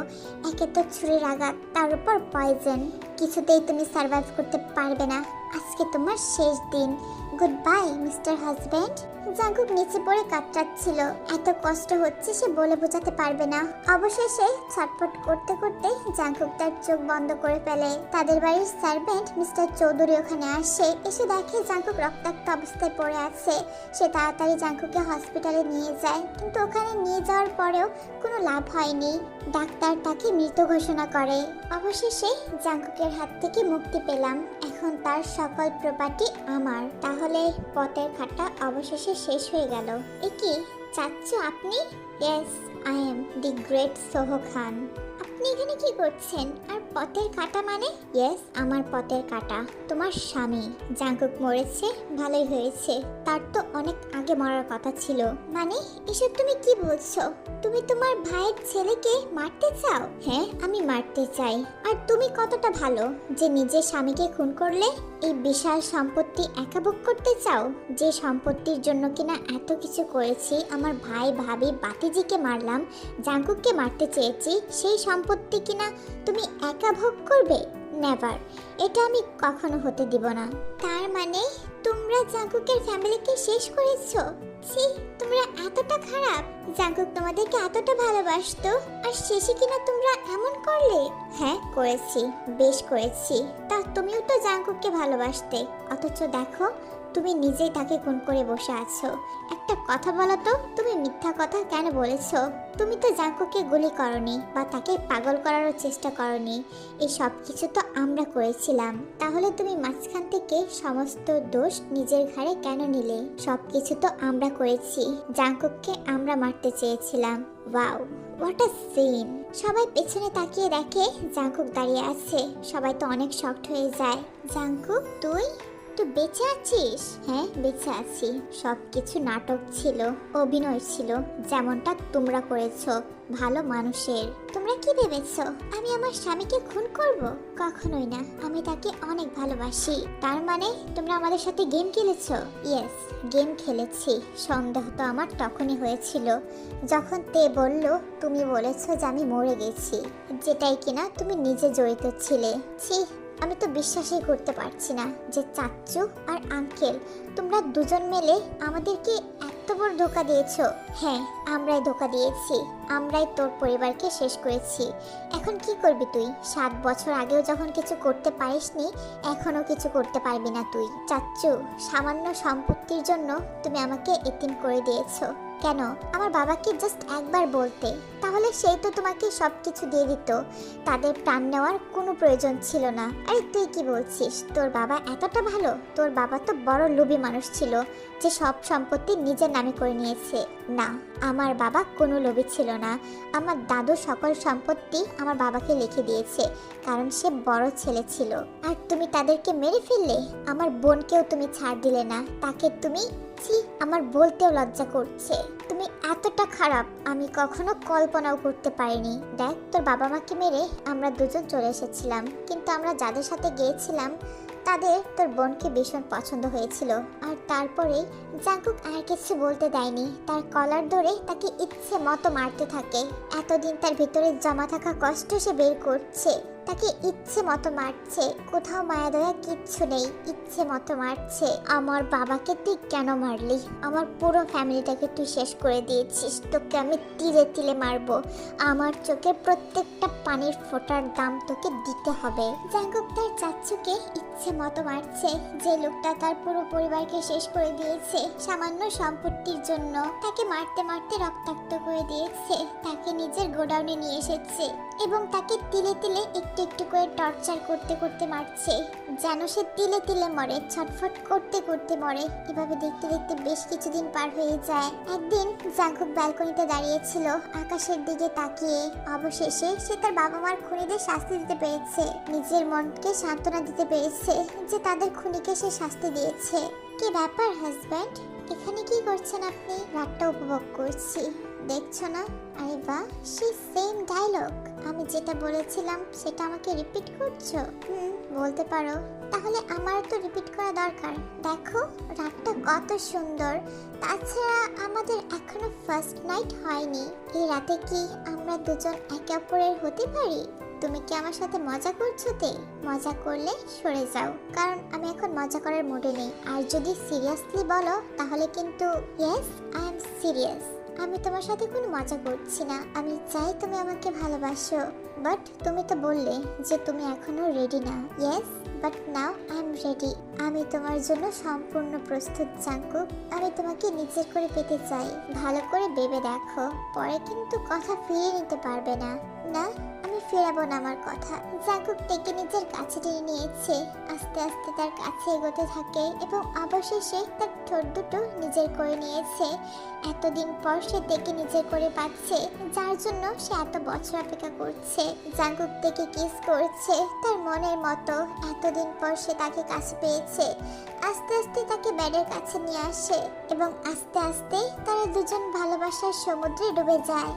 Speaker 1: একে তো ছুরির আঘাত, তার উপর পয়জন। কিছুতেই তুমি সার্ভাইভ করতে পারবে না। আজকে তোমার শেষ দিন। Good bye mister husband. Jungkook নিচে পড়ে কাতরাচ্ছিল। এত কষ্ট হচ্ছে সে বলে বোঝাতে পারবে না। অবশেষে ছটফট করতে করতে জাঙ্কুক তার চোখ বন্ধ করে ফেলে। তাদের বাড়ির সার্ভেন্ট মিস্টার চৌধুরী ওখানে আসে। এসে দেখে জাঙ্কুক রক্তাক্ত অবস্থায় পড়ে আছে। সে তাড়াতাড়ি জাঙ্কুককে হসপিটালে নিয়ে যায়, কিন্তু ওখানে নিয়ে যাওয়ার পরেও কোনো লাভ হয়নি। ডাক্তার তাকে মৃত ঘোষণা করে। অবশেষে জাঙ্কুকের হাত থেকে মুক্তি পেলাম। এখন তার সকল প্রপার্টি আমার। তাহলে পথের খাটা অবশেষে শেষ হয়ে গেল। এ কি চাচ্চু আপনি? Yes, I am the great Soho Khan. আপনি এখানে কি করছেন? আর পথের কাটা মানে? ইয়েস, আমার পথের কাটা তোমার স্বামী। জাঙ্কুক মরেছে, ভালোই হয়েছে। তার তো অনেক আগে মরার কথা ছিল। মানে এসব তুমি কি বলছো? তুমি তোমার ভাইয়ের ছেলেকে মারতে চাও? হ্যাঁ, আমি মারতে চাই। আর তুমি কতটা ভালো যে নিজের স্বামীকে খুন করলে? এই বিশাল সম্পত্তি একা ভোগ করতে চাও? যে সম্পত্তির জন্য কিনা এত কিছু করেছি, আমার ভাই ভাবি বাতিজিকে মারলাম, জাঙ্কুককে মারতে চেয়েছি, সেই সম্পত্তি কিনা তুমি একা ভোগ করবে? নেভার, এটা আমি কখনো হতে দিব না। তার মানে তোমরা জাঙ্কুকের ফ্যামিলিকে শেষ করেছো? ছি, তোমরা এতটা খারাপ? জাঙ্কুক তোমাদেরকে এতটা ভালোবাসতো, আর শেষে কিনা তোমরা এমন করলে? হ্যাঁ করেছি, বেশ করেছি। তা তুমিও তো জাঙ্কুককে ভালোবাসতে, অথচ দেখো তুমি নিজেই তাকে খুন করে বসে আছো। একটা কথা বলো তো, তুমি মিথ্যা কথা কেন বলেছো? তুমি তো জাঙ্কুককে গুলি করনি বা তাকে পাগল করারও চেষ্টা করনি। এই সব কিছু তো আমরা করেছিলাম। তাহলে তুমি মাঝখান থেকে সমস্ত দোষ নিজের ঘাড়ে কেন নিলে? সব কিছু তো আমরা করেছি। জাঙ্কুককে আমরা মারতে চেয়েছিলাম। Wow, what a scene! সবাই পেছনে তাকিয়ে দেখে জাঙ্কুক দাঁড়িয়ে আছে। সবাই তো অনেক শকড হয়ে যায়। জাঙ্কুক, তুই বেঁচে আছিস? হ্যাঁ, বেঁচে আছি। সবকিছু নাটক ছিল, অভিনয় ছিল, যেমনটা তোমরা করেছো ভালো মানুষের। তোমরা কি ভেবেছো আমি আমার স্বামীকে খুন করব? কখনোই না। আমি তাকে অনেক ভালোবাসি। তার মানে তোমরা আমাদের সাথে গেম খেলেছো? ইয়েস, গেম খেলেছি। সন্দেহ তো আমার তখনই হয়েছিল যখন তে বলল তুমি বলেছো যে আমি মরে গেছি, যেটাই কিনা তুমি নিজে জড়িত ছিলে। ছি, আমি তো বিশ্বাসই করতে পারছি না যে চাচ্চু আর আঙ্কেল তোমরা দুজন মিলে আমাদেরকে এত বড় ধোঁকা দিয়েছো। হ্যাঁ, আমরাই ধোঁকা দিয়েছি। আমরাই তোর পরিবারকে শেষ করেছি। এখন কি করবি তুই? 7 বছর আগেও যখন কিছু করতে পারিসনি, এখনো কিছু করতে পারবি না তুই। চাচ্চু, সামান্য সম্পত্তির জন্য তুমি আমাকে এতিম করে দিয়েছো। কেন? আমার বাবাকে জাস্ট একবার বলতে, তাহলে সেই তো তোমাকে সবকিছু দিয়ে দিত। তাদের প্রাণ নেওয়ার কোনো প্রয়োজন ছিল না। আরে তুই কি বলছিস? তোর বাবা এতটা ভালো? তোর বাবা তো বড় লোভী মানুষ ছিল যে সব সম্পত্তি নিজের নামে করে নিয়েছে। না, আমার বাবা কোনো লোভী ছিল না। আমার দাদু সকল সম্পত্তি আমার বাবাকে লিখে দিয়েছে, কারণ সে বড় ছেলে ছিল। আর তুমি তাদেরকে মেরে ফেললে। আমার বোনকেও তুমি ছাড় দিলে না। তাকে তুমি, আমার বলতেও লজ্জা করছে। তুমি এতটা খারাপ আমি কখনো কল্পনাও করতে পারিনি। দেখ, তোর বাবা মাকে মেরে আমরা দুজন চলে এসেছিলাম, কিন্তু আমরা যাদের সাথে গিয়েছিলাম তাদের তোর বোনকে ভীষণ পছন্দ হয়েছিল। আর তারপরে জাঙ্কুক আর কিছু বলতে দেয়নি। তার কলার ধরে তাকে ইচ্ছে মতো মারতে থাকে। এতদিন তার ভিতরে জমা থাকা কষ্ট সে বের করছে। তাকে ইচ্ছে মতো মারছে, কোথাও মায়া দয়া কিচ্ছু নেই, ইচ্ছে মতো মারছে। আমার বাবাকে তুই কেন মারলি? আমার পুরো ফ্যামিলিটাকে তুই শেষ করে দিয়েছিস। তোকে আমি তিলে তিলে মারবো। আমার চোখের প্রত্যেকটা পানির ফোঁটার দাম তোকে দিতে হবে। জাঙ্কুক তার চাচ্চুকে ইচ্ছে মতো মারছে, যে লোকটা তার পুরো পরিবারকে শেষ করে দিয়েছে সামান্য সম্পত্তির জন্য। তাকে মারতে মারতে রক্তাক্ত করে দিয়েছে, তাকে নিজের গোডাউনে নিয়ে এসেছে এবং তাকে তিলে তিলে একটু একটু করে টর্চার করতে করতে মারছে, যেন সে তিলে তিলে মরে, ছটফট করতে করতে মরে। এভাবে দেখতে দেখতে বেশ কিছুদিন পার হয়ে যায়। একদিন জাঙ্কুক ব্যালকনিতে দাঁড়িয়েছিল আকাশের দিকে তাকিয়ে। অবশেষে সে তার বাবা মার খুনিদের শাস্তি দিতে পেরেছে। নিজের মনকে সান্ত্বনা দিতে পেরেছে যে তাদের খুনিকে সে শাস্তি দিয়েছে। কি ব্যাপার হাজব্যান্ড, এখানে কি করছেন আপনি? রাতটা উপভোগ করছি, দেখছো না? আরে বাহ, সেই সেম ডায়লগ। আমি যেটা বলেছিলাম সেটা আমাকে রিপিট করছো? বলতে পারো। তাহলে আমার তো রিপিট করা দরকার। দেখো রাতটা কত সুন্দর। তাছাড়া আমাদের এখনো ফার্স্ট নাইট হয়নি। এই রাতে কি আমরা দুজন একে অপরের হতে পারি? তুমি কি আমার সাথে মজা করছো? মজা করলে সরে যাও, কারণ আমি এখন মজা করার মুডে নেই। আর যদি সিরিয়াসলি বলো তাহলে কিন্তু ইয়েস, আই এম সিরিয়াস। আমি তোমার সাথে কোনো মজা করছি না। আমি চাই তুমি আমাকে ভালোবাসো। বাট তুমি তো বললে যে তুমি এখনো রেডি না। Yes, but now I am ready. আমি তোমার জন্য সম্পূর্ণ প্রস্তুত জাঙ্কুক। আমি তোমাকে নিজের করে পেতে চাই। ভালো করে ভেবে দেখো, পরে কিন্তু কথা ফিরিয়ে নিতে পারবে না। না, আমি ফেরাবো না আমার কথা। জাঙ্কুক টেকে নিজের কাছে টেনে নিয়েছে। আস্তে আস্তে তার কাছে এগোতে থাকে এবং অবশেষে তার ঠোঁট দুটো নিজের করে নিয়েছে। এতদিন পর সে টেকে নিজের করে পাচ্ছে, যার জন্য সে এত বছর অপেক্ষা করছে। জাঙ্কুক থেকে কিস করছে তার মনের মতো। এতদিন পর সে তাকে কাছে পেয়েছে। আস্তে আস্তে তাকে ব্যাডের কাছে নিয়ে আসে এবং আস্তে আস্তে তারা দুজন ভালোবাসার সমুদ্রে ডুবে যায়।